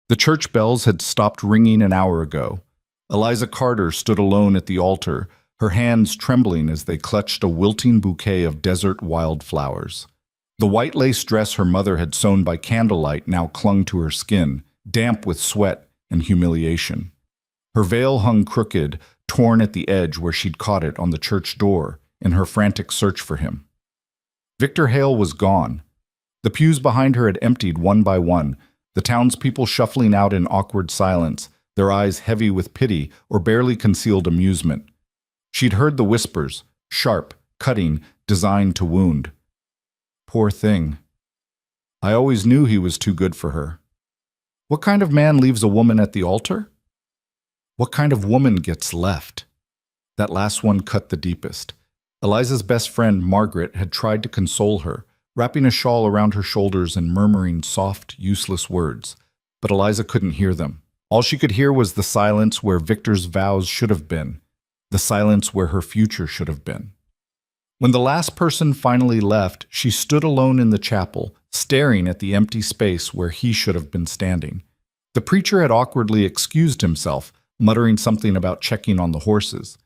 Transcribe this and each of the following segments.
The church bells had stopped ringing an hour ago. Eliza Carter stood alone at the altar, her hands trembling as they clutched a wilting bouquet of desert wildflowers. The white lace dress her mother had sewn by candlelight now clung to her skin, damp with sweat and humiliation. Her veil hung crooked, torn at the edge where she'd caught it on the church door in her frantic search for him. Victor Hale was gone. The pews behind her had emptied one by one, the townspeople shuffling out in awkward silence, their eyes heavy with pity or barely concealed amusement. She'd heard the whispers, sharp, cutting, designed to wound. Poor thing. I always knew he was too good for her. What kind of man leaves a woman at the altar? What kind of woman gets left? That last one cut the deepest. Eliza's best friend, Margaret, had tried to console her, wrapping a shawl around her shoulders and murmuring soft, useless words. But Eliza couldn't hear them. All she could hear was the silence where Victor's vows should have been, the silence where her future should have been. When the last person finally left, she stood alone in the chapel, staring at the empty space where he should have been standing. The preacher had awkwardly excused himself, muttering something about checking on the horses.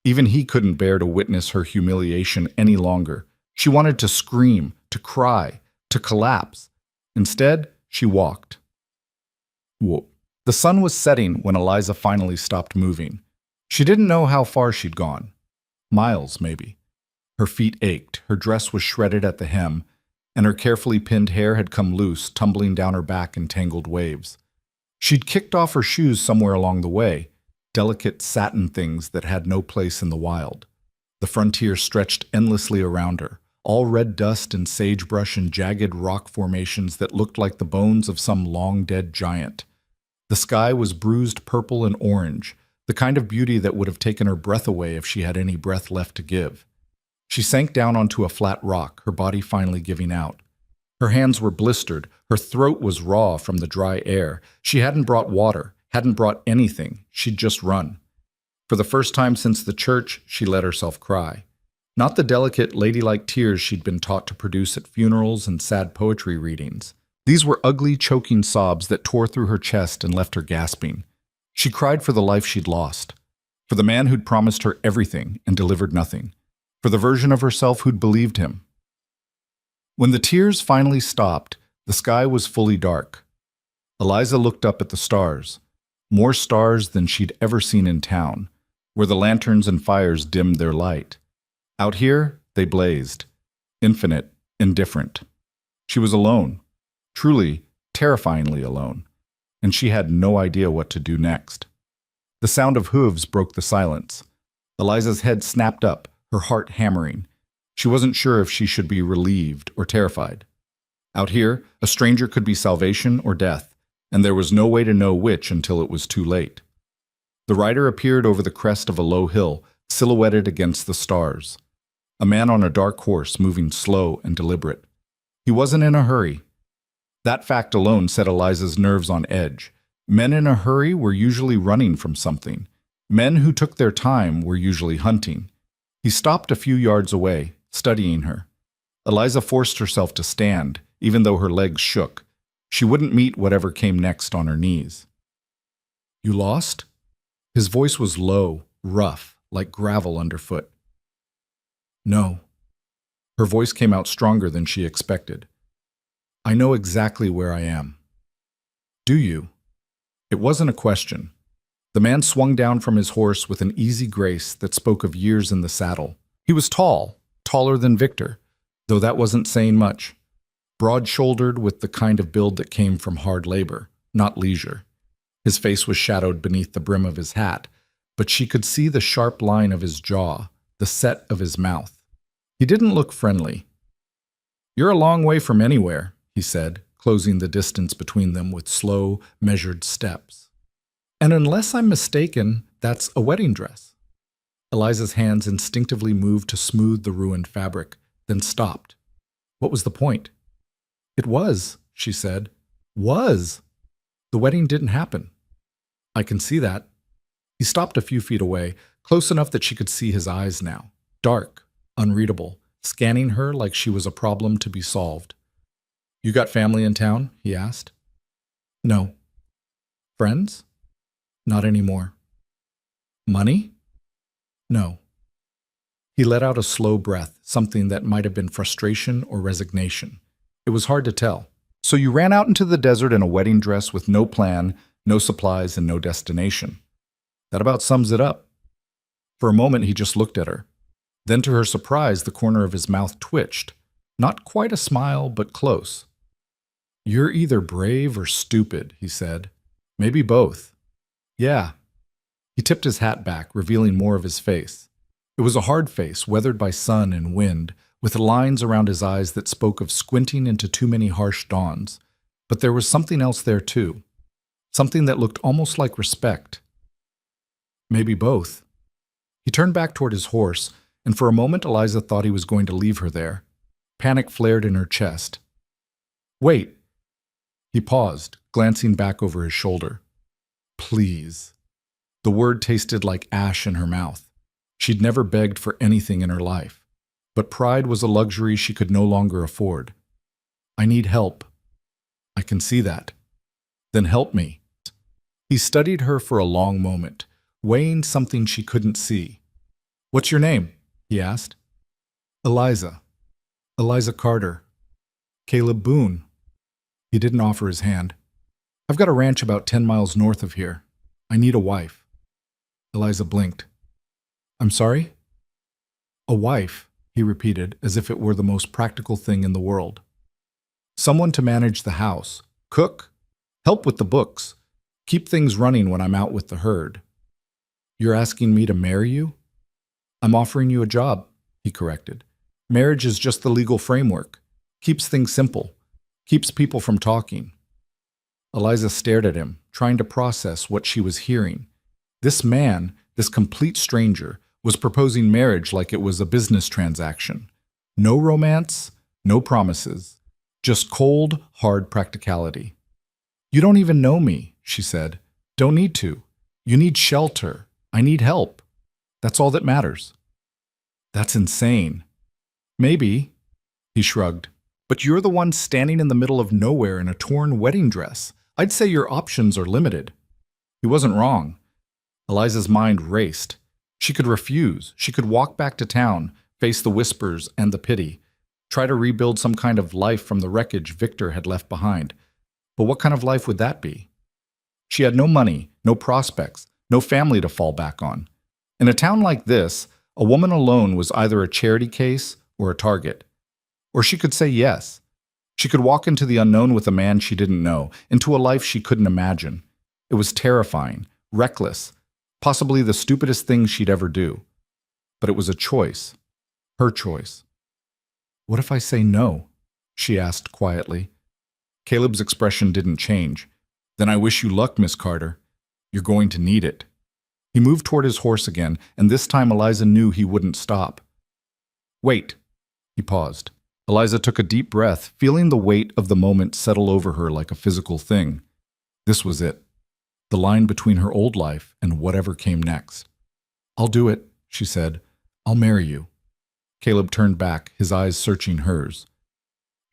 Even he couldn't bear to witness her humiliation any longer. She wanted to scream, to cry, to collapse. Instead, she walked. Whoa. The sun was setting when Eliza finally stopped moving. She didn't know how far she'd gone. Miles, maybe. Her feet ached, her dress was shredded at the hem, and her carefully pinned hair had come loose, tumbling down her back in tangled waves. She'd kicked off her shoes somewhere along the way, delicate satin things that had no place in the wild. The frontier stretched endlessly around her, all red dust and sagebrush and jagged rock formations that looked like the bones of some long-dead giant. The sky was bruised purple and orange, the kind of beauty that would have taken her breath away if she had any breath left to give. She sank down onto a flat rock, her body finally giving out. Her hands were blistered, her throat was raw from the dry air. She hadn't brought water, hadn't brought anything, she'd just run. For the first time since the church, she let herself cry. Not the delicate, ladylike tears she'd been taught to produce at funerals and sad poetry readings. These were ugly, choking sobs that tore through her chest and left her gasping. She cried for the life she'd lost, for the man who'd promised her everything and delivered nothing, for the version of herself who'd believed him. When the tears finally stopped, the sky was fully dark. Eliza looked up at the stars, more stars than she'd ever seen in town, where the lanterns and fires dimmed their light. Out here, they blazed, infinite, indifferent. She was alone, truly, terrifyingly alone, and she had no idea what to do next. The sound of hooves broke the silence. Eliza's head snapped up, her heart hammering. She wasn't sure if she should be relieved or terrified. Out here, a stranger could be salvation or death, and there was no way to know which until it was too late. The rider appeared over the crest of a low hill, silhouetted against the stars. A man on a dark horse, moving slow and deliberate. He wasn't in a hurry. That fact alone set Eliza's nerves on edge. Men in a hurry were usually running from something. Men who took their time were usually hunting. He stopped a few yards away, studying her. Eliza forced herself to stand, even though her legs shook. She wouldn't meet whatever came next on her knees. "You lost?" His voice was low, rough, like gravel underfoot. "No." Her voice came out stronger than she expected. "I know exactly where I am." "Do you?" It wasn't a question. The man swung down from his horse with an easy grace that spoke of years in the saddle. He was tall, taller than Victor, though that wasn't saying much. Broad-shouldered with the kind of build that came from hard labor, not leisure. His face was shadowed beneath the brim of his hat, but she could see the sharp line of his jaw, the set of his mouth. He didn't look friendly. "You're a long way from anywhere," he said, closing the distance between them with slow, measured steps. "And unless I'm mistaken, that's a wedding dress." Eliza's hands instinctively moved to smooth the ruined fabric, then stopped. What was the point? "It was," she said. "Was. The wedding didn't happen." "I can see that." He stopped a few feet away, close enough that she could see his eyes now. Dark, unreadable, scanning her like she was a problem to be solved. "You got family in town?" he asked. "No." Friends? Not anymore. Money? No. He let out a slow breath, something that might have been frustration or resignation. It was hard to tell. So you ran out into the desert in a wedding dress with no plan, no supplies, and no destination. That about sums it up. For a moment, he just looked at her. Then, to her surprise, the corner of his mouth twitched. Not quite a smile, but close. You're either brave or stupid, he said. Maybe both. Yeah. He tipped his hat back, revealing more of his face. It was a hard face, weathered by sun and wind, with lines around his eyes that spoke of squinting into too many harsh dawns. But there was something else there, too. Something that looked almost like respect. Maybe both. He turned back toward his horse, and for a moment Eliza thought he was going to leave her there. Panic flared in her chest. Wait. He paused, glancing back over his shoulder. Please. The word tasted like ash in her mouth. She'd never begged for anything in her life. But pride was a luxury she could no longer afford. I need help. I can see that. Then help me. He studied her for a long moment, weighing something she couldn't see. What's your name? He asked. Eliza. Eliza Carter. Caleb Boone. He didn't offer his hand. I've got a ranch about 10 miles north of here. I need a wife. Eliza blinked. I'm sorry? A wife, he repeated, as if it were the most practical thing in the world. Someone to manage the house, cook, help with the books, keep things running when I'm out with the herd. You're asking me to marry you? I'm offering you a job, he corrected. Marriage is just the legal framework. Keeps things simple. Keeps people from talking. Eliza stared at him, trying to process what she was hearing. This man, this complete stranger, was proposing marriage like it was a business transaction. No romance, no promises. Just cold, hard practicality. You don't even know me, she said. Don't need to. You need shelter. I need help. That's all that matters. That's insane. Maybe, he shrugged. But you're the one standing in the middle of nowhere in a torn wedding dress. I'd say your options are limited. He wasn't wrong. Eliza's mind raced. She could refuse. She could walk back to town, face the whispers and the pity, try to rebuild some kind of life from the wreckage Victor had left behind. But what kind of life would that be? She had no money, no prospects, no family to fall back on. In a town like this, a woman alone was either a charity case or a target. Or she could say yes. She could walk into the unknown with a man she didn't know, into a life she couldn't imagine. It was terrifying, reckless, possibly the stupidest thing she'd ever do. But it was a choice. Her choice. What if I say no? She asked quietly. Caleb's expression didn't change. Then I wish you luck, Miss Carter. You're going to need it. He moved toward his horse again, and this time Eliza knew he wouldn't stop. Wait. He paused. Eliza took a deep breath, feeling the weight of the moment settle over her like a physical thing. This was it. The line between her old life and whatever came next. I'll do it, she said. I'll marry you. Caleb turned back, his eyes searching hers.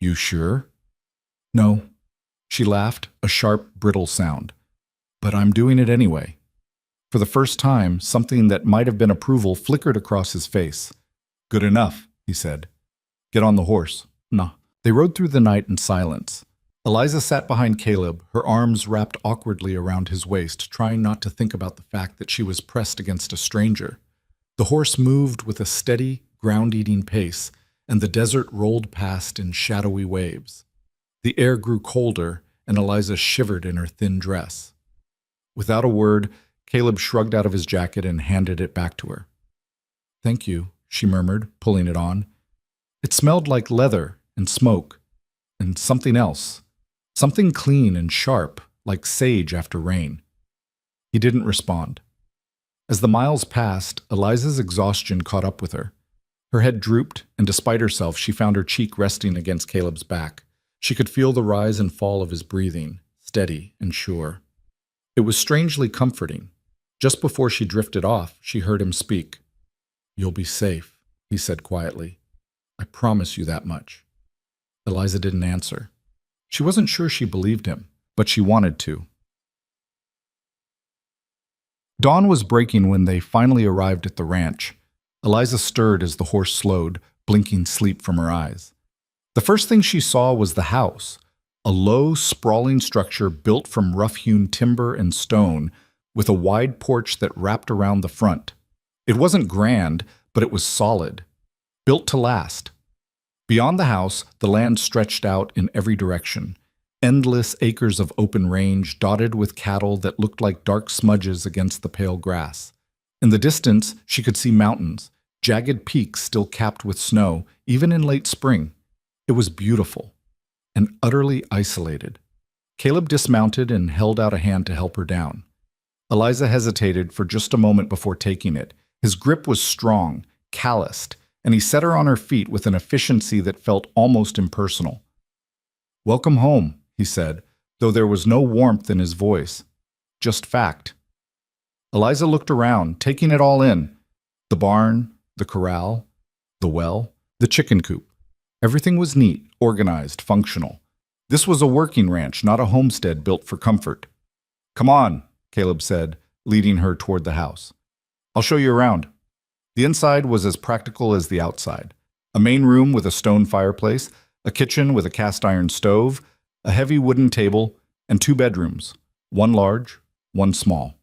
You sure? No. She laughed, a sharp, brittle sound. But I'm doing it anyway. For the first time, something that might have been approval flickered across his face. Good enough, he said. Get on the horse. Nah. They rode through the night in silence. Eliza sat behind Caleb, her arms wrapped awkwardly around his waist, trying not to think about the fact that she was pressed against a stranger. The horse moved with a steady, ground-eating pace, and the desert rolled past in shadowy waves. The air grew colder, and Eliza shivered in her thin dress. Without a word, Caleb shrugged out of his jacket and handed it back to her. Thank you, she murmured, pulling it on. It smelled like leather and smoke, and something else. Something clean and sharp, like sage after rain. He didn't respond. As the miles passed, Eliza's exhaustion caught up with her. Her head drooped, and despite herself, she found her cheek resting against Caleb's back. She could feel the rise and fall of his breathing, steady and sure. It was strangely comforting. Just before she drifted off, she heard him speak. You'll be safe, he said quietly. I promise you that much. Eliza didn't answer. She wasn't sure she believed him, but she wanted to. Dawn was breaking when they finally arrived at the ranch. Eliza stirred as the horse slowed, blinking sleep from her eyes. The first thing she saw was the house, a low, sprawling structure built from rough-hewn timber and stone, with a wide porch that wrapped around the front. It wasn't grand, but it was solid, built to last. Beyond the house, the land stretched out in every direction, endless acres of open range dotted with cattle that looked like dark smudges against the pale grass. In the distance, she could see mountains, jagged peaks still capped with snow, even in late spring. It was beautiful and utterly isolated. Caleb dismounted and held out a hand to help her down. Eliza hesitated for just a moment before taking it. His grip was strong, calloused, and he set her on her feet with an efficiency that felt almost impersonal. "Welcome home," he said, though there was no warmth in his voice. Just fact. Eliza looked around, taking it all in. The barn, the corral, the well, the chicken coop. Everything was neat, organized, functional. This was a working ranch, not a homestead built for comfort. "Come on," Caleb said, leading her toward the house. "I'll show you around." The inside was as practical as the outside. A main room with a stone fireplace, a kitchen with a cast-iron stove, a heavy wooden table, and 2 bedrooms, one large, one small.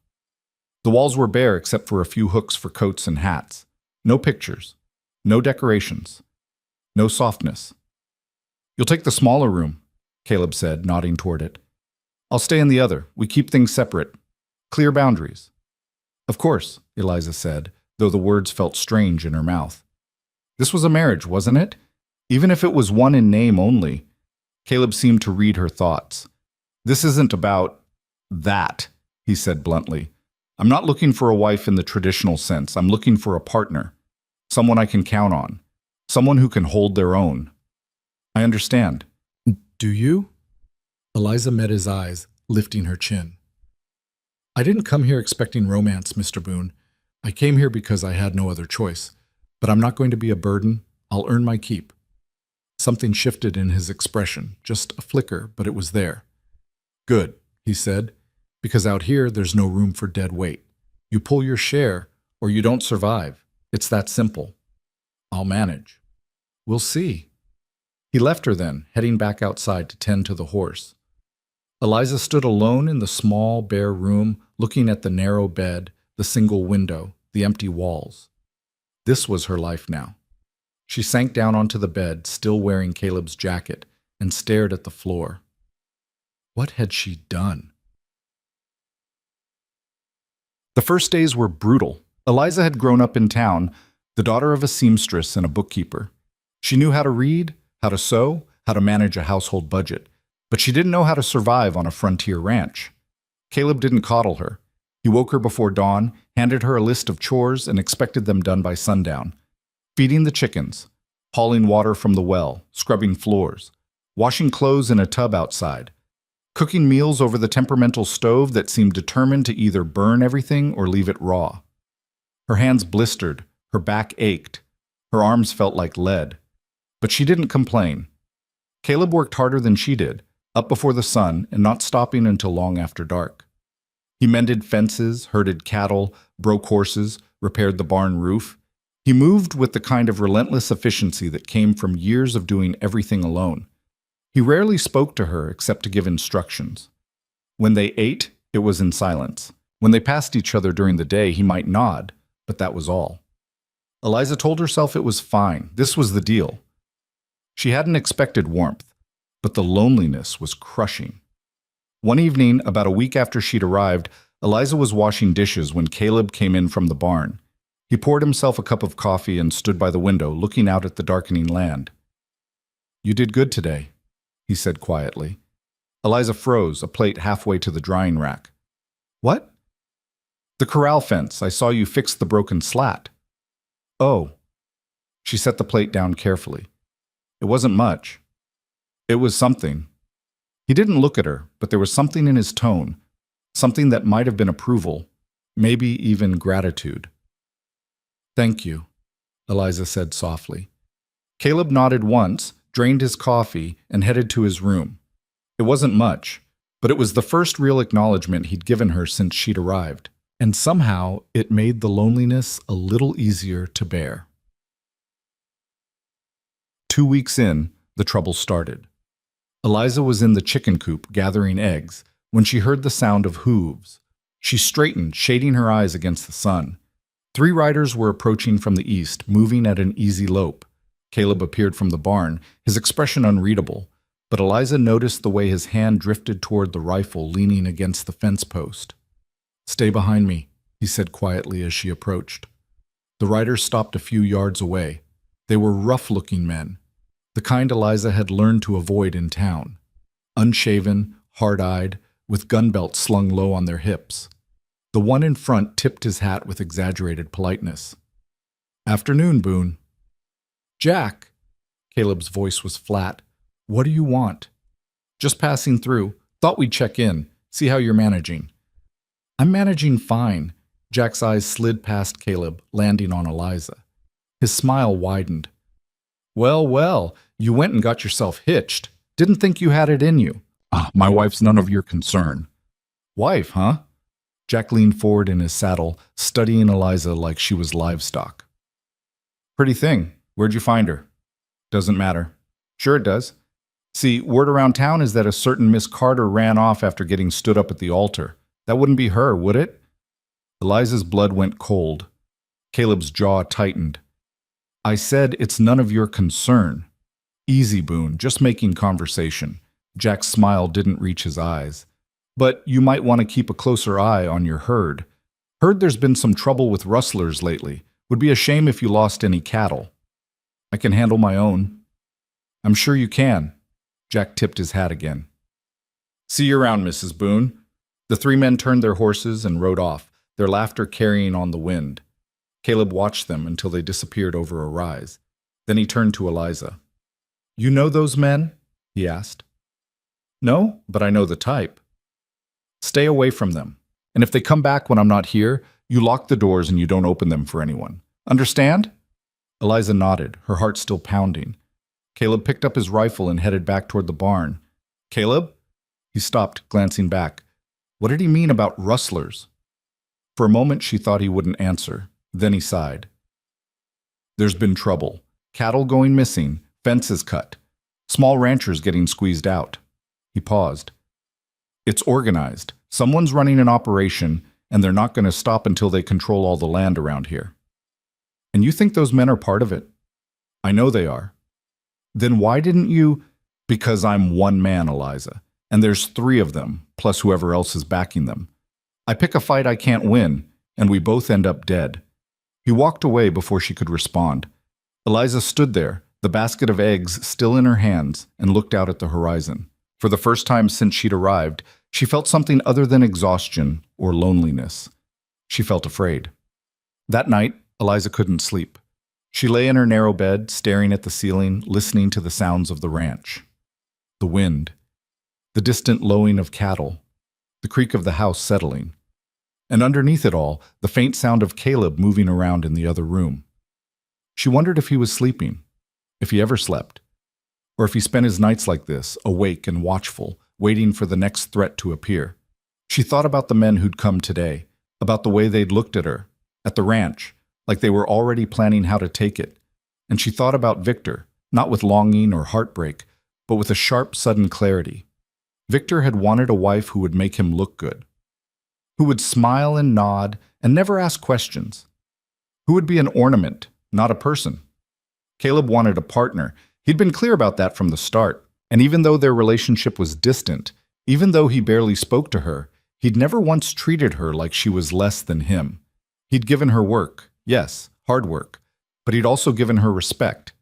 The walls were bare except for a few hooks for coats and hats. No pictures, no decorations, no softness. "You'll take the smaller room," Caleb said, nodding toward it. "I'll stay in the other. We keep things separate. Clear boundaries." "Of course," Eliza said, though the words felt strange in her mouth. This was a marriage, wasn't it? Even if it was one in name only. Caleb seemed to read her thoughts. "This isn't about that," he said bluntly. "I'm not looking for a wife in the traditional sense. I'm looking for a partner. Someone I can count on. Someone who can hold their own." "I understand." "Do you?" Eliza met his eyes, lifting her chin. "I didn't come here expecting romance, Mr. Boone. I came here because I had no other choice. But I'm not going to be a burden. I'll earn my keep." Something shifted in his expression, just a flicker, but it was there. "Good," he said, "because out here there's no room for dead weight. You pull your share, or you don't survive. It's that simple. I'll manage." "We'll see." He left her then, heading back outside to tend to the horse. Eliza stood alone in the small, bare room, looking at the narrow bed, the single window, the empty walls. This was her life now. She sank down onto the bed, still wearing Caleb's jacket, and stared at the floor. What had she done? The first days were brutal. Eliza had grown up in town, the daughter of a seamstress and a bookkeeper. She knew how to read, how to sew, how to manage a household budget, but she didn't know how to survive on a frontier ranch. Caleb didn't coddle her. He woke her before dawn, handed her a list of chores, and expected them done by sundown. Feeding the chickens, hauling water from the well, scrubbing floors, washing clothes in a tub outside, cooking meals over the temperamental stove that seemed determined to either burn everything or leave it raw. Her hands blistered, her back ached, her arms felt like lead. But she didn't complain. Caleb worked harder than she did, up before the sun and not stopping until long after dark. He mended fences, herded cattle, broke horses, repaired the barn roof. He moved with the kind of relentless efficiency that came from years of doing everything alone. He rarely spoke to her except to give instructions. When they ate, it was in silence. When they passed each other during the day, he might nod, but that was all. Eliza told herself it was fine. This was the deal. She hadn't expected warmth, but the loneliness was crushing. One evening, about a week after she'd arrived, Eliza was washing dishes when Caleb came in from the barn. He poured himself a cup of coffee and stood by the window, looking out at the darkening land. "You did good today," he said quietly. Eliza froze, a plate halfway to the drying rack. "What?" "The corral fence. I saw you fix the broken slat." "Oh." She set the plate down carefully. "It wasn't much." "It was something." He didn't look at her, but there was something in his tone, something that might have been approval, maybe even gratitude. "Thank you," Eliza said softly. Caleb nodded once, drained his coffee, and headed to his room. It wasn't much, but it was the first real acknowledgement he'd given her since she'd arrived. and somehow it made the loneliness a little easier to bear. 2 weeks in, the trouble started. Eliza was in the chicken coop gathering eggs when she heard the sound of hooves. She straightened, shading her eyes against the sun. 3 riders were approaching from the east, moving at an easy lope. Caleb appeared from the barn, his expression unreadable, but Eliza noticed the way his hand drifted toward the rifle leaning against the fence post. "Stay behind me," he said quietly as she approached. The riders stopped a few yards away. They were rough-looking men, the kind Eliza had learned to avoid in town. Unshaven, hard-eyed, with gun belts slung low on their hips. The one in front tipped his hat with exaggerated politeness. "Afternoon, Boone." "Jack." Caleb's voice was flat. "What do you want?" "Just passing through. Thought we'd check in, see how you're managing." "I'm managing fine." Jack's eyes slid past Caleb, landing on Eliza. His smile widened. "Well, well, you went and got yourself hitched. Didn't think you had it in you." My wife's none of your concern." "Wife, huh?" Jack leaned forward in his saddle, studying Eliza like she was livestock. "Pretty thing. Where'd you find her?" "Doesn't matter." "Sure it does. See, word around town is that a certain Miss Carter ran off after getting stood up at the altar. That wouldn't be her, would it?" Eliza's blood went cold. Caleb's jaw tightened. "I said it's none of your concern." "Easy, Boone, just making conversation." Jack's smile didn't reach his eyes. "But you might want to keep a closer eye on your herd. Heard there's been some trouble with rustlers lately. Would be a shame if you lost any cattle." "I can handle my own." "I'm sure you can." Jack tipped his hat again. "See you around, Mrs. Boone." The 3 men turned their horses and rode off, their laughter carrying on the wind. Caleb watched them until they disappeared over a rise. Then he turned to Eliza. "You know those men?" he asked. "No, but I know the type." "Stay away from them. And if they come back when I'm not here, you lock the doors and you don't open them for anyone. Understand?" Eliza nodded, her heart still pounding. Caleb picked up his rifle and headed back toward the barn. "Caleb?" He stopped, glancing back. What did he mean about rustlers? For a moment she thought he wouldn't answer. Then he sighed. "There's been trouble. Cattle going missing, fences cut, small ranchers getting squeezed out." He paused. "It's organized. Someone's running an operation, and they're not going to stop until they control all the land around here." "And you think those men are part of it?" "I know they are." "Then why didn't you—" "Because I'm one man, Eliza, and there's 3 of them, plus whoever else is backing them. I pick a fight I can't win, and we both end up dead." He walked away before she could respond. Eliza stood there, the basket of eggs still in her hands, and looked out at the horizon. For the first time since she'd arrived, she felt something other than exhaustion or loneliness. She felt afraid. That night, Eliza couldn't sleep. She lay in her narrow bed, staring at the ceiling, listening to the sounds of the ranch. The wind, the distant lowing of cattle, the creak of the house settling. And underneath it all, the faint sound of Caleb moving around in the other room. She wondered if he was sleeping, if he ever slept, or if he spent his nights like this, awake and watchful, waiting for the next threat to appear. She thought about the men who'd come today, about the way they'd looked at her, at the ranch, like they were already planning how to take it. And she thought about Victor, not with longing or heartbreak, but with a sharp, sudden clarity. Victor had wanted a wife who would make him look good, who would smile and nod and never ask questions, who would be an ornament, not a person. Caleb wanted a partner. He'd been clear about that from the start, and even though their relationship was distant, even though he barely spoke to her, he'd never once treated her like she was less than him. He'd given her work, yes, hard work, but he'd also given her respect.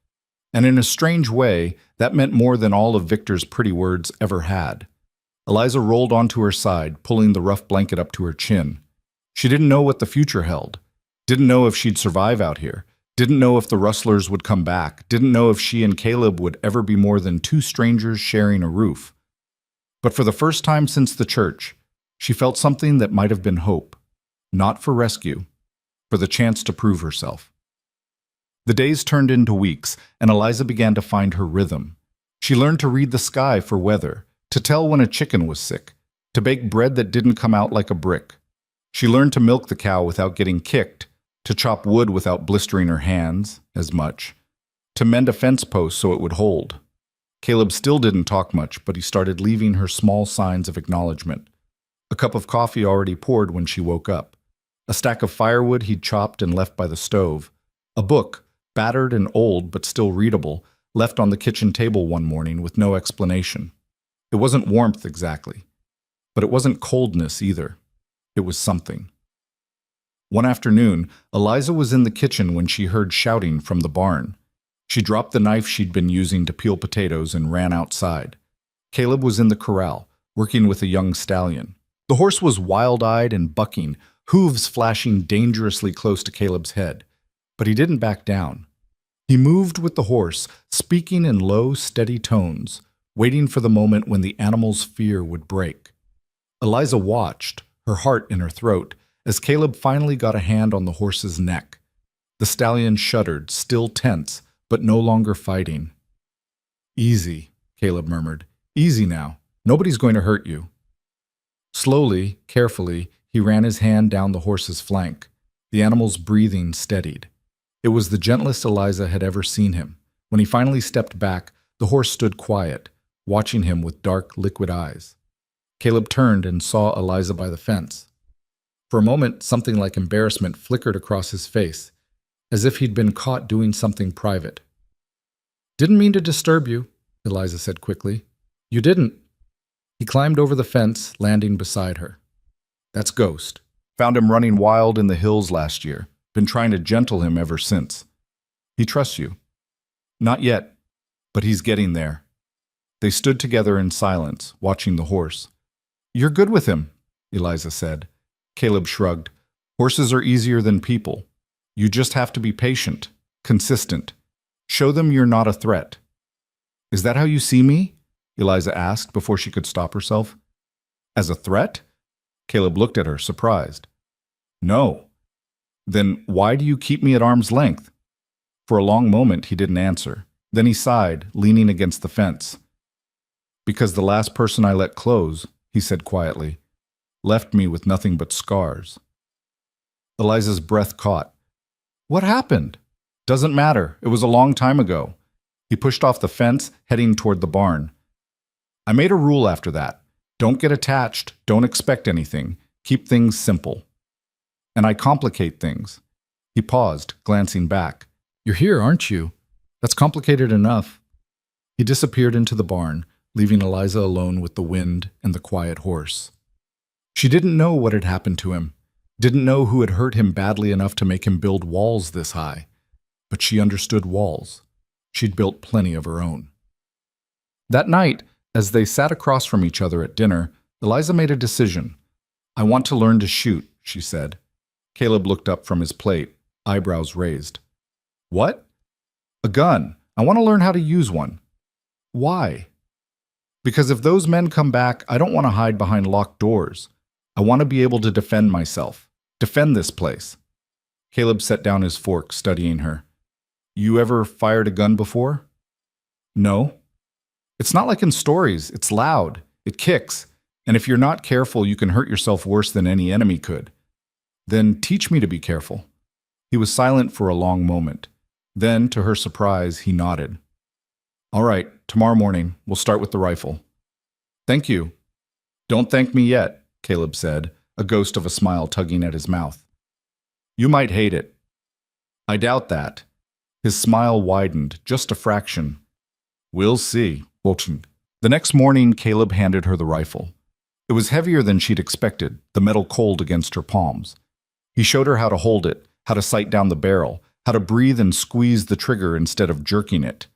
And in a strange way, that meant more than all of Victor's pretty words ever had. Eliza rolled onto her side, pulling the rough blanket up to her chin. She didn't know what the future held, didn't know if she'd survive out here, didn't know if the rustlers would come back, didn't know if she and Caleb would ever be more than 2 strangers sharing a roof. But for the first time since the church, she felt something that might have been hope, not for rescue, for the chance to prove herself. The days turned into weeks, and Eliza began to find her rhythm. She learned to read the sky for weather, to tell when a chicken was sick, to bake bread that didn't come out like a brick. She learned to milk the cow without getting kicked, to chop wood without blistering her hands as much, to mend a fence post so it would hold. Caleb still didn't talk much, but he started leaving her small signs of acknowledgement. A cup of coffee already poured when she woke up. A stack of firewood he'd chopped and left by the stove. A book, battered and old but still readable, left on the kitchen table one morning with no explanation. It wasn't warmth exactly, but it wasn't coldness either. It was something. One afternoon, Eliza was in the kitchen when she heard shouting from the barn. She dropped the knife she'd been using to peel potatoes and ran outside. Caleb was in the corral, working with a young stallion. The horse was wild-eyed and bucking, hooves flashing dangerously close to Caleb's head. But he didn't back down. He moved with the horse, speaking in low, steady tones, waiting for the moment when the animal's fear would break. Eliza watched, her heart in her throat, as Caleb finally got a hand on the horse's neck. The stallion shuddered, still tense, but no longer fighting. "Easy," Caleb murmured. "Easy now. Nobody's going to hurt you." Slowly, carefully, he ran his hand down the horse's flank. The animal's breathing steadied. It was the gentlest Eliza had ever seen him. When he finally stepped back, the horse stood quiet, watching him with dark, liquid eyes. Caleb turned and saw Eliza by the fence. For a moment, something like embarrassment flickered across his face, as if he'd been caught doing something private. "Didn't mean to disturb you," Eliza said quickly. "You didn't." He climbed over the fence, landing beside her. "That's Ghost. Found him running wild in the hills last year. Been trying to gentle him ever since. He trusts you." "Not yet, but he's getting there." They stood together in silence, watching the horse. "You're good with him," Eliza said. Caleb shrugged. "Horses are easier than people. You just have to be patient, consistent. Show them you're not a threat." "Is that how you see me?" Eliza asked before she could stop herself. "As a threat?" Caleb looked at her, surprised. "No." "Then why do you keep me at arm's length?" For a long moment he didn't answer. Then he sighed, leaning against the fence. "Because the last person I let close," he said quietly, "left me with nothing but scars." Eliza's breath caught. "What happened?" "Doesn't matter. It was a long time ago." He pushed off the fence, heading toward the barn. "I made a rule after that. Don't get attached. Don't expect anything. Keep things simple. And I complicate things." He paused, glancing back. "You're here, aren't you? That's complicated enough." He disappeared into the barn, leaving Eliza alone with the wind and the quiet horse. She didn't know what had happened to him, didn't know who had hurt him badly enough to make him build walls this high. But she understood walls. She'd built plenty of her own. That night, as they sat across from each other at dinner, Eliza made a decision. "I want to learn to shoot," she said. Caleb looked up from his plate, eyebrows raised. "What?" "A gun. I want to learn how to use one." "Why?" "Because if those men come back, I don't want to hide behind locked doors. I want to be able to defend myself. Defend this place." Caleb set down his fork, studying her. "You ever fired a gun before?" "No." "It's not like in stories. It's loud. It kicks. And if you're not careful, you can hurt yourself worse than any enemy could." "Then teach me to be careful." He was silent for a long moment. Then, to her surprise, he nodded. "All right, tomorrow morning, we'll start with the rifle." "Thank you." "Don't thank me yet," Caleb said, a ghost of a smile tugging at his mouth. "You might hate it." "I doubt that." His smile widened, just a fraction. "We'll see." The next morning, Caleb handed her the rifle. It was heavier than she'd expected, the metal cold against her palms. He showed her how to hold it, how to sight down the barrel, how to breathe and squeeze the trigger instead of jerking it.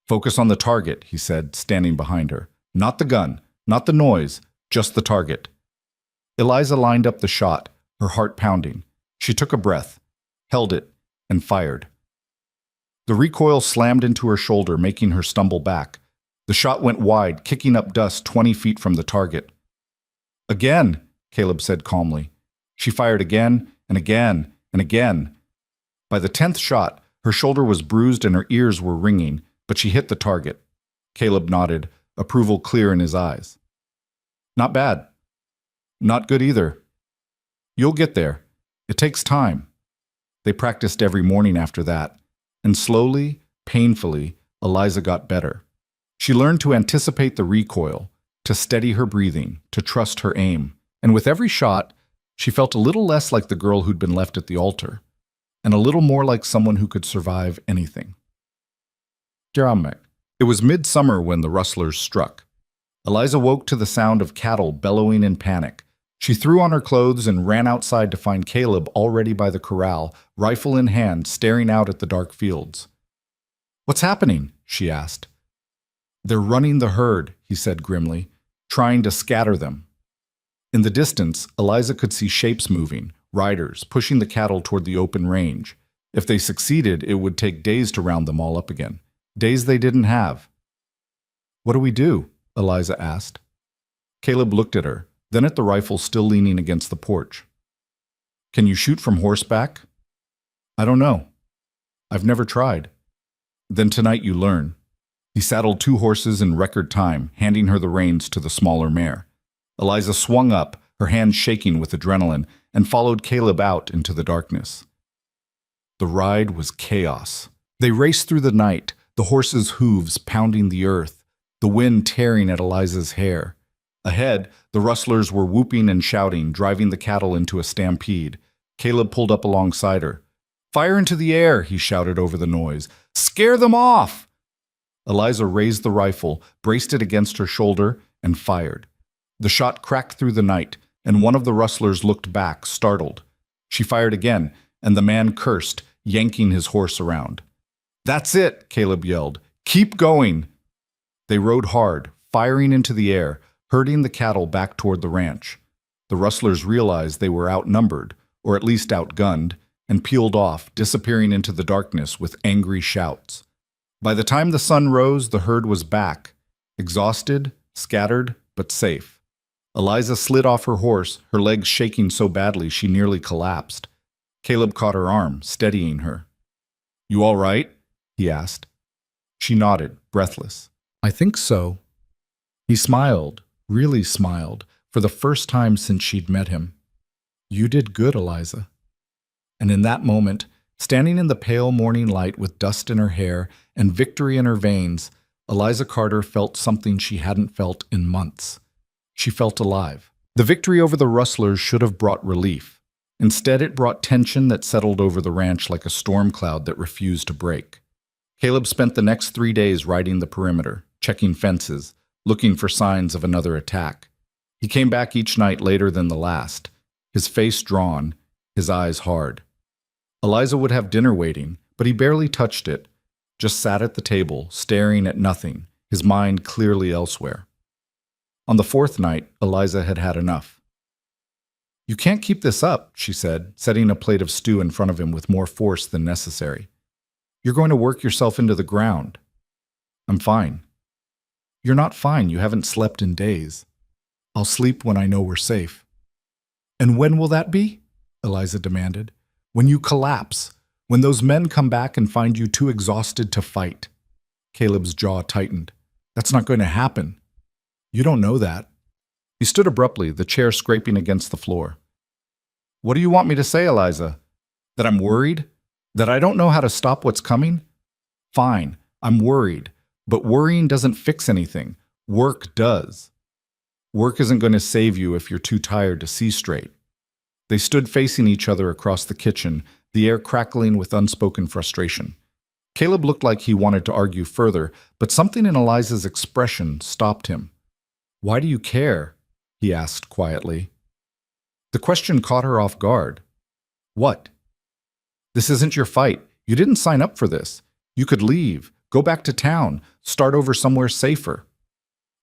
"Focus on the target," he said, standing behind her. "Not the gun, not the noise, just the target." Eliza lined up the shot, her heart pounding. She took a breath, held it, and fired. The recoil slammed into her shoulder, making her stumble back. The shot went wide, kicking up dust 20 feet from the target. "Again," Caleb said calmly. She fired again and again and again. By the 10th shot, her shoulder was bruised and her ears were ringing, but she hit the target. Caleb nodded, approval clear in his eyes. "Not bad." "Not good either." You'll get there. It takes time. They practiced every morning after that, and slowly, painfully, Eliza got better. She learned to anticipate the recoil, to steady her breathing, to trust her aim, and with every shot, she felt a little less like the girl who'd been left at the altar, and a little more like someone who could survive anything. Jaramek. It was midsummer when the rustlers struck. Eliza woke to the sound of cattle bellowing in panic. She threw on her clothes and ran outside to find Caleb already by the corral, rifle in hand, staring out at the dark fields. "What's happening?" she asked. "They're running the herd," he said grimly, "trying to scatter them." In the distance, Eliza could see shapes moving, riders, pushing the cattle toward the open range. If they succeeded, it would take days to round them all up again. Days they didn't have. "What do we do?" Eliza asked. Caleb looked at her, then at the rifle still leaning against the porch. "Can you shoot from horseback?" "I don't know. I've never tried." "Then tonight you learn." He saddled 2 horses in record time, handing her the reins to the smaller mare. Eliza swung up, her hands shaking with adrenaline, and followed Caleb out into the darkness. The ride was chaos. They raced through the night, the horses' hooves pounding the earth, the wind tearing at Eliza's hair. Ahead, the rustlers were whooping and shouting, driving the cattle into a stampede. Caleb pulled up alongside her. "Fire into the air," he shouted over the noise. "Scare them off!" Eliza raised the rifle, braced it against her shoulder, and fired. The shot cracked through the night, and one of the rustlers looked back, startled. She fired again, and the man cursed, yanking his horse around. "That's it," Caleb yelled. "Keep going." They rode hard, firing into the air, herding the cattle back toward the ranch. The rustlers realized they were outnumbered, or at least outgunned, and peeled off, disappearing into the darkness with angry shouts. By the time the sun rose, the herd was back, exhausted, scattered, but safe. Eliza slid off her horse, her legs shaking so badly she nearly collapsed. Caleb caught her arm, steadying her. "You all right?" he asked. She nodded, breathless. "I think so." He smiled, really smiled, for the first time since she'd met him. "You did good, Eliza." And in that moment, standing in the pale morning light with dust in her hair and victory in her veins, Eliza Carter felt something she hadn't felt in months. She felt alive. The victory over the rustlers should have brought relief. Instead, it brought tension that settled over the ranch like a storm cloud that refused to break. Caleb spent the next 3 days riding the perimeter, checking fences, looking for signs of another attack. He came back each night later than the last, his face drawn, his eyes hard. Eliza would have dinner waiting, but he barely touched it, just sat at the table, staring at nothing, his mind clearly elsewhere. On the 4th night, Eliza had had enough. "You can't keep this up," she said, setting a plate of stew in front of him with more force than necessary. "You're going to work yourself into the ground." "I'm fine." "You're not fine. You haven't slept in days." "I'll sleep when I know we're safe." "And when will that be?" Eliza demanded. "When you collapse. When those men come back and find you too exhausted to fight." Caleb's jaw tightened. "That's not going to happen." "You don't know that." He stood abruptly, the chair scraping against the floor. "What do you want me to say, Eliza? That I'm worried? That I don't know how to stop what's coming? Fine, I'm worried, but worrying doesn't fix anything. Work does. Work isn't going to save you if you're too tired to see straight." They stood facing each other across the kitchen, the air crackling with unspoken frustration. Caleb looked like he wanted to argue further, but something in Eliza's expression stopped him. "Why do you care?" he asked quietly. The question caught her off guard. "What?" "This isn't your fight. You didn't sign up for this. You could leave, go back to town, start over somewhere safer."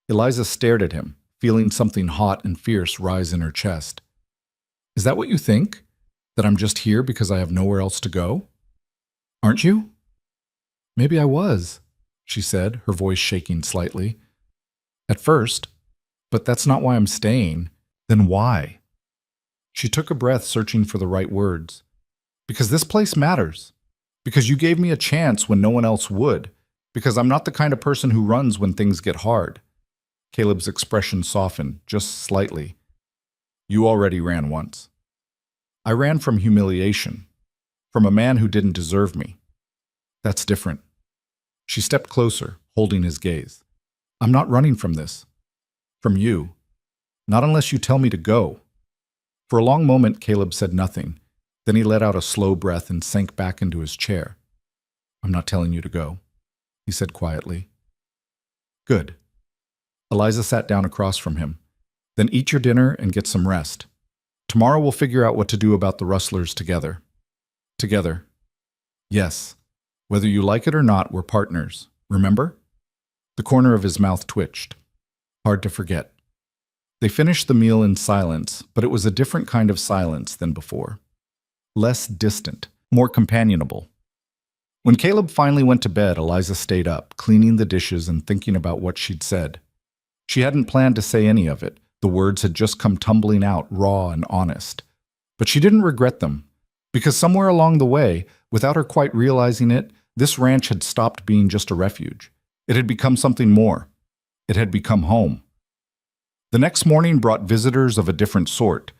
Eliza stared at him, feeling something hot and fierce rise in her chest. "Is that what you think? That I'm just here because I have nowhere else to go? Aren't you?" "Maybe I was," she said, her voice shaking slightly. "At first. But that's not why I'm staying. Then why?" She took a breath, searching for the right words. "Because this place matters. Because you gave me a chance when no one else would. Because I'm not the kind of person who runs when things get hard." Caleb's expression softened, just slightly. "You already ran once." I ran from humiliation, from a man who didn't deserve me. That's different. She stepped closer, holding his gaze. I'm not running from this. From you. Not unless you tell me to go. For a long moment, Caleb said nothing. Then he let out a slow breath and sank back into his chair. I'm not telling you to go, he said quietly. Good. Eliza sat down across from him. Then eat your dinner and get some rest. Tomorrow we'll figure out what to do about the rustlers together. Together. Yes. Whether you like it or not, we're partners. Remember? The corner of his mouth twitched. Hard to forget. They finished the meal in silence, but it was a different kind of silence than before. Less distant, more companionable. When Caleb finally went to bed, Eliza stayed up, cleaning the dishes and thinking about what she'd said. She hadn't planned to say any of it. The words had just come tumbling out, raw and honest. But she didn't regret them, because somewhere along the way, without her quite realizing it, this ranch had stopped being just a refuge. It had become something more. It had become home. The next morning brought visitors of a different sort.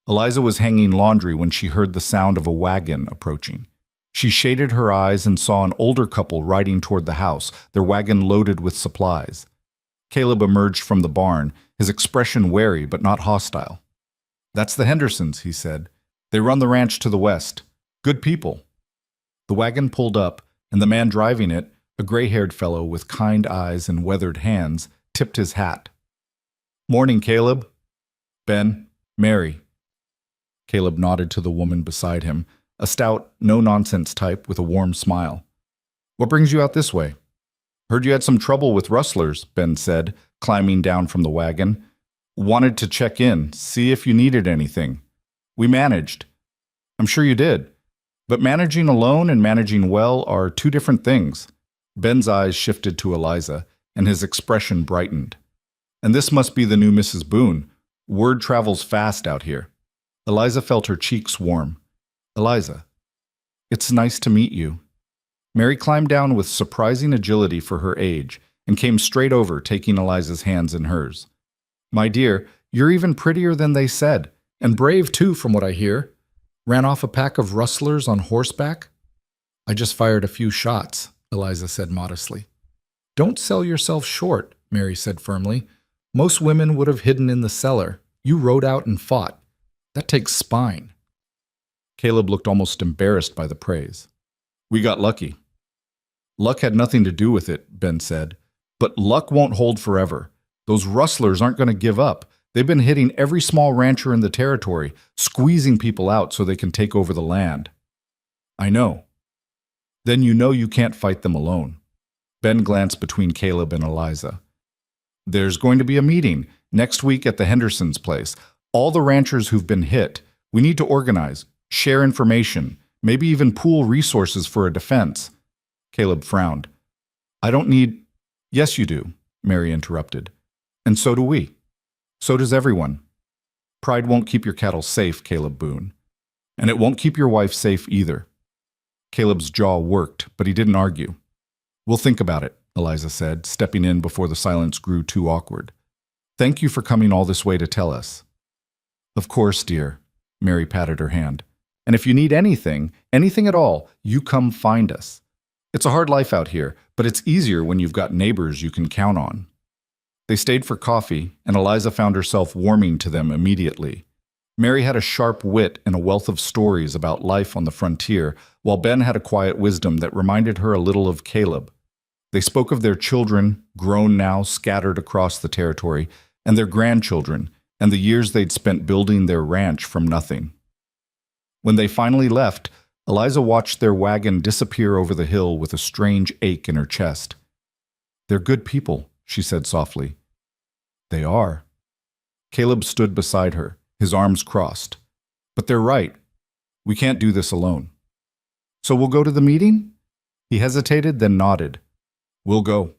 Eliza was hanging laundry when she heard the sound of a wagon approaching. She shaded her eyes and saw an older couple riding toward the house, their wagon loaded with supplies. Caleb emerged from the barn, his expression wary but not hostile. That's the Hendersons, he said. They run the ranch to the west. Good people. The wagon pulled up, and the man driving it, a gray-haired fellow with kind eyes and weathered hands, tipped his hat. Morning, Caleb. Ben, Mary. Caleb nodded to the woman beside him, a stout, no-nonsense type with a warm smile. What brings you out this way? Heard you had some trouble with rustlers, Ben said, climbing down from the wagon. Wanted to check in, see if you needed anything. We managed. I'm sure you did. But managing alone and managing well are two different things. Ben's eyes shifted to Eliza, and his expression brightened. And this must be the new Mrs. Boone. Word travels fast out here. Eliza felt her cheeks warm. Eliza, it's nice to meet you. Mary climbed down with surprising agility for her age and came straight over, taking Eliza's hands in hers. My dear, you're even prettier than they said, and brave too from what I hear. Ran off a pack of rustlers on horseback? I just fired a few shots, Eliza said modestly. Don't sell yourself short, Mary said firmly. Most women would have hidden in the cellar. You rode out and fought. That takes spine. Caleb looked almost embarrassed by the praise. We got lucky. Luck had nothing to do with it, Ben said. But luck won't hold forever. Those rustlers aren't going to give up. They've been hitting every small rancher in the territory, squeezing people out so they can take over the land. I know. Then you know you can't fight them alone. Ben glanced between Caleb and Eliza. There's going to be a meeting next week at the Hendersons' place. All the ranchers who've been hit. We need to organize, share information, maybe even pool resources for a defense. Caleb frowned. I don't need... Yes, you do, Mary interrupted. And so do we. So does everyone. Pride won't keep your cattle safe, Caleb Boone. And it won't keep your wife safe either. Caleb's jaw worked, but he didn't argue. We'll think about it, Eliza said, stepping in before the silence grew too awkward. Thank you for coming all this way to tell us. Of course, dear, Mary patted her hand. And if you need anything at all, you come find us. It's a hard life out here, but it's easier when you've got neighbors you can count on. They stayed for coffee, and Eliza found herself warming to them immediately. Mary had a sharp wit and a wealth of stories about life on the frontier, while Ben had a quiet wisdom that reminded her a little of Caleb. They spoke of their children, grown now, scattered across the territory, and their grandchildren, and the years they'd spent building their ranch from nothing. When they finally left, Eliza watched their wagon disappear over the hill with a strange ache in her chest. They're good people, she said softly. They are. Caleb stood beside her, his arms crossed. But they're right. We can't do this alone. So we'll go to the meeting? He hesitated, then nodded. We'll go.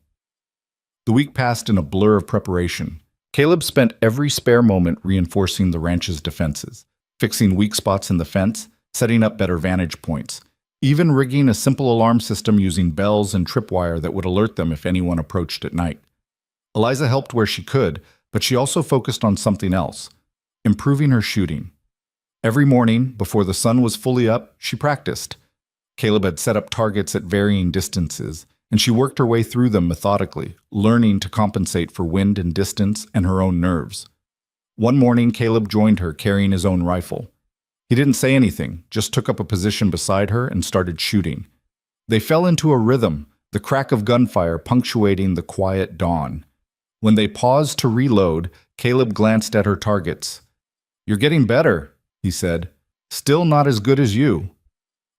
The week passed in a blur of preparation. Caleb spent every spare moment reinforcing the ranch's defenses, fixing weak spots in the fence, setting up better vantage points, even rigging a simple alarm system using bells and tripwire that would alert them if anyone approached at night. Eliza helped where she could, but she also focused on something else, improving her shooting. Every morning, before the sun was fully up, she practiced. Caleb had set up targets at varying distances, and she worked her way through them methodically, learning to compensate for wind and distance and her own nerves. One morning, Caleb joined her carrying his own rifle. He didn't say anything, just took up a position beside her and started shooting. They fell into a rhythm, the crack of gunfire punctuating the quiet dawn. When they paused to reload, Caleb glanced at her targets. "You're getting better," he said. "Still not as good as you.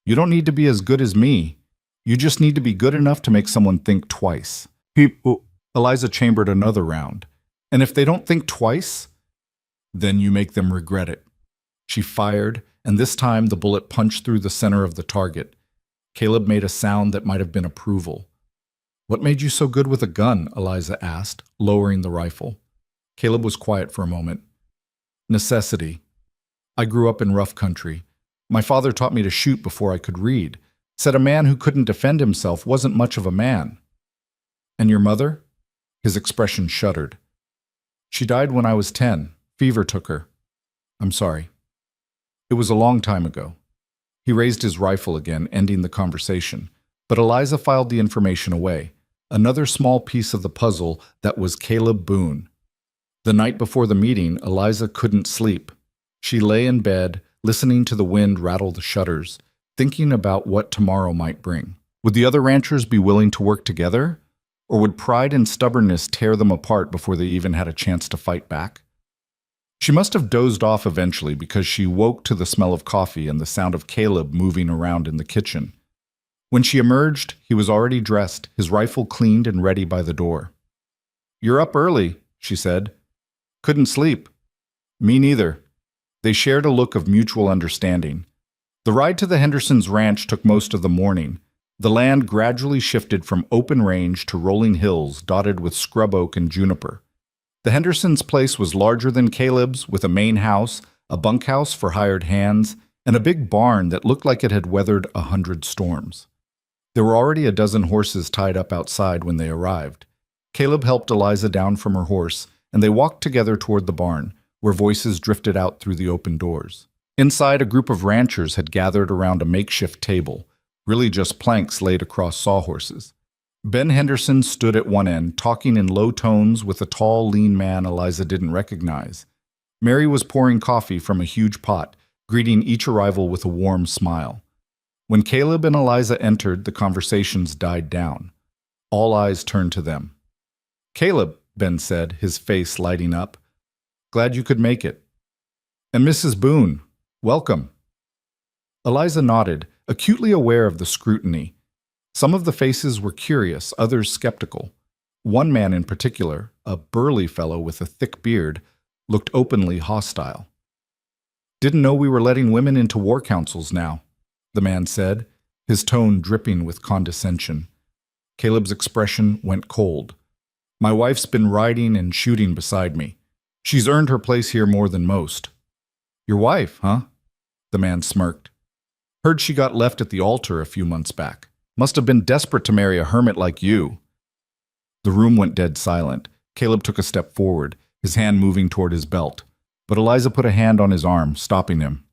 You don't need to be as good as me. You just need to be good enough to make someone think twice." Eliza chambered another round. "And if they don't think twice, then you make them regret it." She fired, and this time the bullet punched through the center of the target. Caleb made a sound that might have been approval. "What made you so good with a gun?" Eliza asked, lowering the rifle. Caleb was quiet for a moment. "Necessity. I grew up in rough country. My father taught me to shoot before I could read. Said a man who couldn't defend himself wasn't much of a man." "And your mother?" His expression shuddered. "She died when I was 10. Fever took her." "I'm sorry." "It was a long time ago." He raised his rifle again, ending the conversation. But Eliza filed the information away. Another small piece of the puzzle that was Caleb Boone. The night before the meeting, Eliza couldn't sleep. She lay in bed, listening to the wind rattle the shutters, thinking about what tomorrow might bring. Would the other ranchers be willing to work together? Or would pride and stubbornness tear them apart before they even had a chance to fight back? She must have dozed off eventually because she woke to the smell of coffee and the sound of Caleb moving around in the kitchen. When she emerged, he was already dressed, his rifle cleaned and ready by the door. "You're up early," she said. "Couldn't sleep." "Me neither." They shared a look of mutual understanding. The ride to the Hendersons' ranch took most of the morning. The land gradually shifted from open range to rolling hills dotted with scrub oak and juniper. The Hendersons' place was larger than Caleb's, with a main house, a bunkhouse for hired hands, and a big barn that looked like it had weathered 100 storms. There were already a dozen horses tied up outside when they arrived. Caleb helped Eliza down from her horse, and they walked together toward the barn, where voices drifted out through the open doors. Inside, a group of ranchers had gathered around a makeshift table, really just planks laid across sawhorses. Ben Henderson stood at one end, talking in low tones with a tall, lean man Eliza didn't recognize. Mary was pouring coffee from a huge pot, greeting each arrival with a warm smile. When Caleb and Eliza entered, the conversations died down. All eyes turned to them. "Caleb," Ben said, his face lighting up. "Glad you could make it." "And Mrs. Boone, welcome." Eliza nodded, acutely aware of the scrutiny. Some of the faces were curious, others skeptical. One man in particular, a burly fellow with a thick beard, looked openly hostile. "Didn't know we were letting women into war councils now," the man said, his tone dripping with condescension. Caleb's expression went cold. "My wife's been riding and shooting beside me. She's earned her place here more than most." "Your wife, huh?" The man smirked. "Heard she got left at the altar a few months back. Must have been desperate to marry a hermit like you." The room went dead silent. Caleb took a step forward, his hand moving toward his belt. But Eliza put a hand on his arm, stopping him.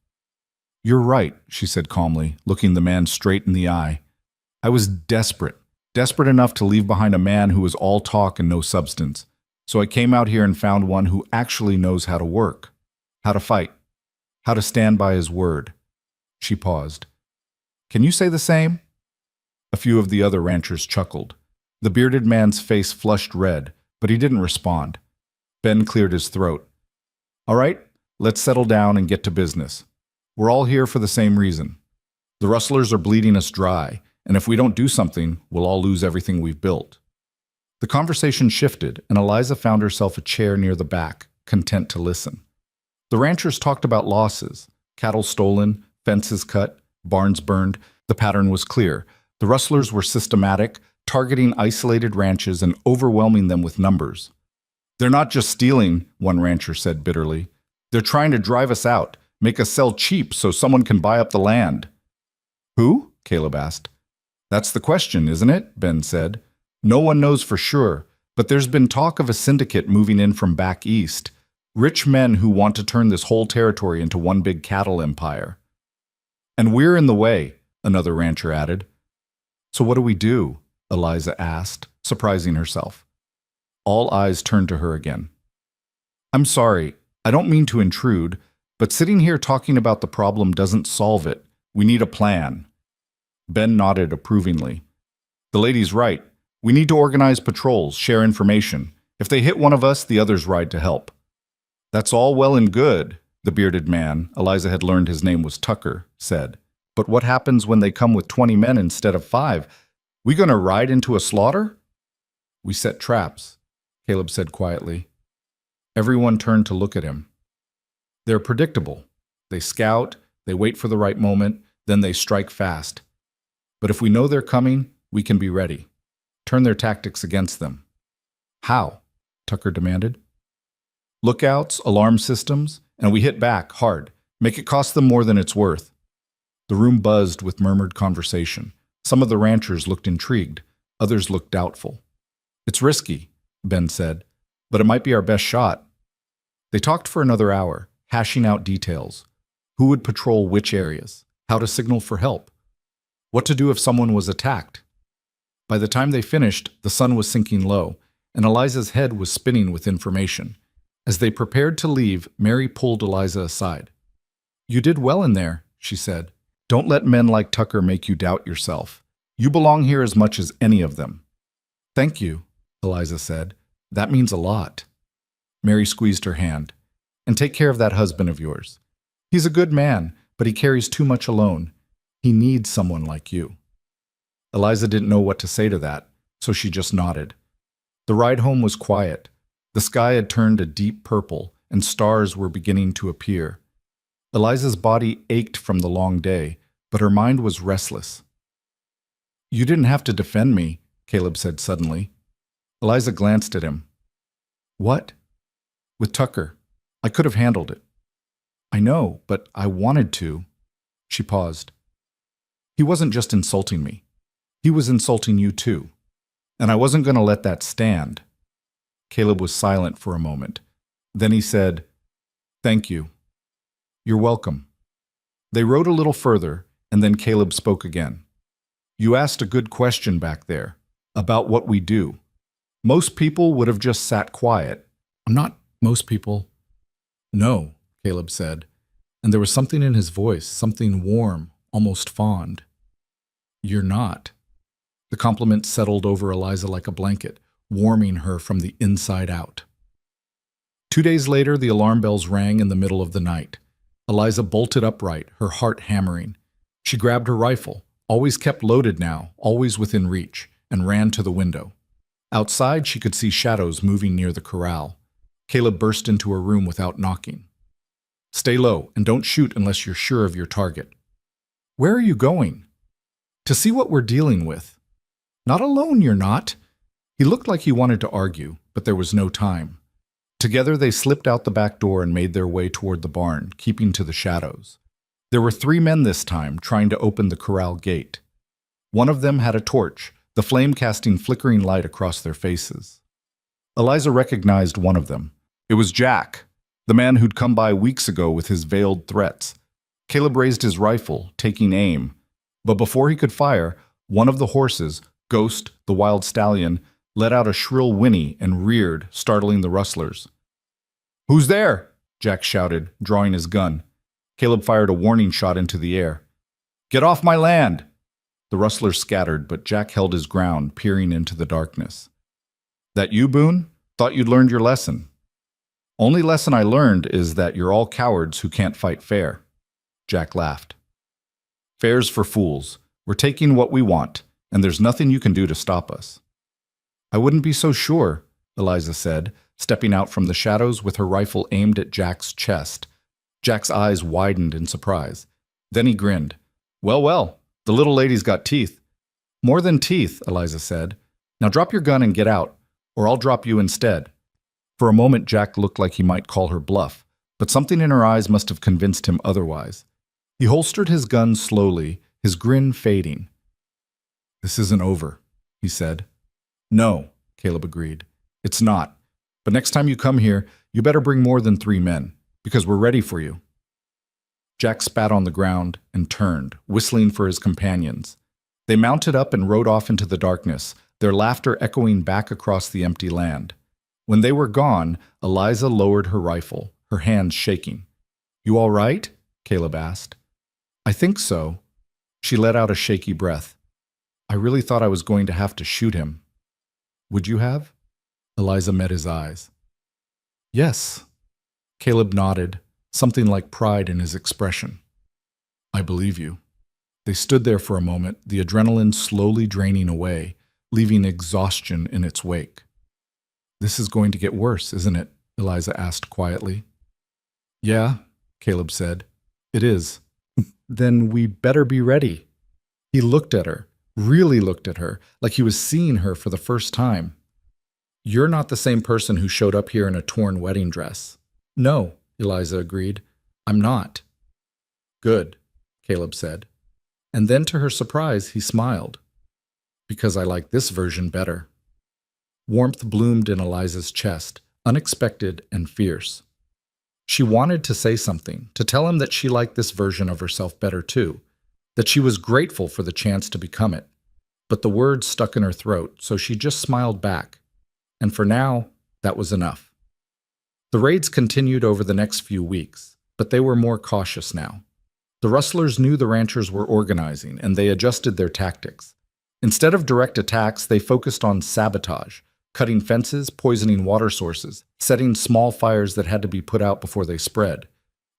"You're right," she said calmly, looking the man straight in the eye. "I was desperate enough to leave behind a man who was all talk and no substance. So I came out here and found one who actually knows how to work, how to fight, how to stand by his word." She paused. "Can you say the same?" A few of the other ranchers chuckled. The bearded man's face flushed red, but he didn't respond. Ben cleared his throat. "All right, let's settle down and get to business. We're all here for the same reason. The rustlers are bleeding us dry, and if we don't do something, we'll all lose everything we've built." The conversation shifted, and Eliza found herself a chair near the back, content to listen. The ranchers talked about losses, cattle stolen, fences cut, barns burned. The pattern was clear. The rustlers were systematic, targeting isolated ranches and overwhelming them with numbers. "They're not just stealing," one rancher said bitterly. "They're trying to drive us out, make us sell cheap so someone can buy up the land." "Who?" Caleb asked. "That's the question, isn't it?" Ben said. "No one knows for sure, but there's been talk of a syndicate moving in from back east. Rich men who want to turn this whole territory into one big cattle empire. And we're in the way, another rancher added. So what do we do? Eliza asked, surprising herself. All eyes turned to her again. I'm sorry, I don't mean to intrude, but sitting here talking about the problem doesn't solve it. We need a plan. Ben nodded approvingly. The lady's right. We need to organize patrols, share information. If they hit one of us, the others ride to help. That's all well and good, the bearded man, Eliza had learned his name was Tucker, said. But what happens when they come with 20 men instead of 5? We gonna ride into a slaughter? We set traps, Caleb said quietly. Everyone turned to look at him. They're predictable. They scout, they wait for the right moment, then they strike fast. But if we know they're coming, we can be ready. Turn their tactics against them. How? Tucker demanded. Lookouts, alarm systems, and we hit back hard. Make it cost them more than it's worth. The room buzzed with murmured conversation. Some of the ranchers looked intrigued. Others looked doubtful. It's risky, Ben said, but it might be our best shot. They talked for another hour, hashing out details. Who would patrol which areas? How to signal for help? What to do if someone was attacked? By the time they finished, the sun was sinking low, and Eliza's head was spinning with information. As they prepared to leave, Mary pulled Eliza aside. You did well in there, she said. Don't let men like Tucker make you doubt yourself. You belong here as much as any of them. Thank you, Eliza said. That means a lot. Mary squeezed her hand. And take care of that husband of yours. He's a good man, but he carries too much alone. He needs someone like you. Eliza didn't know what to say to that, so she just nodded. The ride home was quiet. The sky had turned a deep purple, and stars were beginning to appear. Eliza's body ached from the long day, but her mind was restless. You didn't have to defend me, Caleb said suddenly. Eliza glanced at him. What? With Tucker. I could have handled it. I know, but I wanted to. She paused. He wasn't just insulting me. He was insulting you too. And I wasn't going to let that stand. Caleb was silent for a moment. Then he said, Thank you. You're welcome. They rode a little further, and then Caleb spoke again. You asked a good question back there, about what we do. Most people would have just sat quiet. I'm not most people. No, Caleb said, and there was something in his voice, something warm, almost fond. You're not. The compliment settled over Eliza like a blanket, warming her from the inside out. 2 days later, the alarm bells rang in the middle of the night. Eliza bolted upright, her heart hammering. She grabbed her rifle, always kept loaded now, always within reach, and ran to the window. Outside, she could see shadows moving near the corral. Caleb burst into her room without knocking. Stay low, and don't shoot unless you're sure of your target. Where are you going? To see what we're dealing with. Not alone, you're not. He looked like he wanted to argue, but there was no time. Together they slipped out the back door and made their way toward the barn, keeping to the shadows. There were 3 men this time, trying to open the corral gate. One of them had a torch, the flame casting flickering light across their faces. Eliza recognized one of them. It was Jack, the man who'd come by weeks ago with his veiled threats. Caleb raised his rifle, taking aim. But before he could fire, one of the horses, Ghost, the wild stallion, let out a shrill whinny and reared, startling the rustlers. Who's there? Jack shouted, drawing his gun. Caleb fired a warning shot into the air. Get off my land! The rustlers scattered, but Jack held his ground, peering into the darkness. That you, Boone? Thought you'd learned your lesson. Only lesson I learned is that you're all cowards who can't fight fair. Jack laughed. Fair's for fools. We're taking what we want, and there's nothing you can do to stop us. I wouldn't be so sure, Eliza said, stepping out from the shadows with her rifle aimed at Jack's chest. Jack's eyes widened in surprise. Then he grinned. Well, well, the little lady's got teeth. More than teeth, Eliza said. Now drop your gun and get out, or I'll drop you instead. For a moment, Jack looked like he might call her bluff, but something in her eyes must have convinced him otherwise. He holstered his gun slowly, his grin fading. This isn't over, he said. No, Caleb agreed. It's not. But next time you come here, You better bring more than 3 men, because we're ready for you. Jack spat on the ground and turned, whistling for his companions. They mounted up and rode off into the darkness, their laughter echoing back across the empty land. When they were gone, Eliza lowered her rifle, her hands shaking. "You all right?" Caleb asked. "I think so." She let out a shaky breath. "I really thought I was going to have to shoot him." "Would you have?" Eliza met his eyes. "Yes." Caleb nodded, something like pride in his expression. "I believe you." They stood there for a moment, the adrenaline slowly draining away, leaving exhaustion in its wake. "This is going to get worse, isn't it?" Eliza asked quietly. "Yeah," Caleb said. "It is." "Then we better be ready." He looked at her, really looked at her, like he was seeing her for the first time. "You're not the same person who showed up here in a torn wedding dress." "No," Eliza agreed. "I'm not." "Good," Caleb said. And then to her surprise, he smiled. "Because I like this version better." Warmth bloomed in Eliza's chest, unexpected and fierce. She wanted to say something, to tell him that she liked this version of herself better too, that she was grateful for the chance to become it. But the words stuck in her throat, so she just smiled back. And for now, that was enough. The raids continued over the next few weeks, but they were more cautious now. The rustlers knew the ranchers were organizing, and they adjusted their tactics. Instead of direct attacks, they focused on sabotage, cutting fences, poisoning water sources, setting small fires that had to be put out before they spread.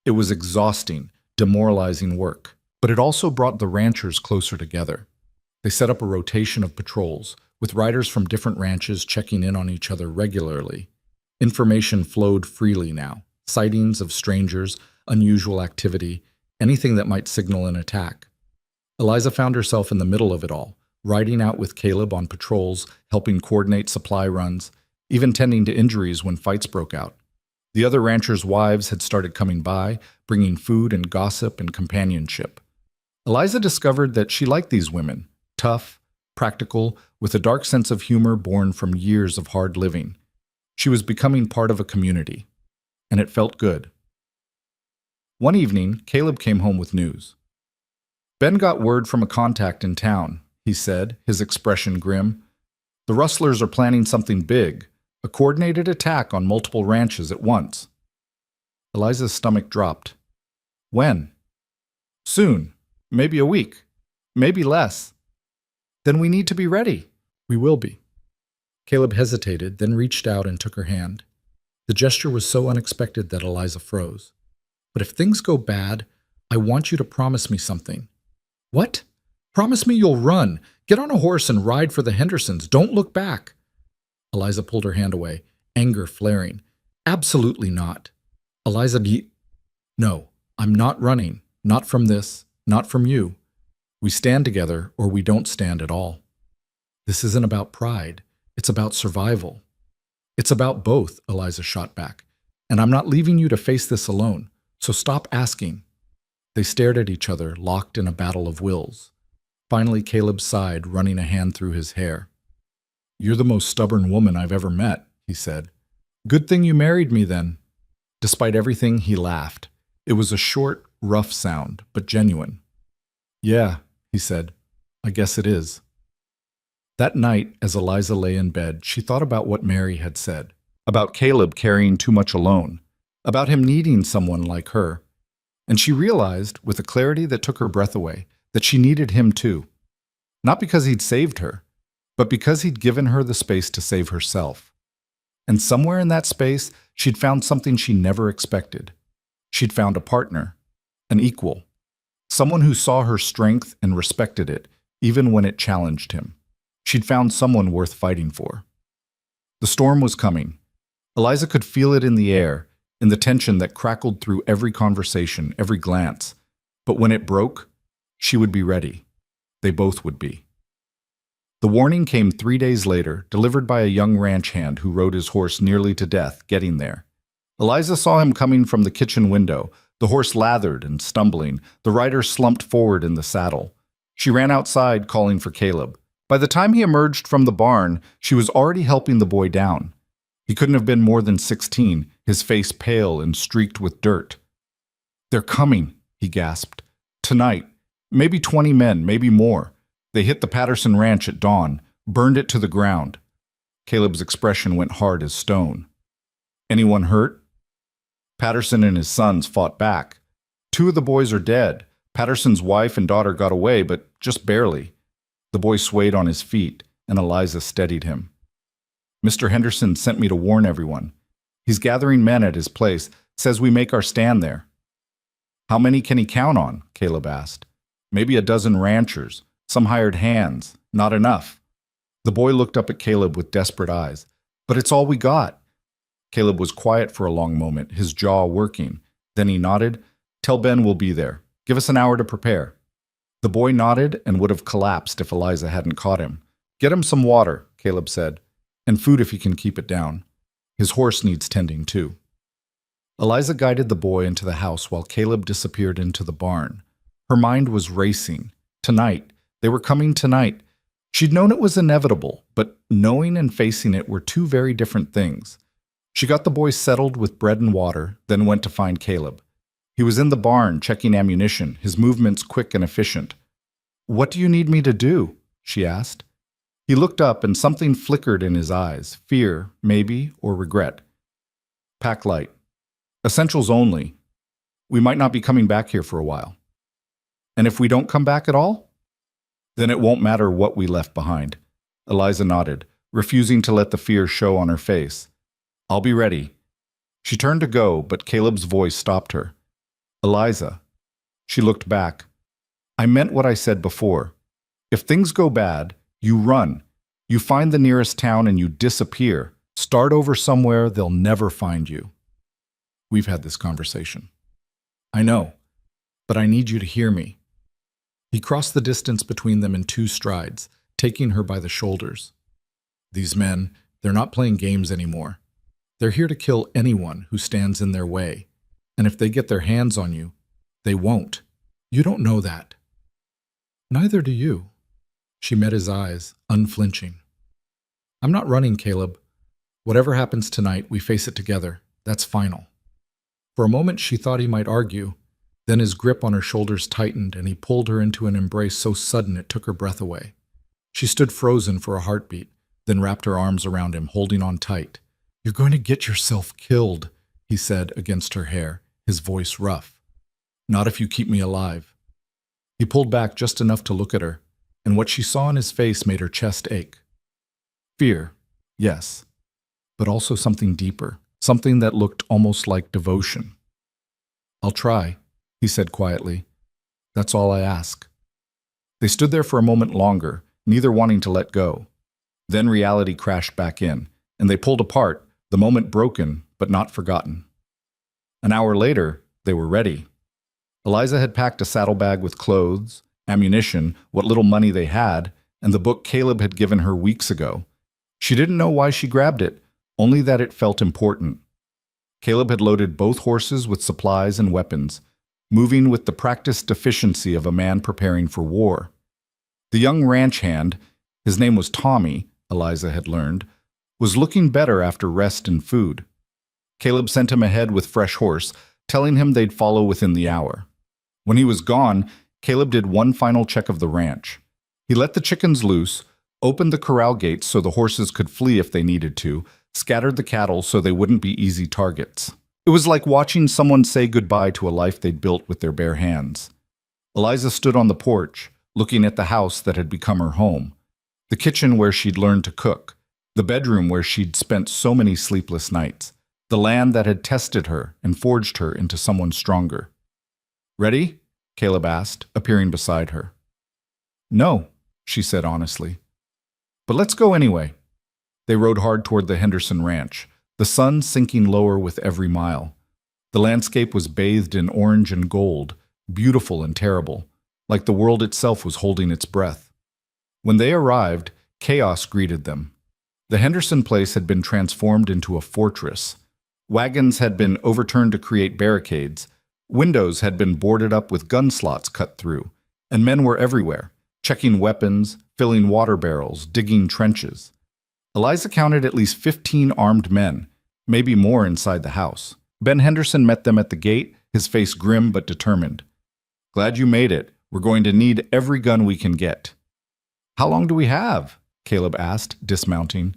It was exhausting, demoralizing work, but it also brought the ranchers closer together. They set up a rotation of patrols, with riders from different ranches checking in on each other regularly. Information flowed freely now, sightings of strangers, unusual activity, anything that might signal an attack. Eliza found herself in the middle of it all, riding out with Caleb on patrols, helping coordinate supply runs, even tending to injuries when fights broke out. The other ranchers' wives had started coming by, bringing food and gossip and companionship. Eliza discovered that she liked these women, tough, practical, with a dark sense of humor born from years of hard living. She was becoming part of a community, and it felt good. One evening, Caleb came home with news. "Ben got word from a contact in town," he said, his expression grim. "The rustlers are planning something big, a coordinated attack on multiple ranches at once." Eliza's stomach dropped. "When?" "Soon. Maybe a week. Maybe less." "Then we need to be ready." "We will be." Caleb hesitated, then reached out and took her hand. The gesture was so unexpected that Eliza froze. "But if things go bad, I want you to promise me something." "What?" "Promise me you'll run. Get on a horse and ride for the Hendersons. Don't look back." Eliza pulled her hand away, anger flaring. "Absolutely not." "Eliza, no, I'm not running. Not from this. Not from you. We stand together or we don't stand at all." "This isn't about pride. It's about survival." "It's about both," Eliza shot back. "And I'm not leaving you to face this alone, so stop asking." They stared at each other, locked in a battle of wills. Finally, Caleb sighed, running a hand through his hair. "You're the most stubborn woman I've ever met," he said. "Good thing you married me then." Despite everything, he laughed. It was a short, rough sound, but genuine. "Yeah," he said. "I guess it is." That night, as Eliza lay in bed, she thought about what Mary had said, about Caleb carrying too much alone, about him needing someone like her. And she realized, with a clarity that took her breath away, that she needed him too. Not because he'd saved her, but because he'd given her the space to save herself. And somewhere in that space, she'd found something she never expected. She'd found a partner, an equal, someone who saw her strength and respected it, even when it challenged him. She'd found someone worth fighting for. The storm was coming. Eliza could feel it in the air, in the tension that crackled through every conversation, every glance. But when it broke, she would be ready. They both would be. The warning came 3 days later, delivered by a young ranch hand who rode his horse nearly to death, getting there. Eliza saw him coming from the kitchen window, the horse lathered and stumbling, the rider slumped forward in the saddle. She ran outside, calling for Caleb. By the time he emerged from the barn, she was already helping the boy down. He couldn't have been more than 16, his face pale and streaked with dirt. "They're coming," he gasped. "Tonight. Maybe 20 men, maybe more. They hit the Patterson Ranch at dawn, burned it to the ground." Caleb's expression went hard as stone. "Anyone hurt?" "Patterson and his sons fought back. 2 of the boys are dead. Patterson's wife and daughter got away, but just barely." The boy swayed on his feet, and Eliza steadied him. "Mr. Henderson sent me to warn everyone. He's gathering men at his place, says we make our stand there." "How many can he count on?" Caleb asked. "Maybe a dozen ranchers, some hired hands. Not enough." The boy looked up at Caleb with desperate eyes. "But it's all we got." Caleb was quiet for a long moment, his jaw working. Then he nodded. "Tell Ben we'll be there. Give us an hour to prepare." The boy nodded and would have collapsed if Eliza hadn't caught him. "Get him some water," Caleb said, "and food if he can keep it down. His horse needs tending too." Eliza guided the boy into the house while Caleb disappeared into the barn. Her mind was racing. Tonight. They were coming tonight. She'd known it was inevitable, but knowing and facing it were 2 very different things. She got the boy settled with bread and water, then went to find Caleb. He was in the barn, checking ammunition, his movements quick and efficient. "What do you need me to do?" she asked. He looked up and something flickered in his eyes, fear, maybe, or regret. "Pack light. Essentials only. We might not be coming back here for a while." "And if we don't come back at all?" "Then it won't matter what we left behind." Eliza nodded, refusing to let the fear show on her face. "I'll be ready." She turned to go, but Caleb's voice stopped her. "Eliza." She looked back. "I meant what I said before. If things go bad, you run. You find the nearest town and you disappear. Start over somewhere they'll never find you." "We've had this conversation." "I know, but I need you to hear me." He crossed the distance between them in 2 strides, taking her by the shoulders. "These men, they're not playing games anymore. They're here to kill anyone who stands in their way. And if they get their hands on you, they won't. You don't know that." "Neither do you." She met his eyes, unflinching. "I'm not running, Caleb. Whatever happens tonight, we face it together. That's final." For a moment she thought he might argue. Then his grip on her shoulders tightened and he pulled her into an embrace so sudden it took her breath away. She stood frozen for a heartbeat, then wrapped her arms around him, holding on tight. "You're going to get yourself killed," he said against her hair, his voice rough. "Not if you keep me alive." He pulled back just enough to look at her, and what she saw in his face made her chest ache. Fear, yes, but also something deeper, something that looked almost like devotion. "I'll try," he said quietly. "That's all I ask." They stood there for a moment longer, neither wanting to let go. Then reality crashed back in, and they pulled apart, the moment broken but not forgotten. An hour later, they were ready. Eliza had packed a saddlebag with clothes, ammunition, what little money they had, and the book Caleb had given her weeks ago. She didn't know why she grabbed it, only that it felt important. Caleb had loaded both horses with supplies and weapons, moving with the practiced efficiency of a man preparing for war. The young ranch hand, his name was Tommy, Eliza had learned, was looking better after rest and food. Caleb sent him ahead with fresh horse, telling him they'd follow within the hour. When he was gone, Caleb did one final check of the ranch. He let the chickens loose, opened the corral gates so the horses could flee if they needed to, scattered the cattle so they wouldn't be easy targets. It was like watching someone say goodbye to a life they'd built with their bare hands. Eliza stood on the porch, looking at the house that had become her home, the kitchen where she'd learned to cook, the bedroom where she'd spent so many sleepless nights, the land that had tested her and forged her into someone stronger. "Ready?" Caleb asked, appearing beside her. "No," she said honestly. "But let's go anyway." They rode hard toward the Henderson Ranch, the sun sinking lower with every mile. The landscape was bathed in orange and gold, beautiful and terrible, like the world itself was holding its breath. When they arrived, chaos greeted them. The Henderson place had been transformed into a fortress. Wagons had been overturned to create barricades, windows had been boarded up with gun slots cut through, and men were everywhere, checking weapons, filling water barrels, digging trenches. Eliza counted at least 15 armed men, maybe more inside the house. Ben Henderson met them at the gate, his face grim but determined. "Glad you made it. We're going to need every gun we can get." "How long do we have?" Caleb asked, dismounting.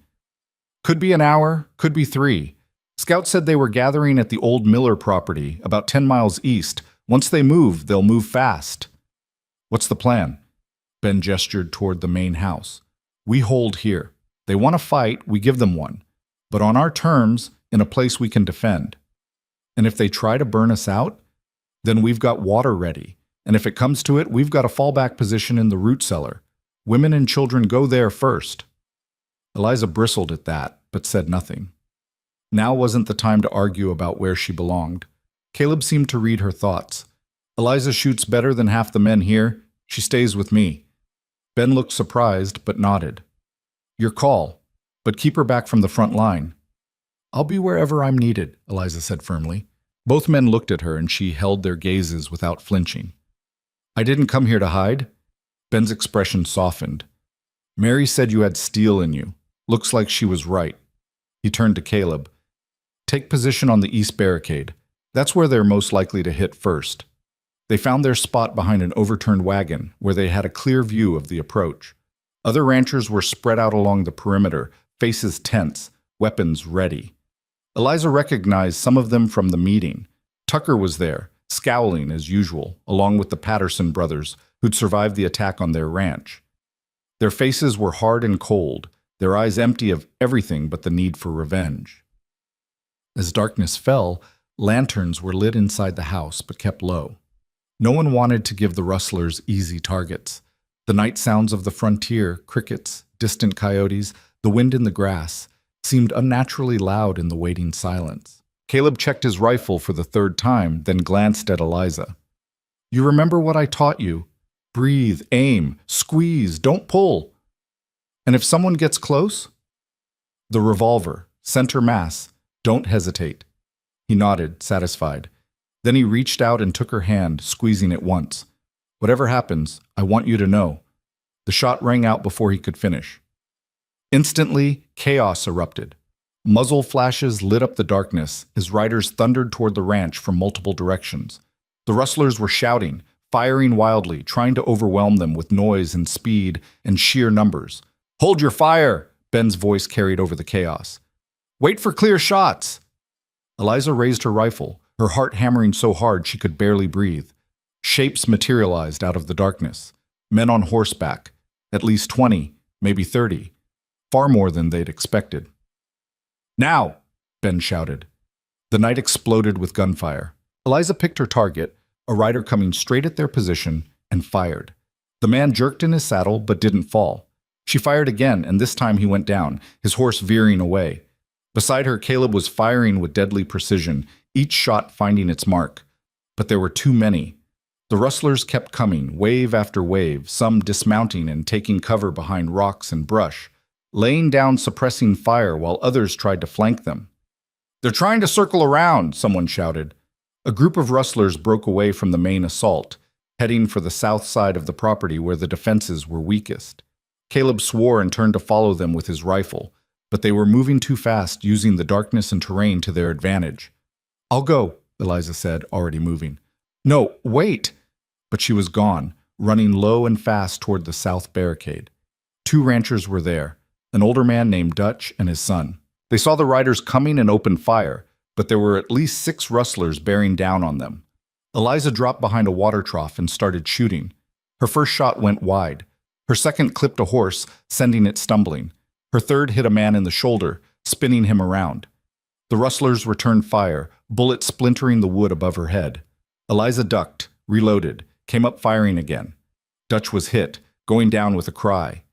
"Could be an hour, could be 3. Scouts said they were gathering at the old Miller property, about 10 miles east. Once they move, they'll move fast." "What's the plan?" Ben gestured toward the main house. "We hold here. They want a fight, we give them one. But on our terms, in a place we can defend. And if they try to burn us out, then we've got water ready. And if it comes to it, we've got a fallback position in the root cellar. Women and children go there first." Eliza bristled at that, but said nothing. Now wasn't the time to argue about where she belonged. Caleb seemed to read her thoughts. "Eliza shoots better than half the men here. She stays with me." Ben looked surprised, but nodded. "Your call, but keep her back from the front line." "I'll be wherever I'm needed," Eliza said firmly. Both men looked at her, and she held their gazes without flinching. "I didn't come here to hide." Ben's expression softened. "Mary said you had steel in you. Looks like she was right." He turned to Caleb. "Take position on the east barricade. That's where they're most likely to hit first." They found their spot behind an overturned wagon, where they had a clear view of the approach. Other ranchers were spread out along the perimeter, faces tense, weapons ready. Eliza recognized some of them from the meeting. Tucker was there, scowling as usual, along with the Patterson brothers, who'd survived the attack on their ranch. Their faces were hard and cold, their eyes empty of everything but the need for revenge. As darkness fell, lanterns were lit inside the house but kept low. No one wanted to give the rustlers easy targets. The night sounds of the frontier, crickets, distant coyotes, the wind in the grass, seemed unnaturally loud in the waiting silence. Caleb checked his rifle for the 3rd time, then glanced at Eliza. "You remember what I taught you? Breathe, aim, squeeze, don't pull. And if someone gets close?" "The revolver, center mass, don't hesitate." He nodded, satisfied. Then he reached out and took her hand, squeezing it once. "Whatever happens, I want you to know." The shot rang out before he could finish. Instantly, chaos erupted. Muzzle flashes lit up the darkness as riders thundered toward the ranch from multiple directions. The rustlers were shouting, firing wildly, trying to overwhelm them with noise and speed and sheer numbers. "Hold your fire!" Ben's voice carried over the chaos. "Wait for clear shots!" Eliza raised her rifle, her heart hammering so hard she could barely breathe. Shapes materialized out of the darkness. Men on horseback, at least 20, maybe 30. Far more than they'd expected. "Now!" Ben shouted. The night exploded with gunfire. Eliza picked her target, a rider coming straight at their position, and fired. The man jerked in his saddle but didn't fall. She fired again, and this time he went down, his horse veering away. Beside her, Caleb was firing with deadly precision, each shot finding its mark. But there were too many. The rustlers kept coming, wave after wave, some dismounting and taking cover behind rocks and brush, laying down suppressing fire while others tried to flank them. "They're trying to circle around," someone shouted. A group of rustlers broke away from the main assault, heading for the south side of the property where the defenses were weakest. Caleb swore and turned to follow them with his rifle, but they were moving too fast, using the darkness and terrain to their advantage. "I'll go," Eliza said, already moving. "No, wait!" But she was gone, running low and fast toward the south barricade. 2 ranchers were there, an older man named Dutch and his son. They saw the riders coming and opened fire, but there were at least 6 rustlers bearing down on them. Eliza dropped behind a water trough and started shooting. Her first shot went wide. Her second clipped a horse, sending it stumbling. Her third hit a man in the shoulder, spinning him around. The rustlers returned fire, bullets splintering the wood above her head. Eliza ducked, reloaded, came up firing again. Dutch was hit, going down with a cry.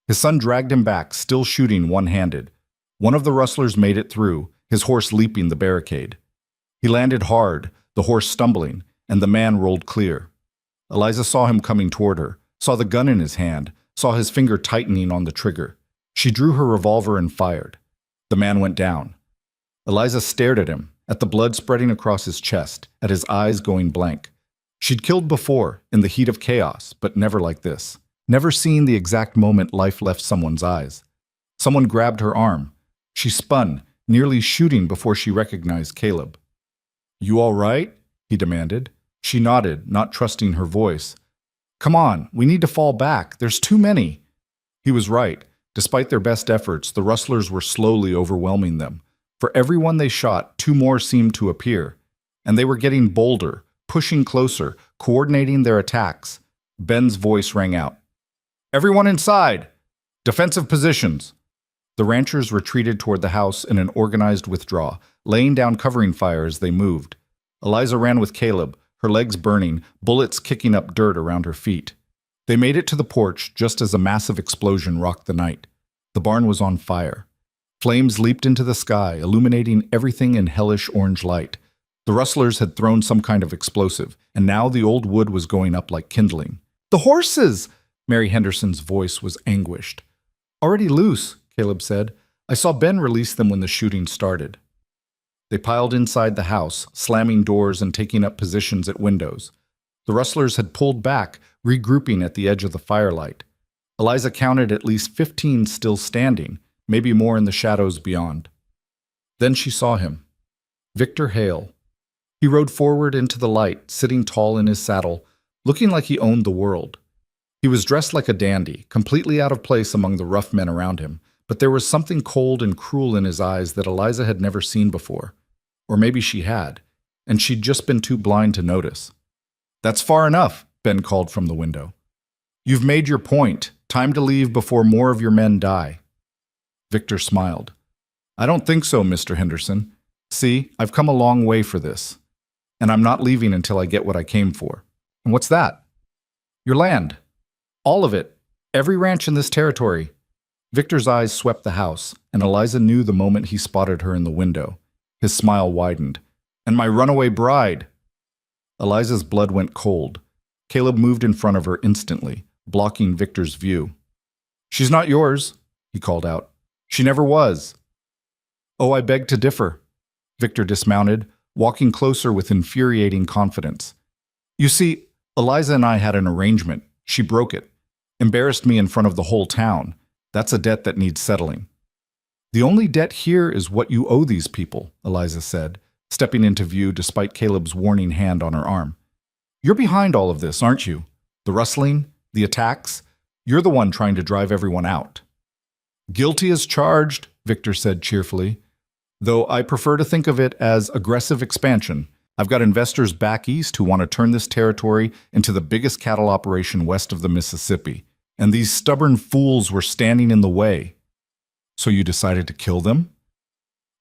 His son dragged him back, still shooting one-handed. One of the rustlers made it through, his horse leaping the barricade. He landed hard, the horse stumbling, and the man rolled clear. Eliza saw him coming toward her, saw the gun in his hand, saw his finger tightening on the trigger. She drew her revolver and fired. The man went down. Eliza stared at him, at the blood spreading across his chest, at his eyes going blank. She'd killed before, in the heat of chaos, but never like this. Never seen the exact moment life left someone's eyes. Someone grabbed her arm. She spun, nearly shooting before she recognized Caleb. "You all right?" he demanded. She nodded, not trusting her voice. "Come on, we need to fall back. There's too many." He was right. Despite their best efforts, the rustlers were slowly overwhelming them. For every one they shot, two more seemed to appear. And they were getting bolder, pushing closer, coordinating their attacks. Ben's voice rang out. "Everyone inside! Defensive positions!" The ranchers retreated toward the house in an organized withdrawal, laying down covering fire as they moved. Eliza ran with Caleb, her legs burning, bullets kicking up dirt around her feet. They made it to the porch just as a massive explosion rocked the night. The barn was on fire. Flames leaped into the sky, illuminating everything in hellish orange light. The rustlers had thrown some kind of explosive, and now the old wood was going up like kindling. "The horses!" Mary Henderson's voice was anguished. "Already loose," Caleb said. "I saw Ben release them when the shooting started." They piled inside the house, slamming doors and taking up positions at windows. The rustlers had pulled back, regrouping at the edge of the firelight. Eliza counted at least 15 still standing, maybe more in the shadows beyond. Then she saw him. Victor Hale. He rode forward into the light, sitting tall in his saddle, looking like he owned the world. He was dressed like a dandy, completely out of place among the rough men around him, but there was something cold and cruel in his eyes that Eliza had never seen before. Or maybe she had, and she'd just been too blind to notice. "That's far enough," Ben called from the window. "You've made your point. Time to leave before more of your men die." Victor smiled. "I don't think so, Mr. Henderson. See, I've come a long way for this. And I'm not leaving until I get what I came for." "And what's that?" "Your land. All of it. Every ranch in this territory." Victor's eyes swept the house, and Eliza knew the moment he spotted her in the window. His smile widened. "And my runaway bride." Eliza's blood went cold. Caleb moved in front of her instantly, blocking Victor's view. "She's not yours," he called out. "She never was." "Oh, I beg to differ." Victor dismounted, walking closer with infuriating confidence. "You see, Eliza and I had an arrangement. She broke it. Embarrassed me in front of the whole town. That's a debt that needs settling." "The only debt here is what you owe these people," Eliza said, stepping into view despite Caleb's warning hand on her arm. "You're behind all of this, aren't you? The rustling, the attacks. You're the one trying to drive everyone out." "Guilty as charged," Victor said cheerfully. "Though I prefer to think of it as aggressive expansion. I've got investors back east who want to turn this territory into the biggest cattle operation west of the Mississippi. And these stubborn fools were standing in the way." "So you decided to kill them?"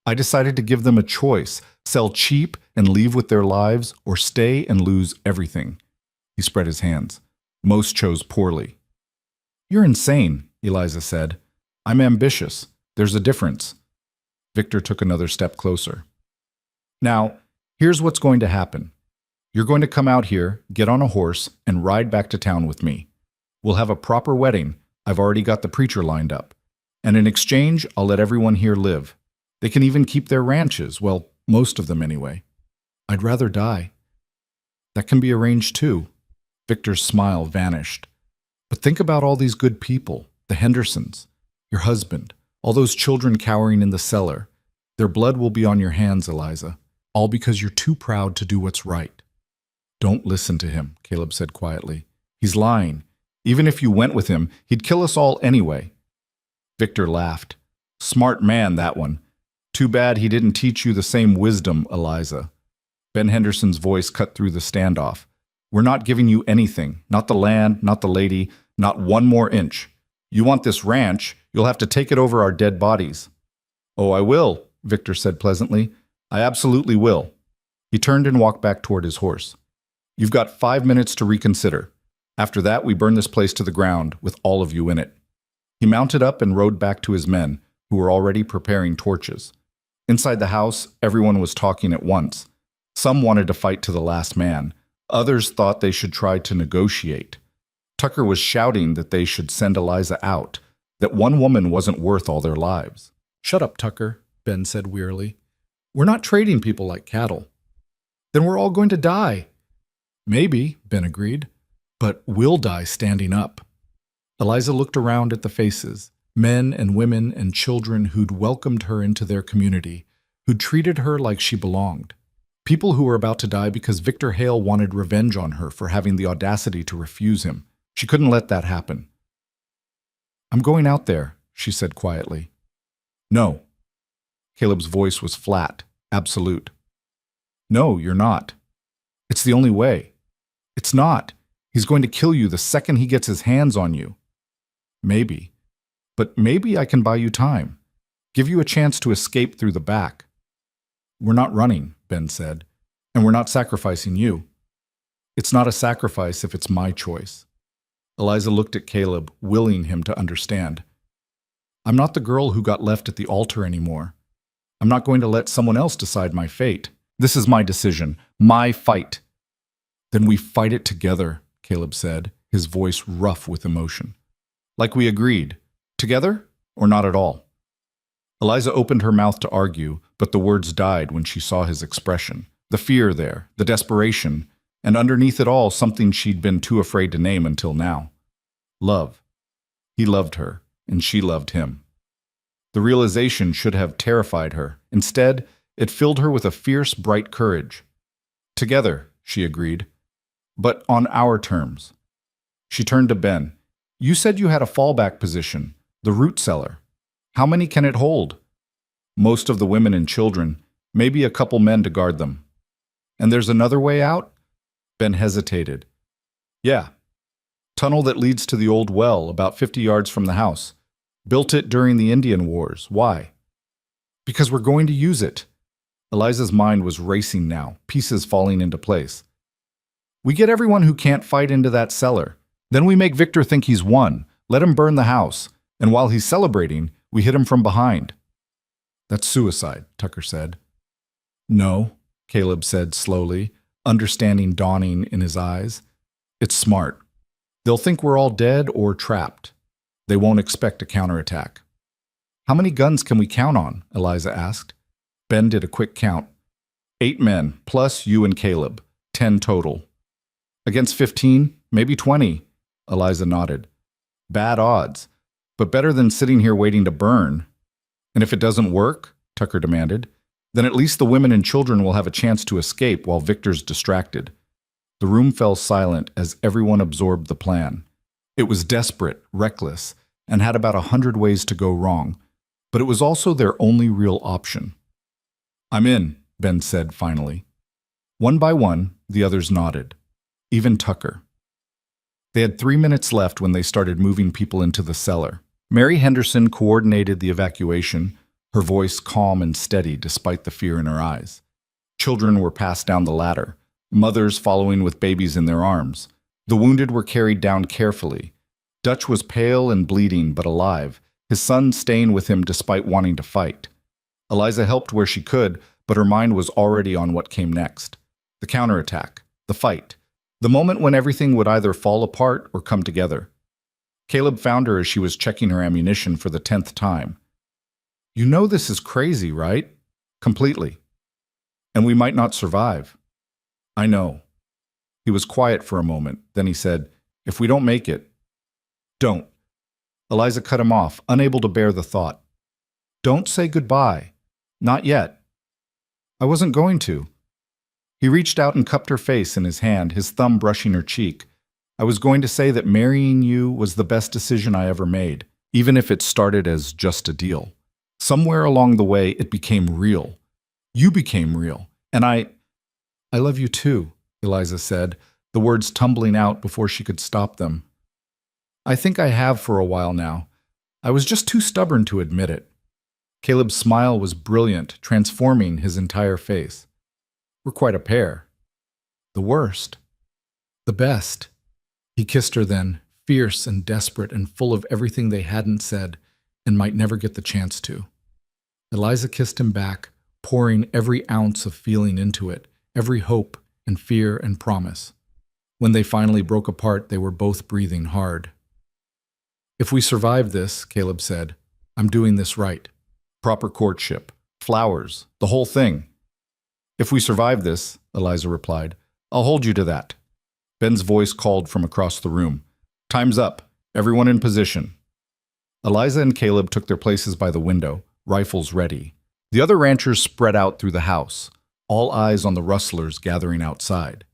"I decided to give them a choice, sell cheap and leave with their lives, or stay and lose everything." He spread his hands. "Most chose poorly." "You're insane," Eliza said. "I'm ambitious. There's a difference." Victor took another step closer. "Now, here's what's going to happen. You're going to come out here, get on a horse, and ride back to town with me. We'll have a proper wedding. I've already got the preacher lined up. And in exchange, I'll let everyone here live. They can even keep their ranches, well, most of them anyway. I'd rather die." "That can be arranged too." Victor's smile vanished. "But think about all these good people, the Hendersons, your husband, all those children cowering in the cellar. Their blood will be on your hands, Eliza, all because you're too proud to do what's right." "Don't listen to him," Caleb said quietly. "He's lying. Even if you went with him, he'd kill us all anyway." Victor laughed. "Smart man, that one. Too bad he didn't teach you the same wisdom, Eliza." Ben Henderson's voice cut through the standoff. "We're not giving you anything. Not the land, not the lady, not one more inch. You want this ranch, you'll have to take it over our dead bodies." "Oh, I will," Victor said pleasantly. "I absolutely will." He turned and walked back toward his horse. "You've got 5 minutes to reconsider. After that, we burn this place to the ground, with all of you in it." He mounted up and rode back to his men, who were already preparing torches. Inside the house, everyone was talking at once. Some wanted to fight to the last man. Others thought they should try to negotiate. Tucker was shouting that they should send Eliza out, that one woman wasn't worth all their lives. "Shut up, Tucker," Ben said wearily. "We're not trading people like cattle." "Then we're all going to die." "Maybe," Ben agreed. "But we'll die standing up." Eliza looked around at the faces. Men and women and children who'd welcomed her into their community, who'd treated her like she belonged. People who were about to die because Victor Hale wanted revenge on her for having the audacity to refuse him. She couldn't let that happen. "I'm going out there," she said quietly. "No." Caleb's voice was flat, absolute. "No, you're not. It's the only way." "It's not. He's going to kill you the second he gets his hands on you." "Maybe. But maybe I can buy you time. Give you a chance to escape through the back." "We're not running," Ben said, "and we're not sacrificing you." "It's not a sacrifice if it's my choice." Eliza looked at Caleb, willing him to understand. "I'm not the girl who got left at the altar anymore. I'm not going to let someone else decide my fate. This is my decision, my fight." "Then we fight it together," Caleb said, his voice rough with emotion. "Like we agreed. Together, or not at all?" Eliza opened her mouth to argue, but the words died when she saw his expression. The fear there, the desperation, and underneath it all, something she'd been too afraid to name until now. Love. He loved her, and she loved him. The realization should have terrified her. Instead, it filled her with a fierce, bright courage. "Together," she agreed, "but on our terms." She turned to Ben. "You said you had a fallback position, the root cellar. How many can it hold?" "Most of the women and children, maybe a couple men to guard them." "And there's another way out?" Ben hesitated. "Yeah. Tunnel that leads to the old well, about 50 yards from the house. Built it during the Indian Wars. Why?" "Because we're going to use it." Eliza's mind was racing now, pieces falling into place. "We get everyone who can't fight into that cellar. Then we make Victor think he's won, let him burn the house, and while he's celebrating, we hit him from behind." "That's suicide," Tucker said. "No," Caleb said slowly, understanding dawning in his eyes. "It's smart. They'll think we're all dead or trapped. They won't expect a counterattack." "How many guns can we count on?" Eliza asked. Ben did a quick count. 8 men, plus you and Caleb. 10 total. "Against 15, maybe 20, Eliza nodded. "Bad odds, but better than sitting here waiting to burn." "And if it doesn't work," Tucker demanded, "then at least the women and children will have a chance to escape while Victor's distracted." The room fell silent as everyone absorbed the plan. It was desperate, reckless, and had about 100 ways to go wrong, but it was also their only real option. "I'm in," Ben said finally. One by one, the others nodded, even Tucker. They had 3 minutes left when they started moving people into the cellar. Mary Henderson coordinated the evacuation, her voice calm and steady despite the fear in her eyes. Children were passed down the ladder, mothers following with babies in their arms. The wounded were carried down carefully. Dutch was pale and bleeding but alive, his son staying with him despite wanting to fight. Eliza helped where she could, but her mind was already on what came next. The counterattack, the fight, the moment when everything would either fall apart or come together. Caleb found her as she was checking her ammunition for the 10th time. "You know this is crazy, right?" "Completely. And we might not survive." "I know." He was quiet for a moment, then he said, "If we don't make it..." "Don't." Eliza cut him off, unable to bear the thought. "Don't say goodbye. Not yet." "I wasn't going to." He reached out and cupped her face in his hand, his thumb brushing her cheek. "I was going to say that marrying you was the best decision I ever made, even if it started as just a deal. Somewhere along the way, it became real. You became real, and I love you too," Eliza said, the words tumbling out before she could stop them. "I think I have for a while now. I was just too stubborn to admit it." Caleb's smile was brilliant, transforming his entire face. "We're quite a pair." "The worst." "The best." He kissed her then, fierce and desperate and full of everything they hadn't said and might never get the chance to. Eliza kissed him back, pouring every ounce of feeling into it, every hope and fear and promise. When they finally broke apart, they were both breathing hard. "If we survive this," Caleb said, "I'm doing this right. Proper courtship, flowers, the whole thing." "If we survive this," Eliza replied, "I'll hold you to that." Ben's voice called from across the room. "Time's up. Everyone in position." Eliza and Caleb took their places by the window, rifles ready. The other ranchers spread out through the house, all eyes on the rustlers gathering outside.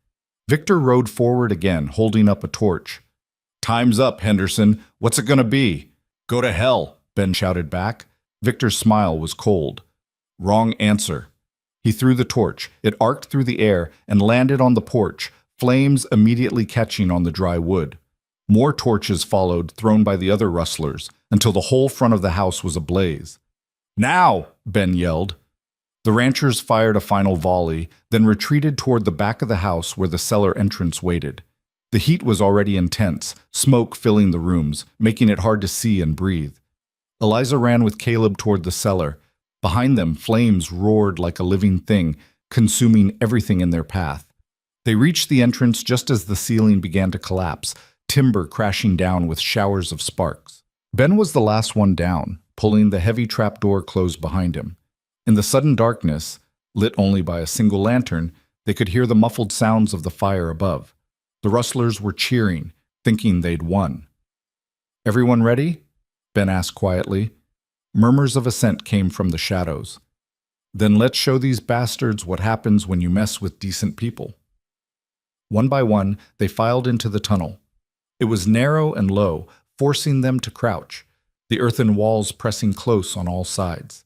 Victor rode forward again, holding up a torch. "Time's up, Henderson. What's it gonna be?" "Go to hell," Ben shouted back. Victor's smile was cold. "Wrong answer." He threw the torch. It arced through the air and landed on the porch, flames immediately catching on the dry wood. More torches followed, thrown by the other rustlers, until the whole front of the house was ablaze. "Now!" Ben yelled. The ranchers fired a final volley, then retreated toward the back of the house where the cellar entrance waited. The heat was already intense, smoke filling the rooms, making it hard to see and breathe. Eliza ran with Caleb toward the cellar. Behind them, flames roared like a living thing, consuming everything in their path. They reached the entrance just as the ceiling began to collapse, timber crashing down with showers of sparks. Ben was the last one down, pulling the heavy trapdoor closed behind him. In the sudden darkness, lit only by a single lantern, they could hear the muffled sounds of the fire above. The rustlers were cheering, thinking they'd won. "Everyone ready?" Ben asked quietly. Murmurs of assent came from the shadows. "Then let's show these bastards what happens when you mess with decent people." One by one, they filed into the tunnel. It was narrow and low, forcing them to crouch, the earthen walls pressing close on all sides.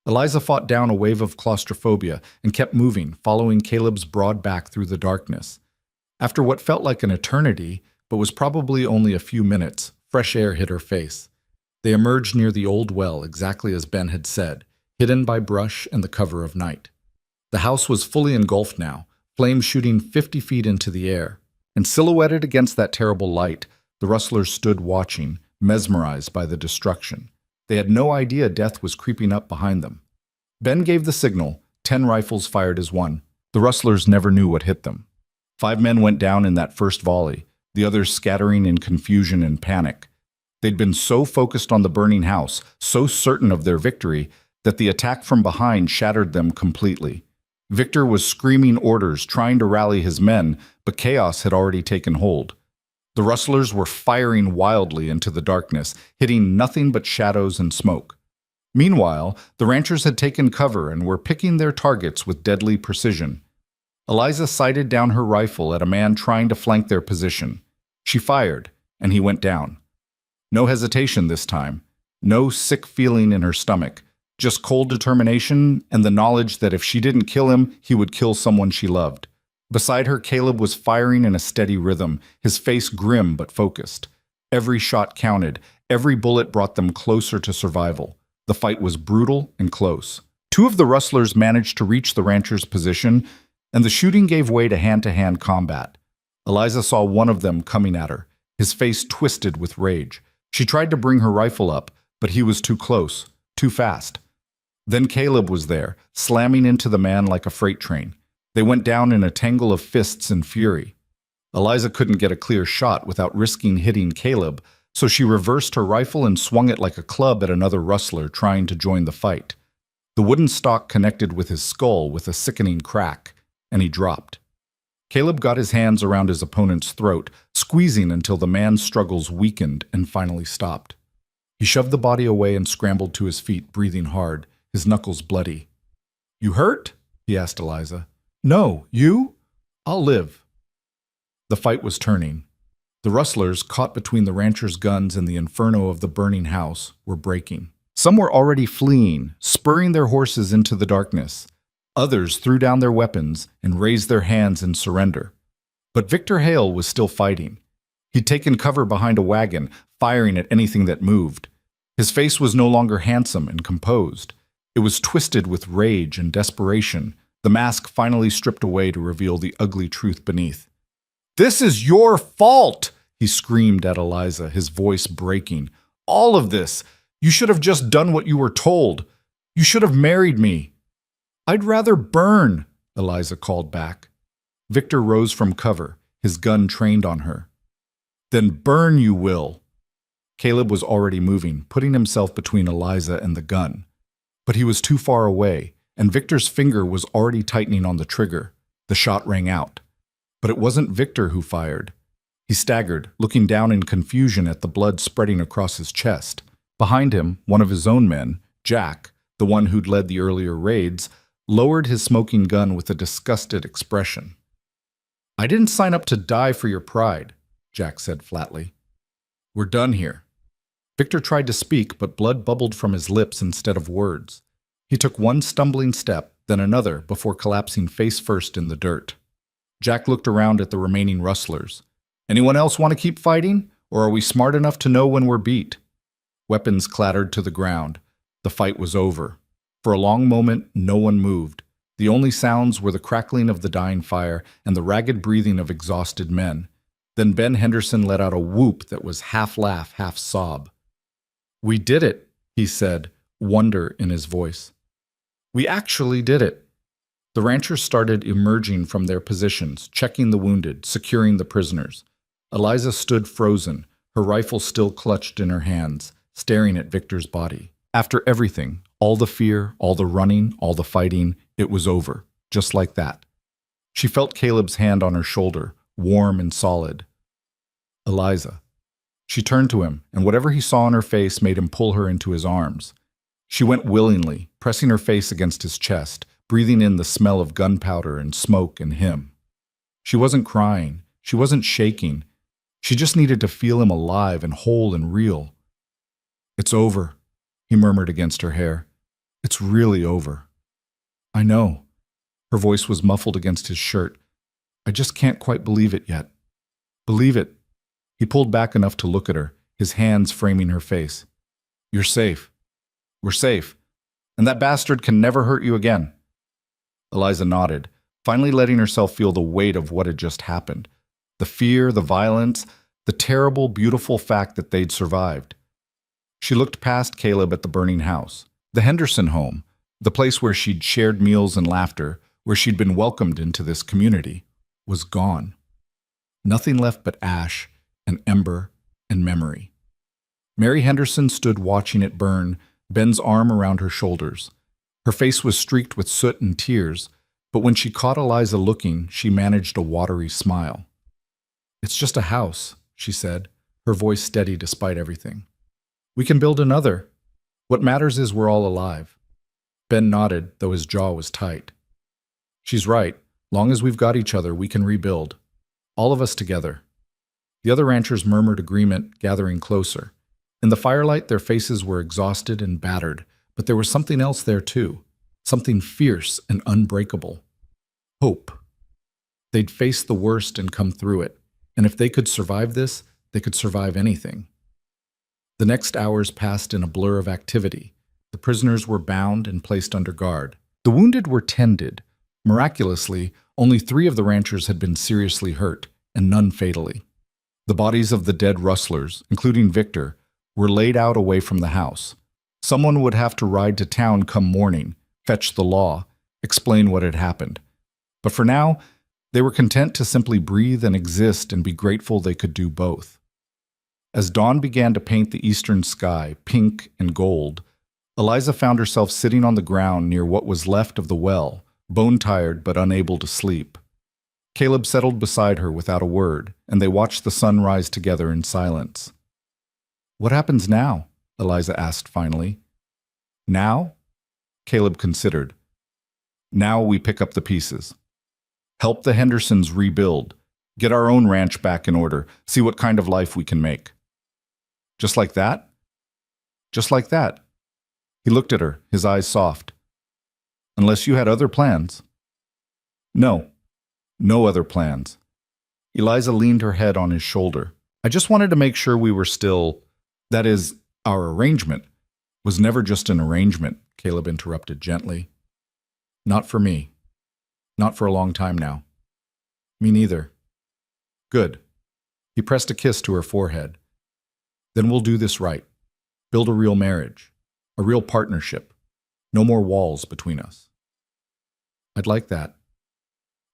Eliza fought down a wave of claustrophobia and kept moving, following Caleb's broad back through the darkness. After what felt like an eternity, but was probably only a few minutes, fresh air hit her face. They emerged near the old well, exactly as Ben had said, hidden by brush and the cover of night. The house was fully engulfed now, flames shooting 50 feet into the air. And silhouetted against that terrible light, the rustlers stood watching, mesmerized by the destruction. They had no idea death was creeping up behind them. Ben gave the signal, 10 rifles fired as one. The rustlers never knew what hit them. 5 men went down in that first volley, the others scattering in confusion and panic. They'd been so focused on the burning house, so certain of their victory, that the attack from behind shattered them completely. Victor was screaming orders, trying to rally his men, but chaos had already taken hold. The rustlers were firing wildly into the darkness, hitting nothing but shadows and smoke. Meanwhile, the ranchers had taken cover and were picking their targets with deadly precision. Eliza sighted down her rifle at a man trying to flank their position. She fired, and he went down. No hesitation this time, no sick feeling in her stomach, just cold determination and the knowledge that if she didn't kill him, he would kill someone she loved. Beside her, Caleb was firing in a steady rhythm, his face grim but focused. Every shot counted, every bullet brought them closer to survival. The fight was brutal and close. 2 of the rustlers managed to reach the rancher's position, and the shooting gave way to hand-to-hand combat. Eliza saw one of them coming at her, his face twisted with rage. She tried to bring her rifle up, but he was too close, too fast. Then Caleb was there, slamming into the man like a freight train. They went down in a tangle of fists and fury. Eliza couldn't get a clear shot without risking hitting Caleb, so she reversed her rifle and swung it like a club at another rustler trying to join the fight. The wooden stock connected with his skull with a sickening crack, and he dropped. Caleb got his hands around his opponent's throat, squeezing until the man's struggles weakened and finally stopped. He shoved the body away and scrambled to his feet, breathing hard, his knuckles bloody. "You hurt?" he asked Eliza. "No, you? I'll live." The fight was turning. The rustlers, caught between the ranchers' guns and the inferno of the burning house, were breaking. Some were already fleeing, spurring their horses into the darkness. Others threw down their weapons and raised their hands in surrender. But Victor Hale was still fighting. He'd taken cover behind a wagon, firing at anything that moved. His face was no longer handsome and composed. It was twisted with rage and desperation, the mask finally stripped away to reveal the ugly truth beneath. "This is your fault!" he screamed at Eliza, his voice breaking. "All of this! You should have just done what you were told. You should have married me." "I'd rather burn," Eliza called back. Victor rose from cover, his gun trained on her. "Then burn you will." Caleb was already moving, putting himself between Eliza and the gun. But he was too far away, and Victor's finger was already tightening on the trigger. The shot rang out. But it wasn't Victor who fired. He staggered, looking down in confusion at the blood spreading across his chest. Behind him, one of his own men, Jack, the one who'd led the earlier raids, lowered his smoking gun with a disgusted expression. "I didn't sign up to die for your pride," Jack said flatly. "We're done here." Victor tried to speak, but blood bubbled from his lips instead of words. He took one stumbling step, then another, before collapsing face first in the dirt. Jack looked around at the remaining rustlers. "Anyone else want to keep fighting? Or are we smart enough to know when we're beat?" Weapons clattered to the ground. The fight was over. For a long moment, no one moved. The only sounds were the crackling of the dying fire and the ragged breathing of exhausted men. Then Ben Henderson let out a whoop that was half laugh, half sob. "We did it," he said, wonder in his voice. "We actually did it." The ranchers started emerging from their positions, checking the wounded, securing the prisoners. Eliza stood frozen, her rifle still clutched in her hands, staring at Victor's body. After everything, all the fear, all the running, all the fighting, it was over, just like that. She felt Caleb's hand on her shoulder, warm and solid. "Eliza." She turned to him, and whatever he saw on her face made him pull her into his arms. She went willingly, pressing her face against his chest, breathing in the smell of gunpowder and smoke and him. She wasn't crying. She wasn't shaking. She just needed to feel him alive and whole and real. "It's over," he murmured against her hair. "It's really over." "I know." Her voice was muffled against his shirt. "I just can't quite believe it yet." "Believe it." He pulled back enough to look at her, his hands framing her face. "You're safe. We're safe. And that bastard can never hurt you again." Eliza nodded, finally letting herself feel the weight of what had just happened. The fear, the violence, the terrible, beautiful fact that they'd survived. She looked past Caleb at the burning house, the Henderson home, the place where she'd shared meals and laughter, where she'd been welcomed into this community, was gone. Nothing left but ash and ember and memory. Mary Henderson stood watching it burn, Ben's arm around her shoulders. Her face was streaked with soot and tears, but when she caught Eliza looking, she managed a watery smile. "It's just a house," she said, her voice steady despite everything. "We can build another. What matters is we're all alive." Ben nodded, though his jaw was tight. "She's right. Long as we've got each other, we can rebuild. All of us together." The other ranchers murmured agreement, gathering closer. In the firelight, their faces were exhausted and battered, but there was something else there too, something fierce and unbreakable. Hope. They'd face the worst and come through it, and if they could survive this, they could survive anything. The next hours passed in a blur of activity. The prisoners were bound and placed under guard. The wounded were tended. Miraculously, only 3 of the ranchers had been seriously hurt, and none fatally. The bodies of the dead rustlers, including Victor, were laid out away from the house. Someone would have to ride to town come morning, fetch the law, explain what had happened. But for now, they were content to simply breathe and exist and be grateful they could do both. As dawn began to paint the eastern sky pink and gold, Eliza found herself sitting on the ground near what was left of the well, bone-tired but unable to sleep. Caleb settled beside her without a word, and they watched the sun rise together in silence. "What happens now?" Eliza asked finally. "Now?" Caleb considered. "Now we pick up the pieces. Help the Hendersons rebuild. Get our own ranch back in order. See what kind of life we can make." "Just like that?" "Just like that." He looked at her, his eyes soft. "Unless you had other plans." "No. No other plans." Eliza leaned her head on his shoulder. "I just wanted to make sure we were still, that is, our arrangement was never just an arrangement," Caleb interrupted gently. "Not for me. Not for a long time now." "Me neither." "Good." He pressed a kiss to her forehead. "Then we'll do this right. Build a real marriage. A real partnership. No more walls between us." "I'd like that."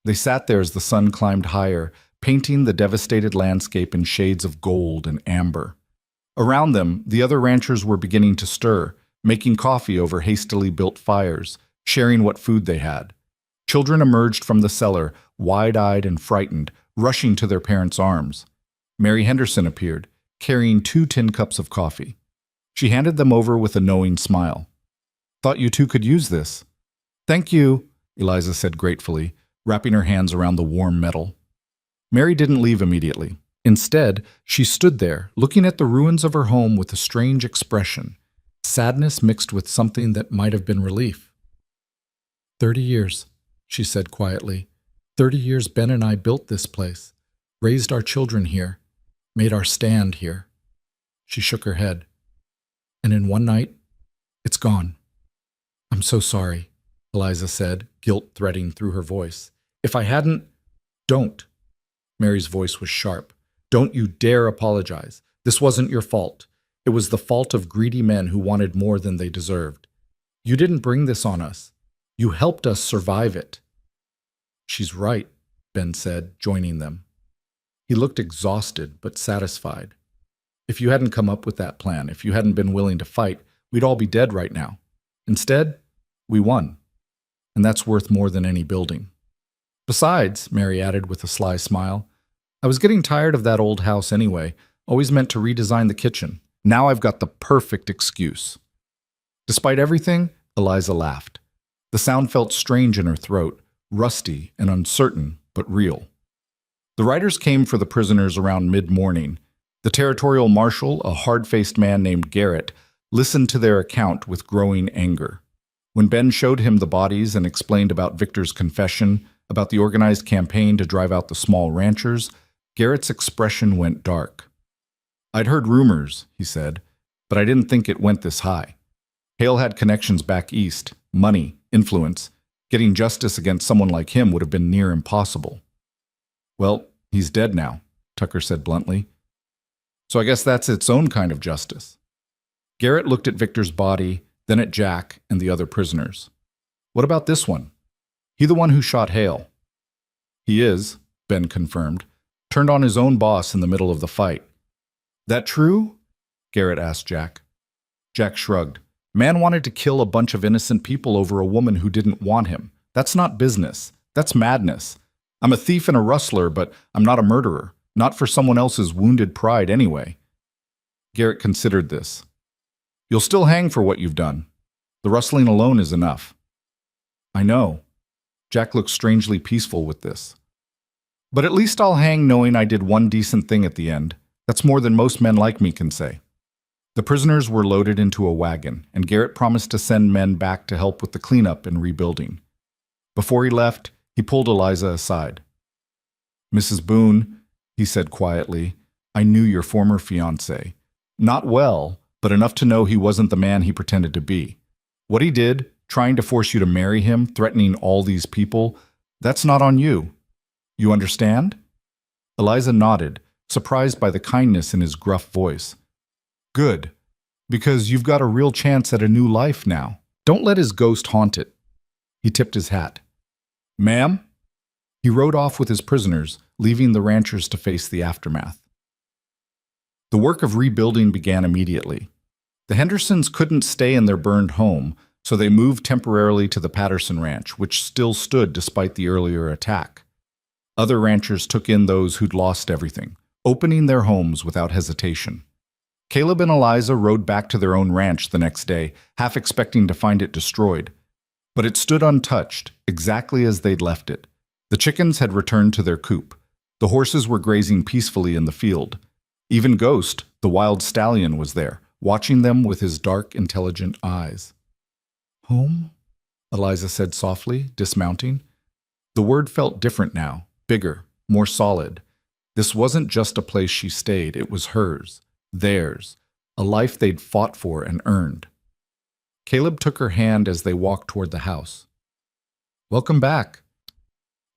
They sat there as the sun climbed higher, painting the devastated landscape in shades of gold and amber. Around them, the other ranchers were beginning to stir, making coffee over hastily built fires, sharing what food they had. Children emerged from the cellar, wide-eyed and frightened, rushing to their parents' arms. Mary Henderson appeared, carrying 2 tin cups of coffee. She handed them over with a knowing smile. Thought you two could use this. Thank you, Eliza said gratefully, wrapping her hands around the warm metal. Mary didn't leave immediately. Instead, she stood there, looking at the ruins of her home with a strange expression, sadness mixed with something that might have been relief. 30 years, she said quietly. 30 years Ben and I built this place, raised our children here, made our stand here. She shook her head. And in one night, it's gone. I'm so sorry, Eliza said, guilt threading through her voice. If I hadn't... Don't. Mary's voice was sharp. Don't you dare apologize. This wasn't your fault. It was the fault of greedy men who wanted more than they deserved. You didn't bring this on us. You helped us survive it. She's right, Ben said, joining them. He looked exhausted but satisfied. If you hadn't come up with that plan, if you hadn't been willing to fight, we'd all be dead right now. Instead, we won. And that's worth more than any building. Besides, Mary added with a sly smile, I was getting tired of that old house anyway, always meant to redesign the kitchen. Now I've got the perfect excuse. Despite everything, Eliza laughed. The sound felt strange in her throat, rusty and uncertain, but real. The riders came for the prisoners around mid-morning. The territorial marshal, a hard-faced man named Garrett, listened to their account with growing anger. When Ben showed him the bodies and explained about Victor's confession, about the organized campaign to drive out the small ranchers, Garrett's expression went dark. I'd heard rumors, he said, but I didn't think it went this high. Hale had connections back east, money, influence. Getting justice against someone like him would have been near impossible. Well, he's dead now, Tucker said bluntly. So I guess that's its own kind of justice. Garrett looked at Victor's body, then at Jack and the other prisoners. What about this one? He the one who shot Hale? He is, Ben confirmed. Turned on his own boss in the middle of the fight. That true? Garrett asked Jack. Jack shrugged. Man wanted to kill a bunch of innocent people over a woman who didn't want him. That's not business. That's madness. I'm a thief and a rustler, but I'm not a murderer. Not for someone else's wounded pride anyway. Garrett considered this. You'll still hang for what you've done. The rustling alone is enough. I know. Jack looked strangely peaceful with this. But at least I'll hang knowing I did one decent thing at the end. That's more than most men like me can say. The prisoners were loaded into a wagon, and Garrett promised to send men back to help with the cleanup and rebuilding. Before he left, he pulled Eliza aside. Mrs. Boone, he said quietly, I knew your former fiancé. Not well, but enough to know he wasn't the man he pretended to be. What he did, trying to force you to marry him, threatening all these people, that's not on you. You understand? Eliza nodded, surprised by the kindness in his gruff voice. Good, because you've got a real chance at a new life now. Don't let his ghost haunt it. He tipped his hat. Ma'am? He rode off with his prisoners, leaving the ranchers to face the aftermath. The work of rebuilding began immediately. The Hendersons couldn't stay in their burned home, so they moved temporarily to the Patterson Ranch, which still stood despite the earlier attack. Other ranchers took in those who'd lost everything, opening their homes without hesitation. Caleb and Eliza rode back to their own ranch the next day, half expecting to find it destroyed. But it stood untouched, exactly as they'd left it. The chickens had returned to their coop. The horses were grazing peacefully in the field. Even Ghost, the wild stallion, was there, watching them with his dark, intelligent eyes. Home? Eliza said softly, dismounting. The word felt different now, bigger, more solid. This wasn't just a place she stayed, it was hers, theirs, a life they'd fought for and earned. Caleb took her hand as they walked toward the house. Welcome back.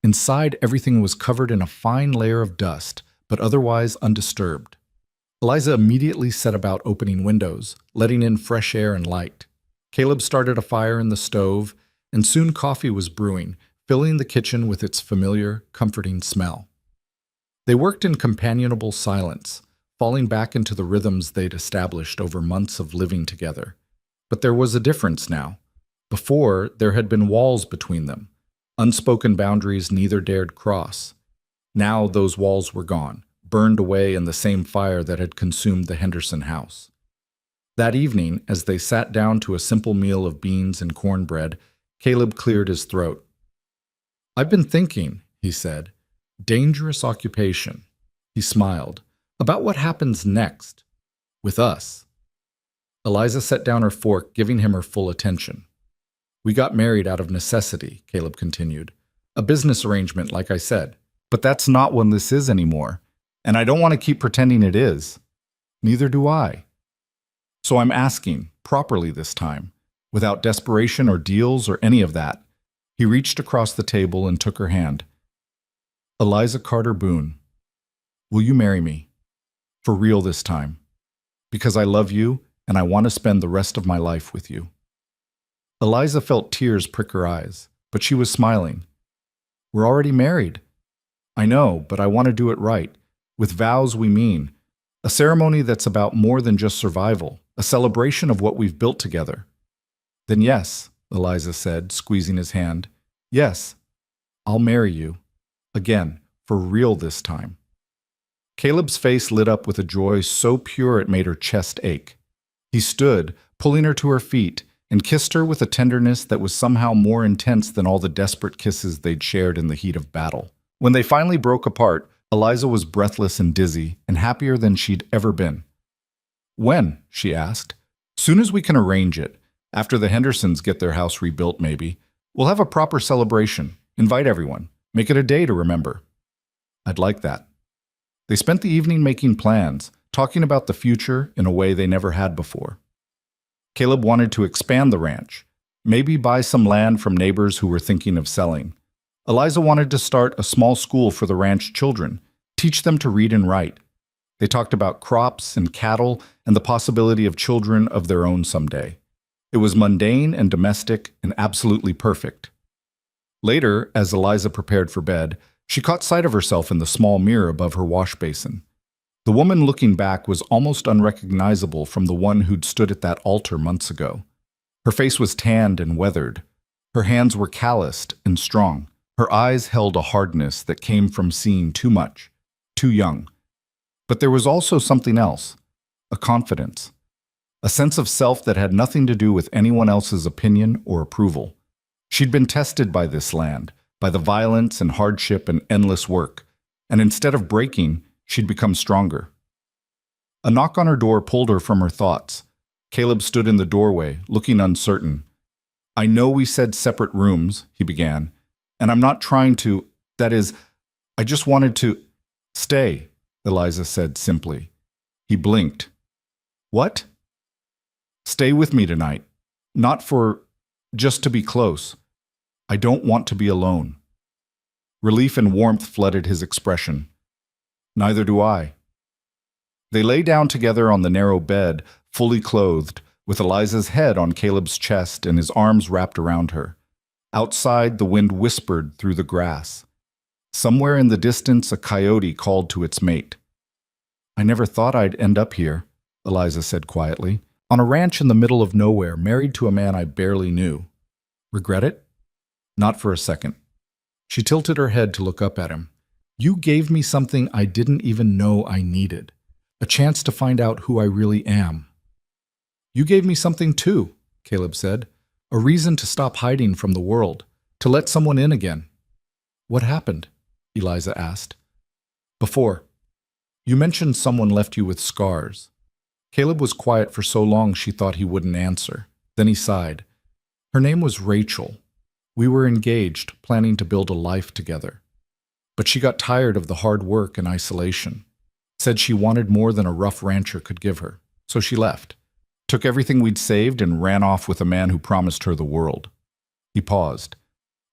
Inside, everything was covered in a fine layer of dust, but otherwise undisturbed. Eliza immediately set about opening windows, letting in fresh air and light. Caleb started a fire in the stove, and soon coffee was brewing, filling the kitchen with its familiar, comforting smell. They worked in companionable silence, falling back into the rhythms they'd established over months of living together. But there was a difference now. Before, there had been walls between them, unspoken boundaries neither dared cross. Now those walls were gone, burned away in the same fire that had consumed the Henderson house. That evening, as they sat down to a simple meal of beans and cornbread, Caleb cleared his throat. "I've been thinking," he said. "Dangerous occupation." He smiled. "About what happens next. With us." Eliza set down her fork, giving him her full attention. "We got married out of necessity," Caleb continued. "A business arrangement, like I said. But that's not what this is anymore. And I don't want to keep pretending it is. Neither do I. So I'm asking, properly this time, without desperation or deals or any of that." He reached across the table and took her hand. "Eliza Carter Boone, will you marry me? For real this time. Because I love you and I want to spend the rest of my life with you." Eliza felt tears prick her eyes, but she was smiling. "We're already married." "I know, but I want to do it right. With vows we mean. A ceremony that's about more than just survival, a celebration of what we've built together." "Then yes," Eliza said, squeezing his hand. "Yes, I'll marry you. Again, for real this time." Caleb's face lit up with a joy so pure it made her chest ache. He stood, pulling her to her feet, and kissed her with a tenderness that was somehow more intense than all the desperate kisses they'd shared in the heat of battle. When they finally broke apart, Eliza was breathless and dizzy, and happier than she'd ever been. "When?" she asked. "Soon as we can arrange it. After the Hendersons get their house rebuilt, maybe. We'll have a proper celebration. Invite everyone. Make it a day to remember." "I'd like that." They spent the evening making plans, talking about the future in a way they never had before. Caleb wanted to expand the ranch, maybe buy some land from neighbors who were thinking of selling. Eliza wanted to start a small school for the ranch children, teach them to read and write. They talked about crops and cattle and the possibility of children of their own someday. It was mundane and domestic and absolutely perfect. Later, as Eliza prepared for bed, she caught sight of herself in the small mirror above her wash basin. The woman looking back was almost unrecognizable from the one who'd stood at that altar months ago. Her face was tanned and weathered. Her hands were calloused and strong. Her eyes held a hardness that came from seeing too much, too young. But there was also something else, a confidence, a sense of self that had nothing to do with anyone else's opinion or approval. She'd been tested by this land, by the violence and hardship and endless work, and instead of breaking, she'd become stronger. A knock on her door pulled her from her thoughts. Caleb stood in the doorway, looking uncertain. "I know we said separate rooms," he began, "and I'm not trying to, that is, I just wanted to—" "Stay," Eliza said simply. He blinked. "What?" "Stay with me tonight. Not for, just to be close. I don't want to be alone." Relief and warmth flooded his expression. "Neither do I." They lay down together on the narrow bed, fully clothed, with Eliza's head on Caleb's chest and his arms wrapped around her. Outside, the wind whispered through the grass. Somewhere in the distance, a coyote called to its mate. "I never thought I'd end up here," Eliza said quietly, "on a ranch in the middle of nowhere, married to a man I barely knew. Regret it?" "Not for a second." She tilted her head to look up at him. "You gave me something I didn't even know I needed. A chance to find out who I really am." "You gave me something too," Caleb said. "A reason to stop hiding from the world, to let someone in again." "What happened?" Eliza asked. "Before. You mentioned someone left you with scars." Caleb was quiet for so long she thought he wouldn't answer. Then he sighed. "Her name was Rachel. We were engaged, planning to build a life together. But she got tired of the hard work and isolation. Said she wanted more than a rough rancher could give her. So she left. Took everything we'd saved and ran off with a man who promised her the world." He paused.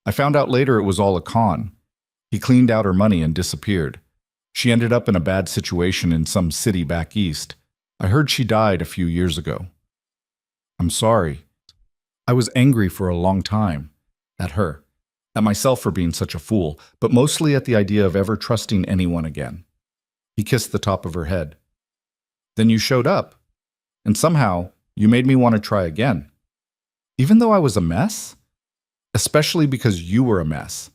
"I found out later it was all a con. He cleaned out her money and disappeared. She ended up in a bad situation in some city back east. I heard she died a few years ago." "I'm sorry. I was angry for a long time. At her. At myself for being such a fool, but mostly at the idea of ever trusting anyone again." He kissed the top of her head. "Then you showed up. And somehow, you made me want to try again. Even though I was a mess? Especially because you were a mess.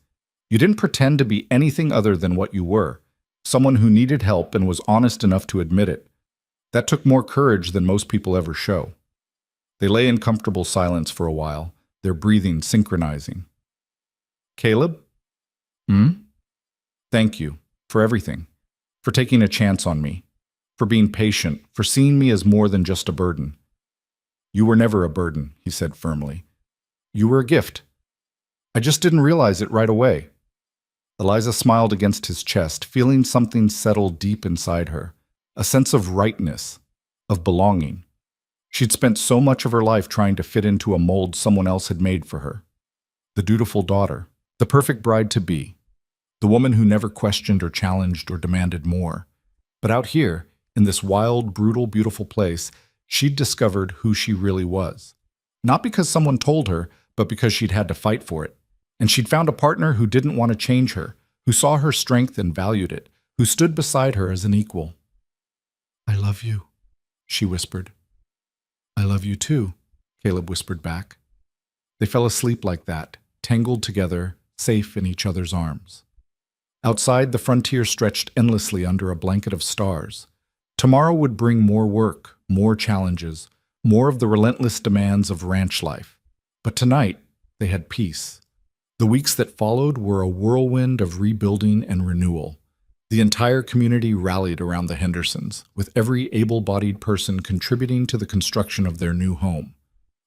You didn't pretend to be anything other than what you were. Someone who needed help and was honest enough to admit it. That took more courage than most people ever show. They lay in comfortable silence for a while, their breathing synchronizing. Caleb? Hmm? Thank you for everything, for taking a chance on me, for being patient, for seeing me as more than just a burden. You were never a burden, he said firmly. You were a gift. I just didn't realize it right away. Eliza smiled against his chest, feeling something settle deep inside her, a sense of rightness, of belonging. She'd spent so much of her life trying to fit into a mold someone else had made for her. The dutiful daughter, the perfect bride-to-be, the woman who never questioned or challenged or demanded more. But out here, in this wild, brutal, beautiful place, she'd discovered who she really was. Not because someone told her, but because she'd had to fight for it. And she'd found a partner who didn't want to change her, who saw her strength and valued it, who stood beside her as an equal. I love you, she whispered. I love you too, Caleb whispered back. They fell asleep like that, tangled together, safe in each other's arms. Outside, the frontier stretched endlessly under a blanket of stars. Tomorrow would bring more work, more challenges, more of the relentless demands of ranch life. But tonight, they had peace. The weeks that followed were a whirlwind of rebuilding and renewal. The entire community rallied around the Hendersons, with every able-bodied person contributing to the construction of their new home.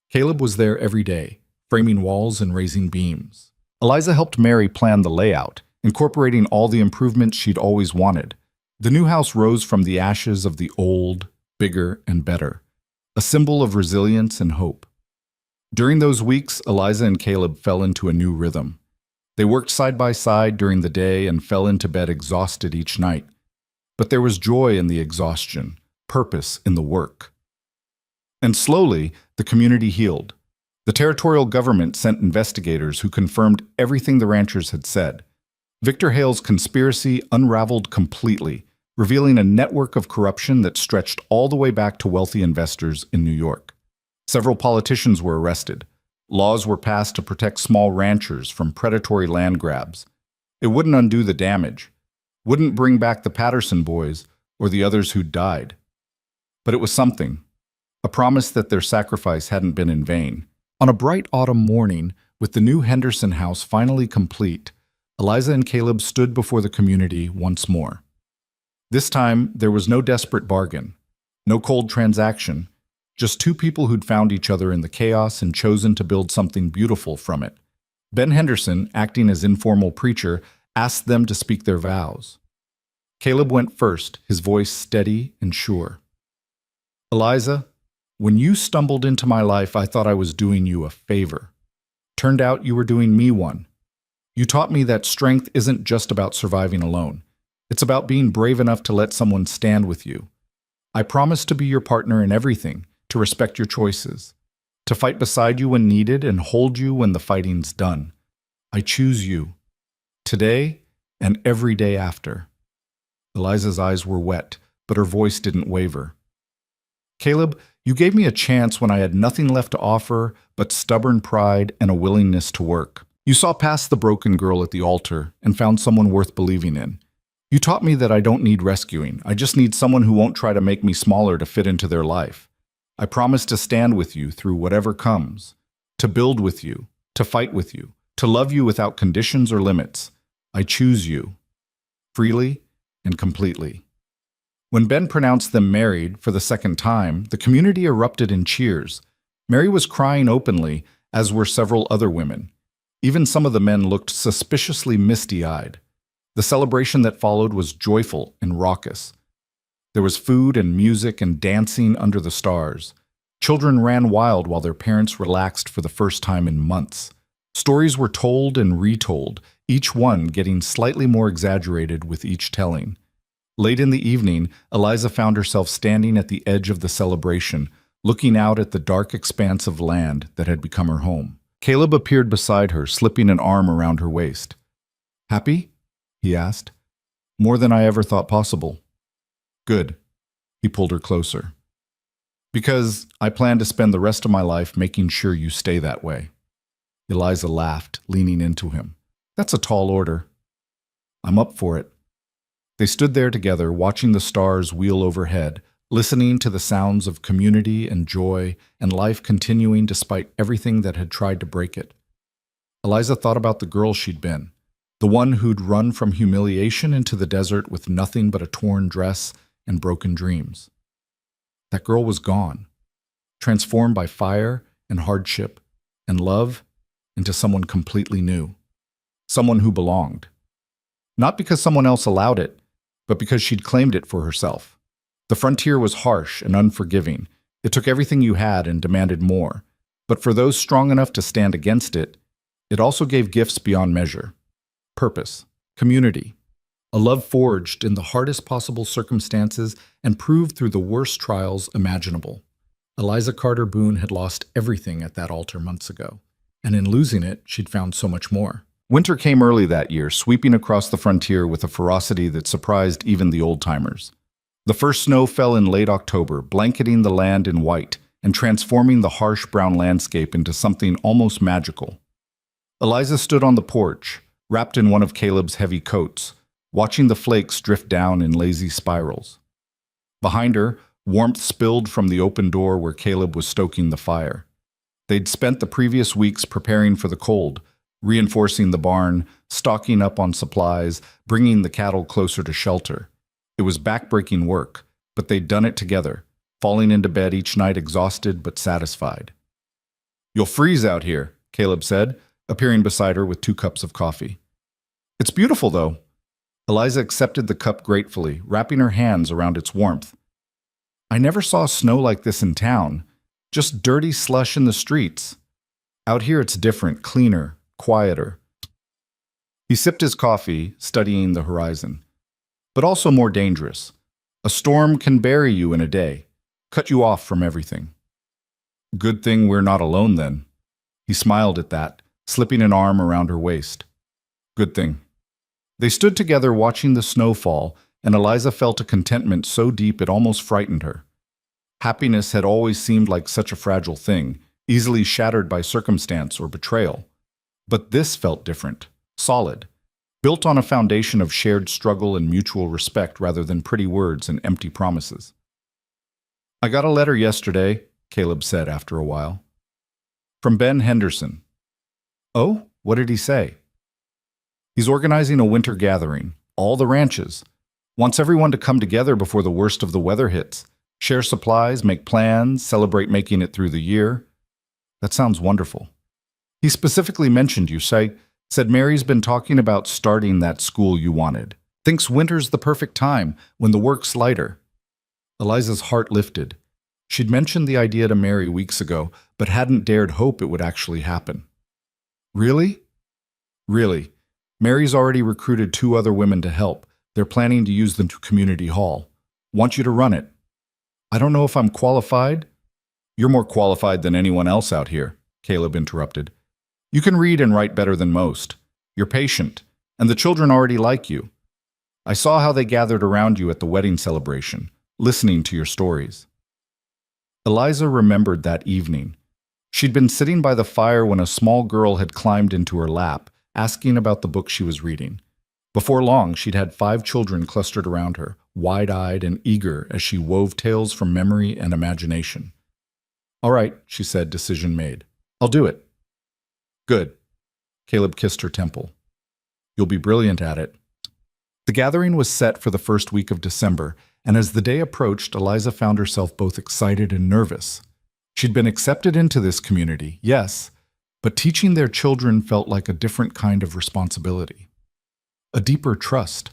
Caleb was there every day, framing walls and raising beams. Eliza helped Mary plan the layout, incorporating all the improvements she'd always wanted. The new house rose from the ashes of the old, bigger and better, a symbol of resilience and hope. During those weeks, Eliza and Caleb fell into a new rhythm. They worked side by side during the day and fell into bed exhausted each night. But there was joy in the exhaustion, purpose in the work. And slowly, the community healed. The territorial government sent investigators who confirmed everything the ranchers had said. Victor Hale's conspiracy unraveled completely, revealing a network of corruption that stretched all the way back to wealthy investors in New York. Several politicians were arrested. Laws were passed to protect small ranchers from predatory land grabs. It wouldn't undo the damage, wouldn't bring back the Patterson boys or the others who'd died. But it was something, a promise that their sacrifice hadn't been in vain. On a bright autumn morning, with the new Henderson house finally complete, Eliza and Caleb stood before the community once more. This time, there was no desperate bargain, no cold transaction, just two people who'd found each other in the chaos and chosen to build something beautiful from it. Ben Henderson, acting as informal preacher, asked them to speak their vows. Caleb went first, his voice steady and sure. Eliza, when you stumbled into my life, I thought I was doing you a favor. Turned out you were doing me one. You taught me that strength isn't just about surviving alone. It's about being brave enough to let someone stand with you. I promise to be your partner in everything, to respect your choices, to fight beside you when needed and hold you when the fighting's done. I choose you, today and every day after. Eliza's eyes were wet, but her voice didn't waver. Caleb, you gave me a chance when I had nothing left to offer but stubborn pride and a willingness to work. You saw past the broken girl at the altar and found someone worth believing in. You taught me that I don't need rescuing. I just need someone who won't try to make me smaller to fit into their life. I promise to stand with you through whatever comes, to build with you, to fight with you, to love you without conditions or limits. I choose you, freely and completely. When Ben pronounced them married for the second time, the community erupted in cheers. Mary was crying openly, as were several other women. Even some of the men looked suspiciously misty-eyed. The celebration that followed was joyful and raucous. There was food and music and dancing under the stars. Children ran wild while their parents relaxed for the first time in months. Stories were told and retold, each one getting slightly more exaggerated with each telling. Late in the evening, Eliza found herself standing at the edge of the celebration, looking out at the dark expanse of land that had become her home. Caleb appeared beside her, slipping an arm around her waist. "Happy?" he asked. "More than I ever thought possible." "Good." He pulled her closer. "Because I plan to spend the rest of my life making sure you stay that way." Eliza laughed, leaning into him. "That's a tall order." "I'm up for it." They stood there together, watching the stars wheel overhead, listening to the sounds of community and joy and life continuing despite everything that had tried to break it. Eliza thought about the girl she'd been, the one who'd run from humiliation into the desert with nothing but a torn dress and broken dreams. That girl was gone, transformed by fire and hardship and love into someone completely new, someone who belonged. Not because someone else allowed it, but because she'd claimed it for herself. The frontier was harsh and unforgiving. It took everything you had and demanded more. But for those strong enough to stand against it, it also gave gifts beyond measure. Purpose, community, a love forged in the hardest possible circumstances and proved through the worst trials imaginable. Eliza Carter Boone had lost everything at that altar months ago, and in losing it, she'd found so much more. Winter came early that year, sweeping across the frontier with a ferocity that surprised even the old-timers. The first snow fell in late October, blanketing the land in white and transforming the harsh brown landscape into something almost magical. Eliza stood on the porch, wrapped in one of Caleb's heavy coats, watching the flakes drift down in lazy spirals. Behind her, warmth spilled from the open door where Caleb was stoking the fire. They'd spent the previous weeks preparing for the cold, reinforcing the barn, stocking up on supplies, bringing the cattle closer to shelter. It was backbreaking work, but they'd done it together, falling into bed each night exhausted but satisfied. "You'll freeze out here," Caleb said, appearing beside her with 2 cups of coffee. "It's beautiful, though." Eliza accepted the cup gratefully, wrapping her hands around its warmth. "I never saw snow like this in town, just dirty slush in the streets. Out here it's different, cleaner, quieter." He sipped his coffee, studying the horizon. "But also more dangerous. A storm can bury you in a day, cut you off from everything." "Good thing we're not alone then." He smiled at that, slipping an arm around her waist. "Good thing." They stood together watching the snow fall, and Eliza felt a contentment so deep it almost frightened her. Happiness had always seemed like such a fragile thing, easily shattered by circumstance or betrayal. But this felt different, solid, built on a foundation of shared struggle and mutual respect rather than pretty words and empty promises. "I got a letter yesterday," Caleb said after a while. "From Ben Henderson." "Oh, what did he say?" "He's organizing a winter gathering, all the ranches. Wants everyone to come together before the worst of the weather hits. Share supplies, make plans, celebrate making it through the year." "That sounds wonderful." "He specifically mentioned you, said Mary's been talking about starting that school you wanted. Thinks winter's the perfect time, when the work's lighter." Eliza's heart lifted. She'd mentioned the idea to Mary weeks ago, but hadn't dared hope it would actually happen. "Really?" "Really. Mary's already recruited 2 other women to help. They're planning to use them to community hall. Want you to run it." "I don't know if I'm qualified." "You're more qualified than anyone else out here," Caleb interrupted. "You can read and write better than most. You're patient, and the children already like you. I saw how they gathered around you at the wedding celebration, listening to your stories." Eliza remembered that evening. She'd been sitting by the fire when a small girl had climbed into her lap, asking about the book she was reading. Before long, she'd had 5 children clustered around her, wide-eyed and eager as she wove tales from memory and imagination. "All right," she said, decision made. "I'll do it." "Good." Caleb kissed her temple. "You'll be brilliant at it." The gathering was set for the first week of December, and as the day approached, Eliza found herself both excited and nervous. She'd been accepted into this community, yes, but teaching their children felt like a different kind of responsibility. A deeper trust.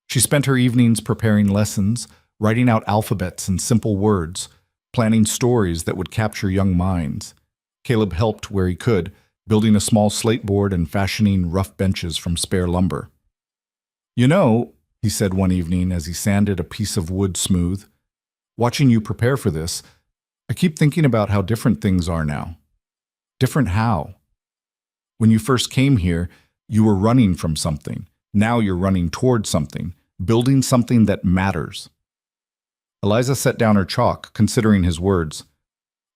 She spent her evenings preparing lessons, writing out alphabets and simple words, planning stories that would capture young minds. Caleb helped where he could, building a small slate board and fashioning rough benches from spare lumber. "You know," he said one evening as he sanded a piece of wood smooth, "watching you prepare for this, I keep thinking about how different things are now." "Different how?" "When you first came here, you were running from something. Now you're running toward something, building something that matters." Eliza set down her chalk, considering his words.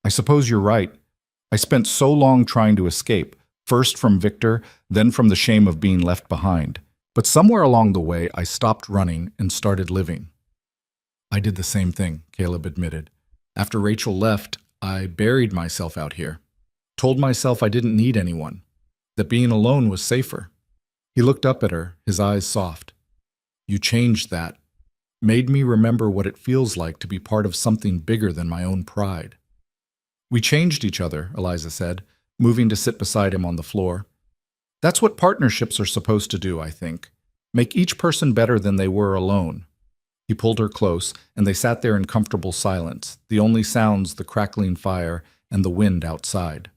"I suppose you're right. I spent so long trying to escape, first from Victor, then from the shame of being left behind. But somewhere along the way, I stopped running and started living." I did the same thing, Caleb admitted. After Rachel left, I buried myself out here. Told myself I didn't need anyone, that being alone was safer. He looked up at her, his eyes soft. You changed that. Made me remember what it feels like to be part of something bigger than my own pride. We changed each other, Eliza said, moving to sit beside him on the floor. That's what partnerships are supposed to do, I think. Make each person better than they were alone. He pulled her close, and they sat there in comfortable silence, the only sounds the crackling fire and the wind outside.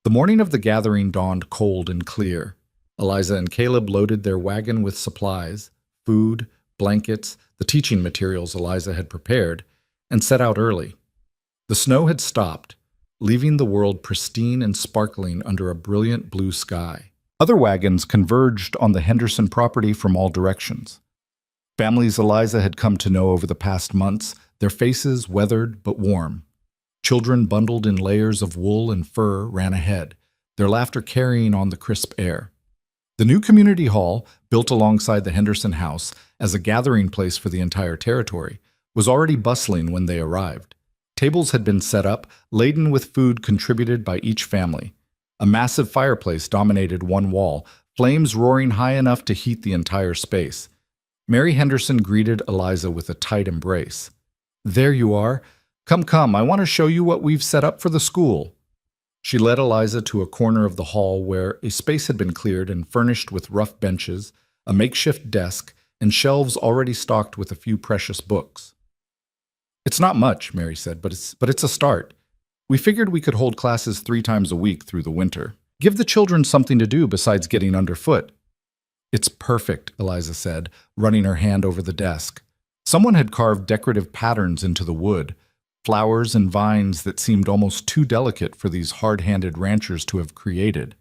The morning of the gathering dawned cold and clear. Eliza and Caleb loaded their wagon with supplies, food, blankets, the teaching materials Eliza had prepared, and set out early. The snow had stopped, leaving the world pristine and sparkling under a brilliant blue sky. Other wagons converged on the Henderson property from all directions. Families Eliza had come to know over the past months, their faces weathered but warm. Children bundled in layers of wool and fur ran ahead, their laughter carrying on the crisp air. The new community hall, built alongside the Henderson house as a gathering place for the entire territory, was already bustling when they arrived. Tables had been set up, laden with food contributed by each family. A massive fireplace dominated one wall, flames roaring high enough to heat the entire space. Mary Henderson greeted Eliza with a tight embrace. There you are. Come, I want to show you what we've set up for the school. She led Eliza to a corner of the hall where a space had been cleared and furnished with rough benches, a makeshift desk, and shelves already stocked with a few precious books. It's not much, Mary said, but it's a start. We figured we could hold classes 3 times a week through the winter. Give the children something to do besides getting underfoot. It's perfect, Eliza said, running her hand over the desk. Someone had carved decorative patterns into the wood, flowers and vines that seemed almost too delicate for these hard-handed ranchers to have created.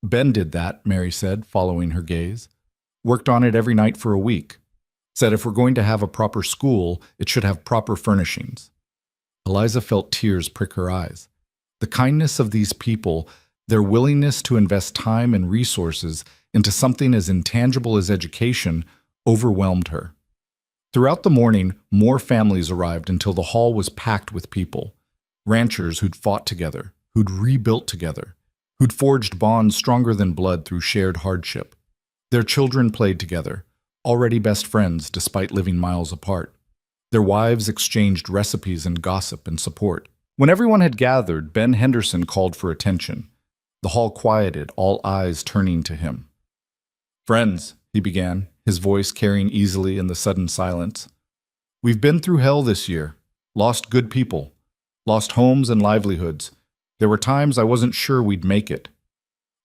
Ben did that, Mary said, following her gaze. Worked on it every night for a week. Said if we're going to have a proper school, it should have proper furnishings. Eliza felt tears prick her eyes. The kindness of these people, their willingness to invest time and resources into something as intangible as education, overwhelmed her. Throughout the morning, more families arrived until the hall was packed with people. Ranchers who'd fought together, who'd rebuilt together, who'd forged bonds stronger than blood through shared hardship. Their children played together, already best friends despite living miles apart. Their wives exchanged recipes and gossip and support. When everyone had gathered, Ben Henderson called for attention. The hall quieted, all eyes turning to him. Friends, he began, his voice carrying easily in the sudden silence. We've been through hell this year, lost good people, lost homes and livelihoods. There were times I wasn't sure we'd make it.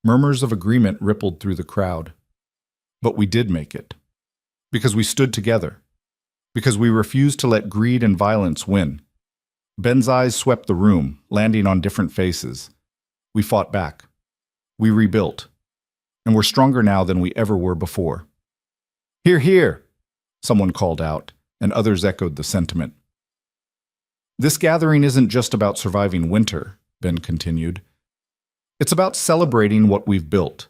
Murmurs of agreement rippled through the crowd. But we did make it. Because we stood together. Because we refused to let greed and violence win. Ben's eyes swept the room, landing on different faces. We fought back. We rebuilt. And we're stronger now than we ever were before. Hear, hear, someone called out, and others echoed the sentiment. This gathering isn't just about surviving winter, Ben continued. It's about celebrating what we've built.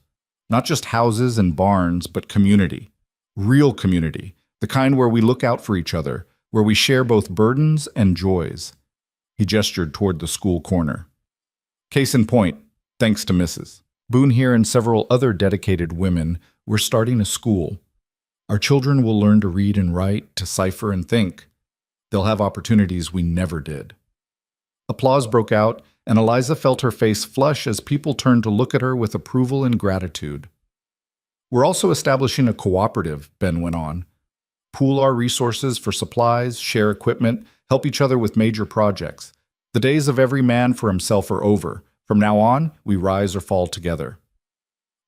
Not just houses and barns, but community. Real community. The kind where we look out for each other, where we share both burdens and joys. He gestured toward the school corner. Case in point, thanks to Mrs. Boone here and several other dedicated women, we're starting a school. Our children will learn to read and write, to cipher and think. They'll have opportunities we never did. Applause broke out, and Eliza felt her face flush as people turned to look at her with approval and gratitude. We're also establishing a cooperative, Ben went on. Pool our resources for supplies, share equipment, help each other with major projects. The days of every man for himself are over. From now on, we rise or fall together.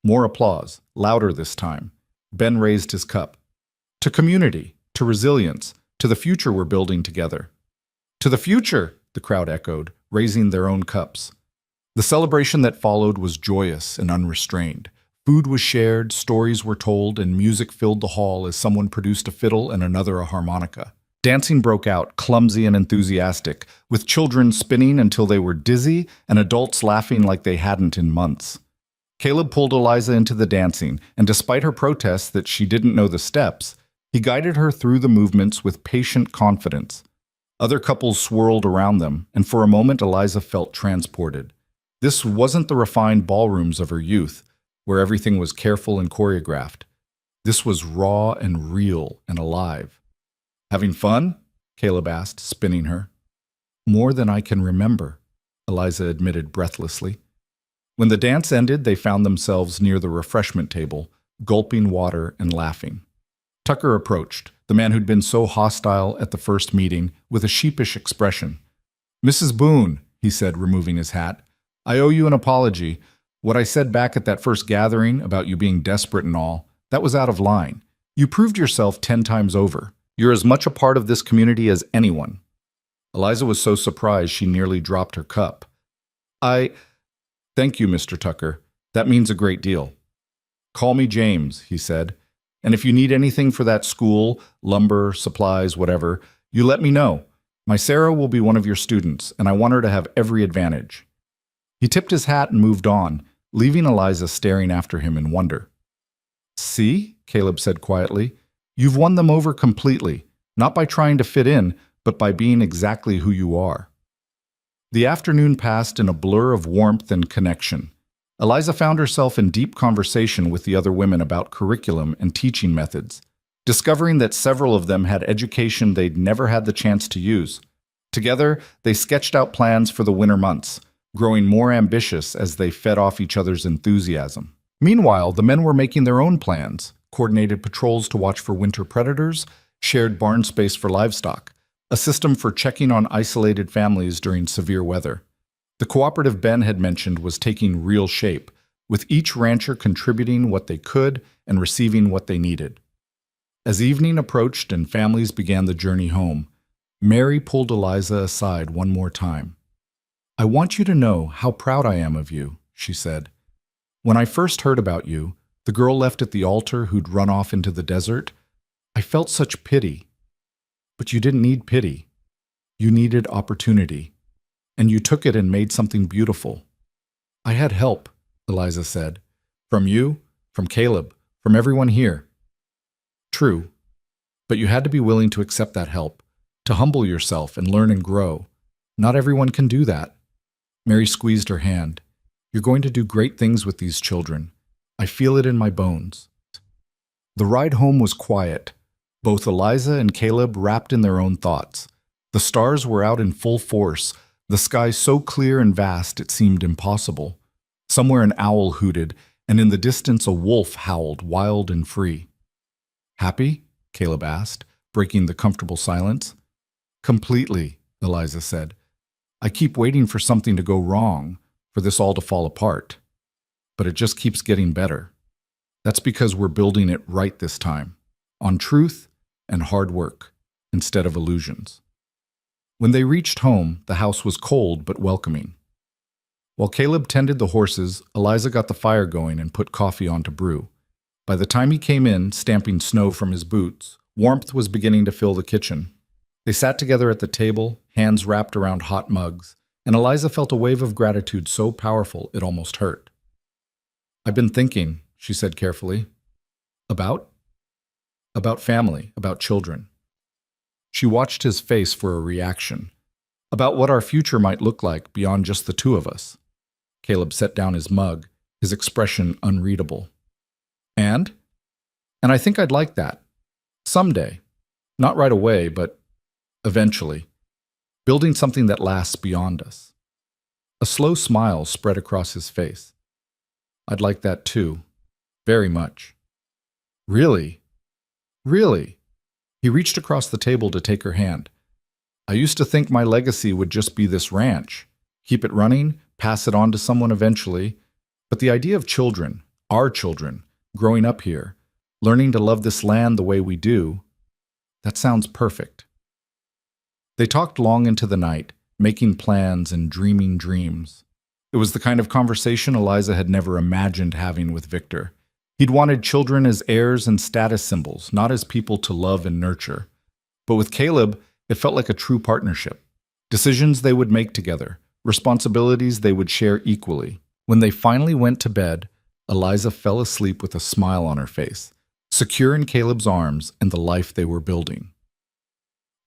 More applause, louder this time. Ben raised his cup. To community, to resilience, to the future we're building together. To the future, the crowd echoed, raising their own cups. The celebration that followed was joyous and unrestrained. Food was shared, stories were told, and music filled the hall as someone produced a fiddle and another a harmonica. Dancing broke out, clumsy and enthusiastic, with children spinning until they were dizzy and adults laughing like they hadn't in months. Caleb pulled Eliza into the dancing, and despite her protests that she didn't know the steps, He guided her through the movements with patient confidence. Other couples swirled around them, and for a moment Eliza felt transported. This wasn't the refined ballrooms of her youth, where everything was careful and choreographed. This was raw and real and alive. "Having fun?" Caleb asked, spinning her. "More than I can remember," Eliza admitted breathlessly. When the dance ended, they found themselves near the refreshment table, gulping water and laughing. Tucker approached, the man who'd been so hostile at the first meeting, with a sheepish expression. "Mrs. Boone," he said, removing his hat, "I owe you an apology. What I said back at that first gathering about you being desperate and all, that was out of line. You proved yourself 10 times over. You're as much a part of this community as anyone." Eliza was so surprised she nearly dropped her cup. Thank you, Mr. Tucker. That means a great deal." "Call me James," he said. "And if you need anything for that school, lumber, supplies, whatever, you let me know. My Sarah will be one of your students, and I want her to have every advantage." He tipped his hat and moved on, leaving Eliza staring after him in wonder. "See," Caleb said quietly, "you've won them over completely, not by trying to fit in, but by being exactly who you are." The afternoon passed in a blur of warmth and connection. Eliza found herself in deep conversation with the other women about curriculum and teaching methods, discovering that several of them had education they'd never had the chance to use. Together, they sketched out plans for the winter months, growing more ambitious as they fed off each other's enthusiasm. Meanwhile, the men were making their own plans: coordinated patrols to watch for winter predators, shared barn space for livestock, a system for checking on isolated families during severe weather. The cooperative Ben had mentioned was taking real shape, with each rancher contributing what they could and receiving what they needed. As evening approached and families began the journey home, Mary pulled Eliza aside one more time. "I want you to know how proud I am of you," she said. "When I first heard about you, the girl left at the altar who'd run off into the desert, I felt such pity. But you didn't need pity. You needed opportunity. And you took it and made something beautiful." "I had help," Eliza said. "From you, from Caleb, from everyone here." "True. But you had to be willing to accept that help, to humble yourself and learn and grow. Not everyone can do that." Mary squeezed her hand. "You're going to do great things with these children. I feel it in my bones." The ride home was quiet. Both Eliza and Caleb wrapped in their own thoughts. The stars were out in full force, the sky so clear and vast it seemed impossible. Somewhere an owl hooted, and in the distance a wolf howled, wild and free. "Happy?" Caleb asked, breaking the comfortable silence. "Completely," Eliza said. "I keep waiting for something to go wrong, for this all to fall apart. But it just keeps getting better. That's because we're building it right this time, on truth and hard work, instead of illusions." When they reached home, the house was cold but welcoming. While Caleb tended the horses, Eliza got the fire going and put coffee on to brew. By the time he came in, stamping snow from his boots, warmth was beginning to fill the kitchen. They sat together at the table, hands wrapped around hot mugs, and Eliza felt a wave of gratitude so powerful it almost hurt. "I've been thinking," she said carefully. "About?" "About family, about children." She watched his face for a reaction. "About what our future might look like beyond just the two of us." Caleb set down his mug, his expression unreadable. And I think I'd like that. Someday. Not right away, but eventually. Building something that lasts beyond us." A slow smile spread across his face. "I'd like that too. Very much." "Really? Really?" He reached across the table to take her hand. "I used to think my legacy would just be this ranch. Keep it running, pass it on to someone eventually. But the idea of children, our children, growing up here, learning to love this land the way we do, that sounds perfect." They talked long into the night, making plans and dreaming dreams. It was the kind of conversation Eliza had never imagined having with Victor. He'd wanted children as heirs and status symbols, not as people to love and nurture. But with Caleb, it felt like a true partnership. Decisions they would make together, responsibilities they would share equally. When they finally went to bed, Eliza fell asleep with a smile on her face, secure in Caleb's arms and the life they were building.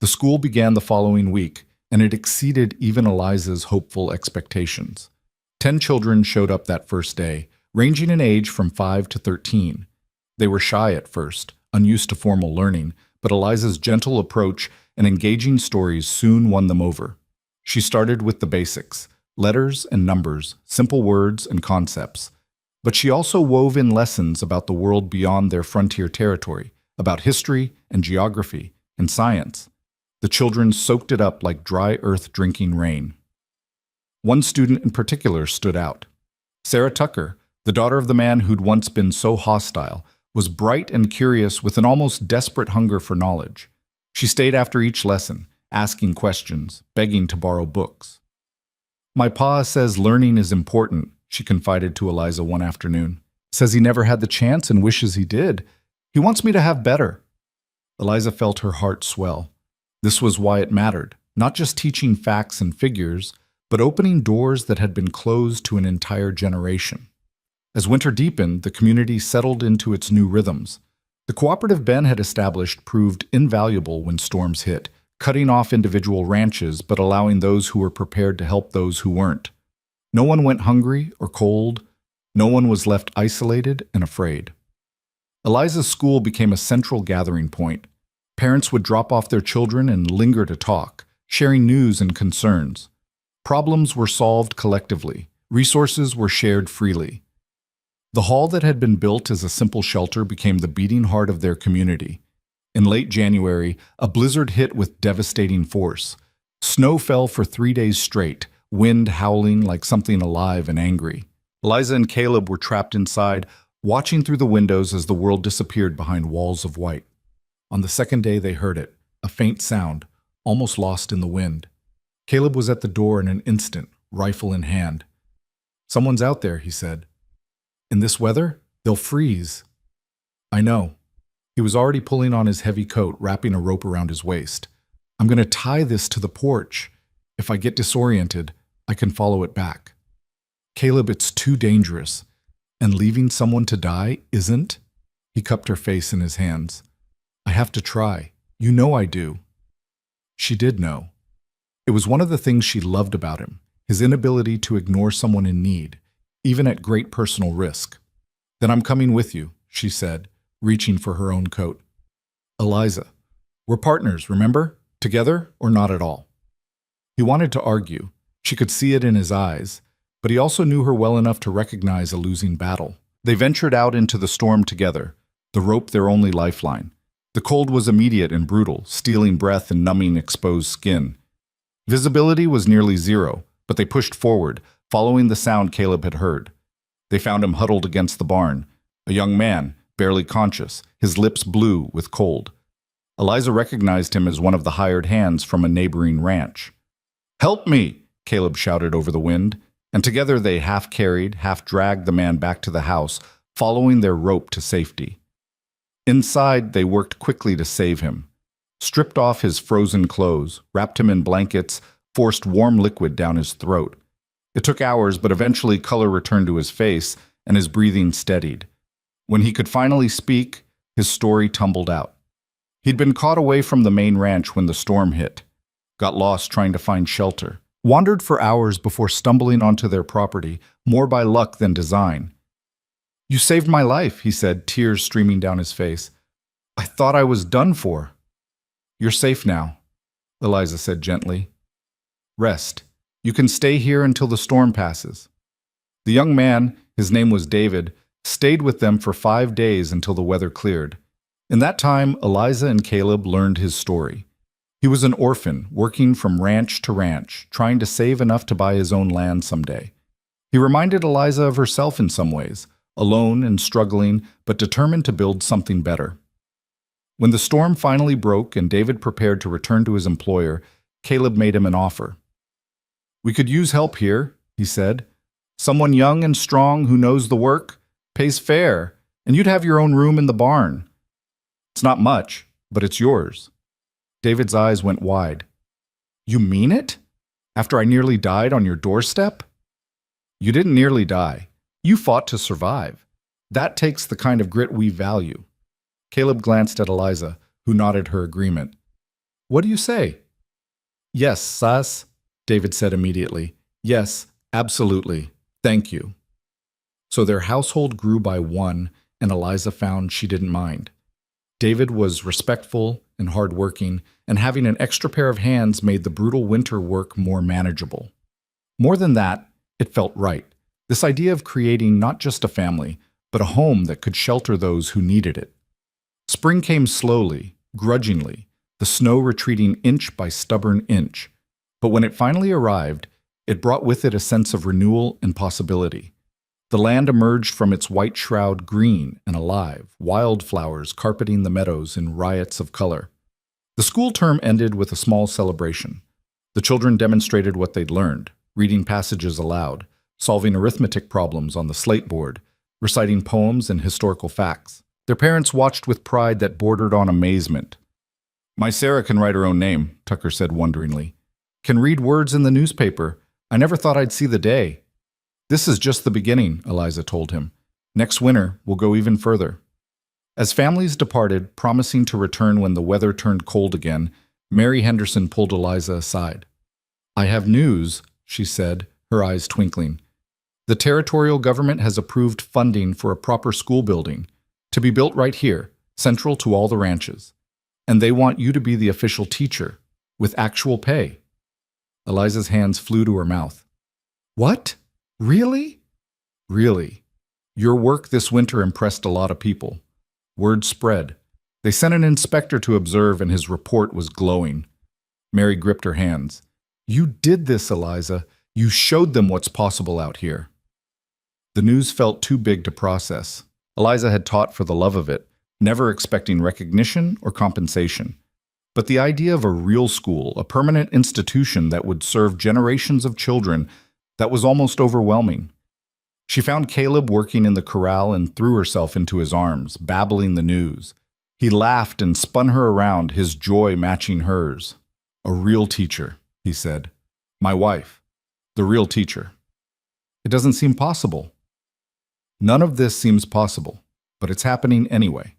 The school began the following week, and it exceeded even Eliza's hopeful expectations. 10 children showed up that first day, ranging in age from 5 to 13. They were shy at first, unused to formal learning, but Eliza's gentle approach and engaging stories soon won them over. She started with the basics, letters and numbers, simple words and concepts. But she also wove in lessons about the world beyond their frontier territory, about history and geography and science. The children soaked it up like dry earth drinking rain. One student in particular stood out. Sarah Tucker, the daughter of the man who'd once been so hostile, was bright and curious with an almost desperate hunger for knowledge. She stayed after each lesson, asking questions, begging to borrow books. "My pa says learning is important," she confided to Eliza one afternoon. "Says he never had the chance and wishes he did. He wants me to have better." Eliza felt her heart swell. This was why it mattered, not just teaching facts and figures, but opening doors that had been closed to an entire generation. As winter deepened, the community settled into its new rhythms. The cooperative Ben had established proved invaluable when storms hit, cutting off individual ranches but allowing those who were prepared to help those who weren't. No one went hungry or cold. No one was left isolated and afraid. Eliza's school became a central gathering point. Parents would drop off their children and linger to talk, sharing news and concerns. Problems were solved collectively. Resources were shared freely. The hall that had been built as a simple shelter became the beating heart of their community. In late January, a blizzard hit with devastating force. Snow fell for 3 days straight, wind howling like something alive and angry. Eliza and Caleb were trapped inside, watching through the windows as the world disappeared behind walls of white. On the second day they heard it, a faint sound, almost lost in the wind. Caleb was at the door in an instant, rifle in hand. "Someone's out there," he said. "In this weather, they'll freeze." "I know." He was already pulling on his heavy coat, wrapping a rope around his waist. "I'm going to tie this to the porch. If I get disoriented, I can follow it back." "Caleb, it's too dangerous. And leaving someone to die isn't?" He cupped her face in his hands. "I have to try. You know I do." She did know. It was one of the things she loved about him, his inability to ignore someone in need, even at great personal risk. "Then I'm coming with you," she said, reaching for her own coat. "Eliza, we're partners, remember? Together or not at all?" He wanted to argue. She could see it in his eyes, but he also knew her well enough to recognize a losing battle. They ventured out into the storm together, the rope their only lifeline. The cold was immediate and brutal, stealing breath and numbing exposed skin. Visibility was nearly zero, but they pushed forward, following the sound Caleb had heard. They found him huddled against the barn, a young man, barely conscious, his lips blue with cold. Eliza recognized him as one of the hired hands from a neighboring ranch. "Help me!" Caleb shouted over the wind, and together they half carried, half dragged the man back to the house, following their rope to safety. Inside, they worked quickly to save him. Stripped off his frozen clothes, wrapped him in blankets, forced warm liquid down his throat. It took hours, but eventually color returned to his face and his breathing steadied. When he could finally speak, his story tumbled out. He'd been caught away from the main ranch when the storm hit, got lost trying to find shelter, wandered for hours before stumbling onto their property, more by luck than design. "You saved my life," he said, tears streaming down his face. "I thought I was done for." "You're safe now," Eliza said gently. "Rest. You can stay here until the storm passes." The young man, his name was David, stayed with them for 5 days until the weather cleared. In that time, Eliza and Caleb learned his story. He was an orphan, working from ranch to ranch, trying to save enough to buy his own land someday. He reminded Eliza of herself in some ways, alone and struggling, but determined to build something better. When the storm finally broke and David prepared to return to his employer, Caleb made him an offer. "We could use help here," he said. "Someone young and strong who knows the work, pays fair, and you'd have your own room in the barn. It's not much, but it's yours." David's eyes went wide. "You mean it? After I nearly died on your doorstep?" "You didn't nearly die. You fought to survive. That takes the kind of grit we value." Caleb glanced at Eliza, who nodded her agreement. What do you say? Yes, Sas, David said immediately. Yes, absolutely. Thank you. So their household grew by one, and Eliza found she didn't mind. David was respectful and hardworking, and having an extra pair of hands made the brutal winter work more manageable. More than that, it felt right. This idea of creating not just a family, but a home that could shelter those who needed it. Spring came slowly, grudgingly, the snow retreating inch by stubborn inch. But when it finally arrived, it brought with it a sense of renewal and possibility. The land emerged from its white shroud green and alive, wildflowers carpeting the meadows in riots of color. The school term ended with a small celebration. The children demonstrated what they'd learned, reading passages aloud, solving arithmetic problems on the slate board, reciting poems and historical facts. Their parents watched with pride that bordered on amazement. My Sarah can write her own name, Tucker said wonderingly. Can read words in the newspaper. I never thought I'd see the day. This is just the beginning, Eliza told him. Next winter, we'll go even further. As families departed, promising to return when the weather turned cold again, Mary Henderson pulled Eliza aside. I have news, she said, her eyes twinkling. The territorial government has approved funding for a proper school building, to be built right here, central to all the ranches. And they want you to be the official teacher, with actual pay. Eliza's hands flew to her mouth. What? Really? Really. Your work this winter impressed a lot of people. Word spread. They sent an inspector to observe, and his report was glowing. Mary gripped her hands. You did this, Eliza. You showed them what's possible out here. The news felt too big to process. Eliza had taught for the love of it, never expecting recognition or compensation. But the idea of a real school, a permanent institution that would serve generations of children, that was almost overwhelming. She found Caleb working in the corral and threw herself into his arms, babbling the news. He laughed and spun her around, his joy matching hers. A real teacher, he said. My wife. The real teacher. It doesn't seem possible. None of this seems possible, but it's happening anyway.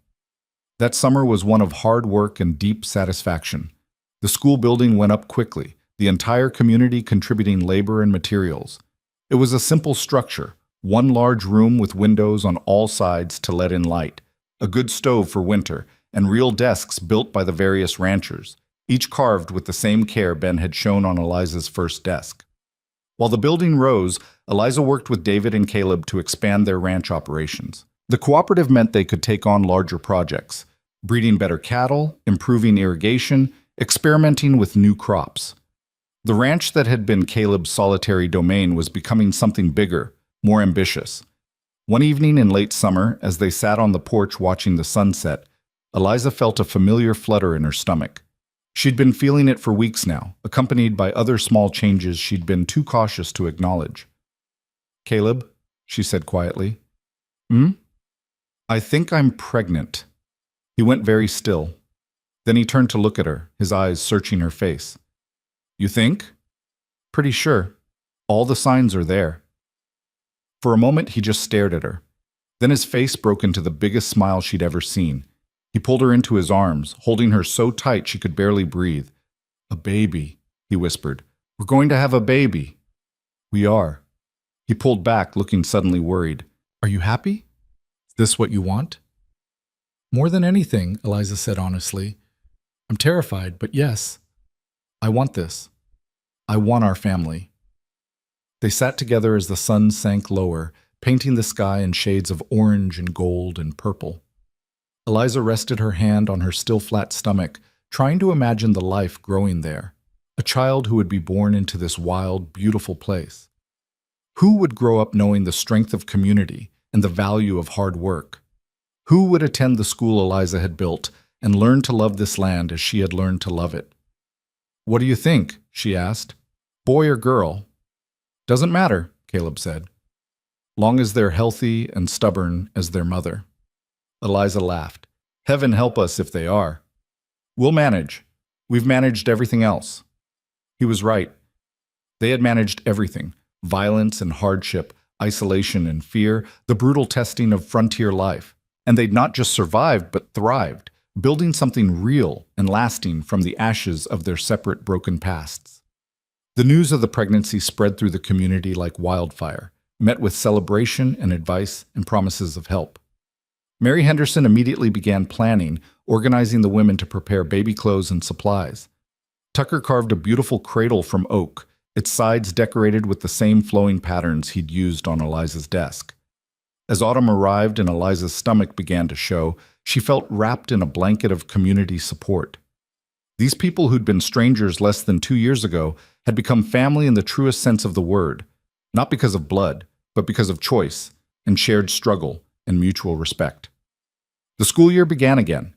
That summer was one of hard work and deep satisfaction. The school building went up quickly, the entire community contributing labor and materials. It was a simple structure, one large room with windows on all sides to let in light, a good stove for winter, and real desks built by the various ranchers, each carved with the same care Ben had shown on Eliza's first desk. While the building rose, Eliza worked with David and Caleb to expand their ranch operations. The cooperative meant they could take on larger projects, breeding better cattle, improving irrigation, experimenting with new crops. The ranch that had been Caleb's solitary domain was becoming something bigger, more ambitious. One evening in late summer, as they sat on the porch watching the sunset, Eliza felt a familiar flutter in her stomach. She'd been feeling it for weeks now, accompanied by other small changes she'd been too cautious to acknowledge. Caleb, she said quietly. I think I'm pregnant. He went very still. Then he turned to look at her, his eyes searching her face. You think? Pretty sure. All the signs are there. For a moment, he just stared at her. Then his face broke into the biggest smile she'd ever seen. He pulled her into his arms, holding her so tight she could barely breathe. A baby, he whispered. We're going to have a baby. We are. He pulled back, looking suddenly worried. Are you happy? Is this what you want? More than anything, Eliza said honestly. I'm terrified, but yes. I want this. I want our family. They sat together as the sun sank lower, painting the sky in shades of orange and gold and purple. Eliza rested her hand on her still flat stomach, trying to imagine the life growing there, a child who would be born into this wild, beautiful place. Who would grow up knowing the strength of community and the value of hard work? Who would attend the school Eliza had built and learn to love this land as she had learned to love it? What do you think? She asked. Boy or girl? Doesn't matter, Caleb said. Long as they're healthy and stubborn as their mother. Eliza laughed. Heaven help us if they are. We'll manage. We've managed everything else. He was right. They had managed everything. Violence and hardship, isolation and fear, the brutal testing of frontier life. And they'd not just survived, but thrived, building something real and lasting from the ashes of their separate broken pasts. The news of the pregnancy spread through the community like wildfire, met with celebration and advice and promises of help. Mary Henderson immediately began planning, organizing the women to prepare baby clothes and supplies. Tucker carved a beautiful cradle from oak, its sides decorated with the same flowing patterns he'd used on Eliza's desk. As autumn arrived and Eliza's stomach began to show, she felt wrapped in a blanket of community support. These people who'd been strangers less than 2 years ago had become family in the truest sense of the word, not because of blood, but because of choice and shared struggle and mutual respect. The school year began again,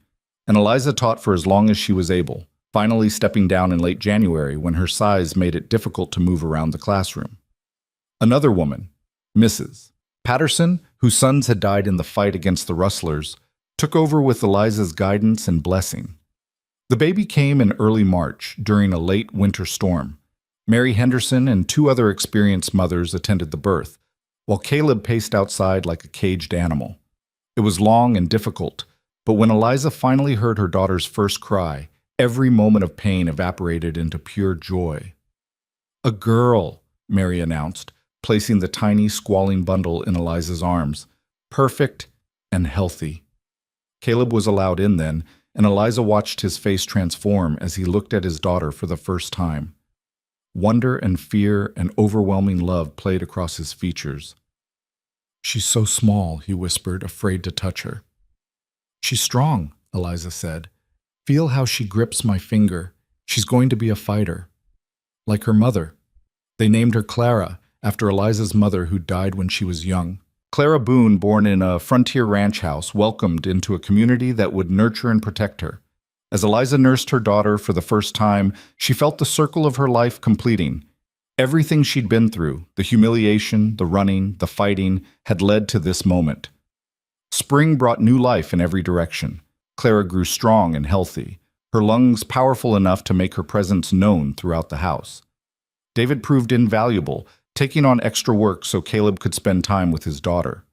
and Eliza taught for as long as she was able, finally stepping down in late January when her size made it difficult to move around the classroom. Another woman, Mrs. Patterson, whose sons had died in the fight against the rustlers, took over with Eliza's guidance and blessing. The baby came in early March during a late winter storm. Mary Henderson and 2 other experienced mothers attended the birth, while Caleb paced outside like a caged animal. It was long and difficult, but when Eliza finally heard her daughter's first cry, every moment of pain evaporated into pure joy. "A girl," Mary announced, placing the tiny, squalling bundle in Eliza's arms. "Perfect and healthy." Caleb was allowed in then, and Eliza watched his face transform as he looked at his daughter for the first time. Wonder and fear and overwhelming love played across his features. "She's so small," he whispered, afraid to touch her. "She's strong," Eliza said. "Feel how she grips my finger. She's going to be a fighter. Like her mother." They named her Clara, after Eliza's mother who died when she was young. Clara Boone, born in a frontier ranch house, welcomed into a community that would nurture and protect her. As Eliza nursed her daughter for the first time, she felt the circle of her life completing. Everything she'd been through, the humiliation, the running, the fighting, had led to this moment. Spring brought new life in every direction. Clara grew strong and healthy, her lungs powerful enough to make her presence known throughout the house. David proved invaluable, taking on extra work so Caleb could spend time with his daughter.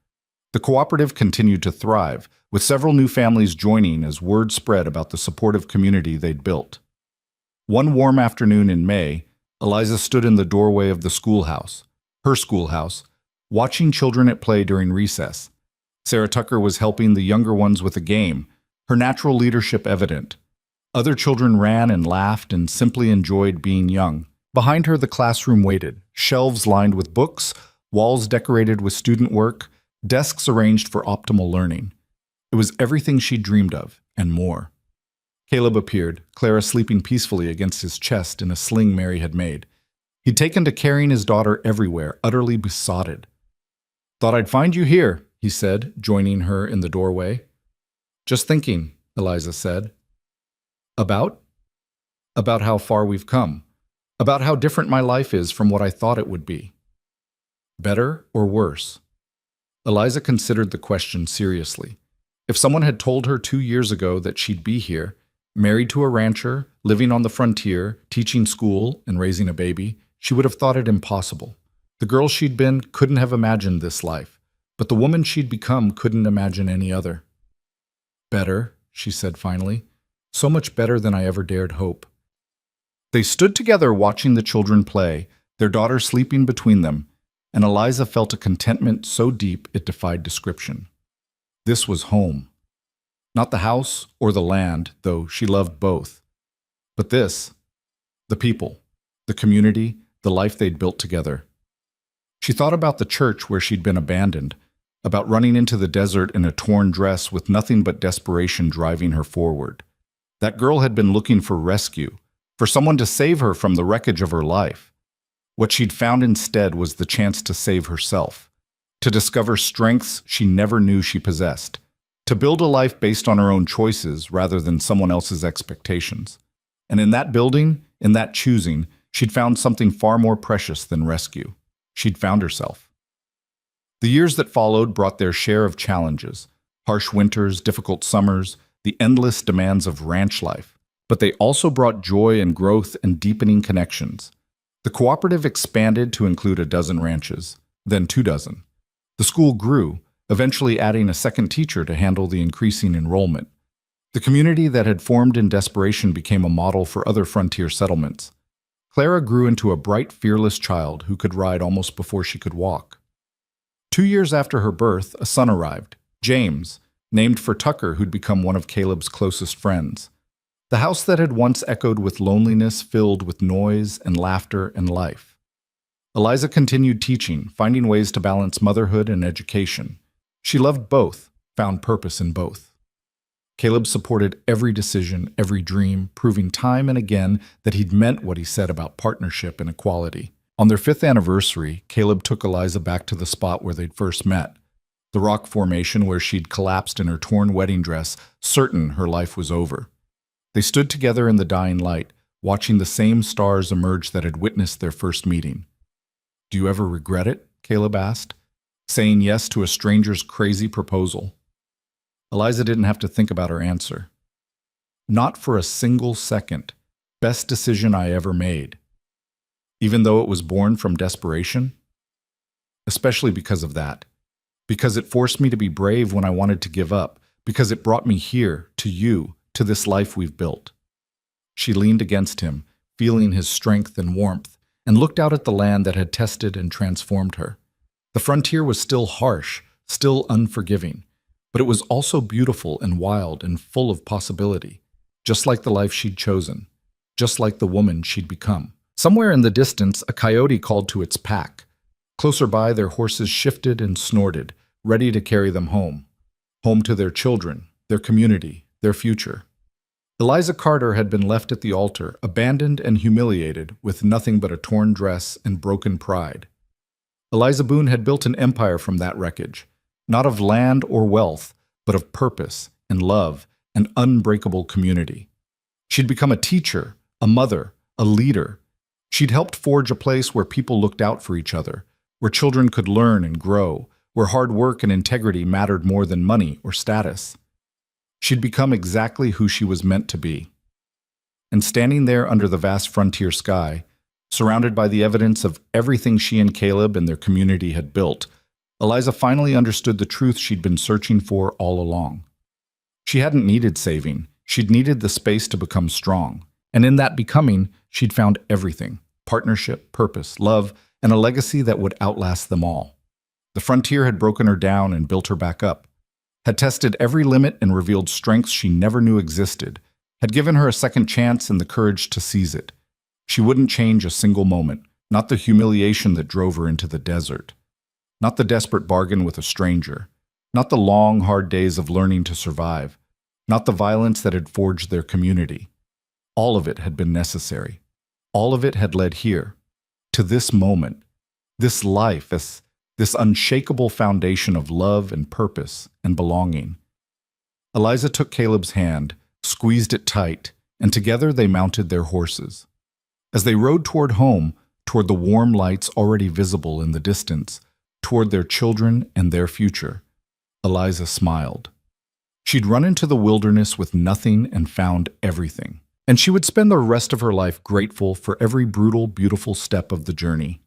The cooperative continued to thrive, with several new families joining as word spread about the supportive community they'd built. One warm afternoon in May, Eliza stood in the doorway of the schoolhouse, her schoolhouse, watching children at play during recess. Sarah Tucker was helping the younger ones with a game, her natural leadership evident. Other children ran and laughed and simply enjoyed being young. Behind her, the classroom waited, shelves lined with books, walls decorated with student work, desks arranged for optimal learning. It was everything she dreamed of, and more. Caleb appeared, Clara sleeping peacefully against his chest in a sling Mary had made. He'd taken to carrying his daughter everywhere, utterly besotted. "Thought I'd find you here," he said, joining her in the doorway. "Just thinking," Eliza said. "About?" "About how far we've come. About how different my life is from what I thought it would be." "Better or worse?" Eliza considered the question seriously. If someone had told her 2 years ago that she'd be here, married to a rancher, living on the frontier, teaching school, and raising a baby, she would have thought it impossible. The girl she'd been couldn't have imagined this life, but the woman she'd become couldn't imagine any other. "Better," she said finally. "So much better than I ever dared hope." They stood together watching the children play, their daughter sleeping between them, and Eliza felt a contentment so deep it defied description. This was home. Not the house or the land, though she loved both. But this, the people, the community, the life they'd built together. She thought about the church where she'd been abandoned, about running into the desert in a torn dress with nothing but desperation driving her forward. That girl had been looking for rescue, for someone to save her from the wreckage of her life. What she'd found instead was the chance to save herself, to discover strengths she never knew she possessed, to build a life based on her own choices rather than someone else's expectations. And in that building, in that choosing, she'd found something far more precious than rescue. She'd found herself. The years that followed brought their share of challenges, harsh winters, difficult summers, the endless demands of ranch life. But they also brought joy and growth and deepening connections. The cooperative expanded to include 12 ranches, then 24. The school grew, eventually adding a second teacher to handle the increasing enrollment. The community that had formed in desperation became a model for other frontier settlements. Clara grew into a bright, fearless child who could ride almost before she could walk. 2 years after her birth, a son arrived, James, named for Tucker, who'd become one of Caleb's closest friends. The house that had once echoed with loneliness filled with noise and laughter and life. Eliza continued teaching, finding ways to balance motherhood and education. She loved both, found purpose in both. Caleb supported every decision, every dream, proving time and again that he'd meant what he said about partnership and equality. On their 5th anniversary, Caleb took Eliza back to the spot where they'd first met, the rock formation where she'd collapsed in her torn wedding dress, certain her life was over. They stood together in the dying light, watching the same stars emerge that had witnessed their first meeting. "Do you ever regret it?" Caleb asked, saying yes to a stranger's crazy proposal. Eliza didn't have to think about her answer. "Not for a single second. Best decision I ever made." Even though it was born from desperation? Especially because of that. Because it forced me to be brave when I wanted to give up. Because it brought me here, to you, to this life we've built. She leaned against him, feeling his strength and warmth, and looked out at the land that had tested and transformed her. The frontier was still harsh, still unforgiving, but it was also beautiful and wild and full of possibility, just like the life she'd chosen, just like the woman she'd become. Somewhere in the distance, a coyote called to its pack. Closer by, their horses shifted and snorted, ready to carry them home. Home to their children, their community, their future. Eliza Carter had been left at the altar, abandoned and humiliated, with nothing but a torn dress and broken pride. Eliza Boone had built an empire from that wreckage, not of land or wealth, but of purpose and love and unbreakable community. She'd become a teacher, a mother, a leader. She'd helped forge a place where people looked out for each other, where children could learn and grow, where hard work and integrity mattered more than money or status. She'd become exactly who she was meant to be. And standing there under the vast frontier sky, surrounded by the evidence of everything she and Caleb and their community had built, Eliza finally understood the truth she'd been searching for all along. She hadn't needed saving. She'd needed the space to become strong. And in that becoming, she'd found everything: partnership, purpose, love, and a legacy that would outlast them all. The frontier had broken her down and built her back up, had tested every limit and revealed strengths she never knew existed, had given her a second chance and the courage to seize it. She wouldn't change a single moment, not the humiliation that drove her into the desert, not the desperate bargain with a stranger, not the long, hard days of learning to survive, not the violence that had forged their community. All of it had been necessary. All of it had led here, to this moment, this life, this unshakable foundation of love and purpose and belonging. Eliza took Caleb's hand, squeezed it tight, and together they mounted their horses. As they rode toward home, toward the warm lights already visible in the distance, toward their children and their future, Eliza smiled. She'd run into the wilderness with nothing and found everything. And she would spend the rest of her life grateful for every brutal, beautiful step of the journey.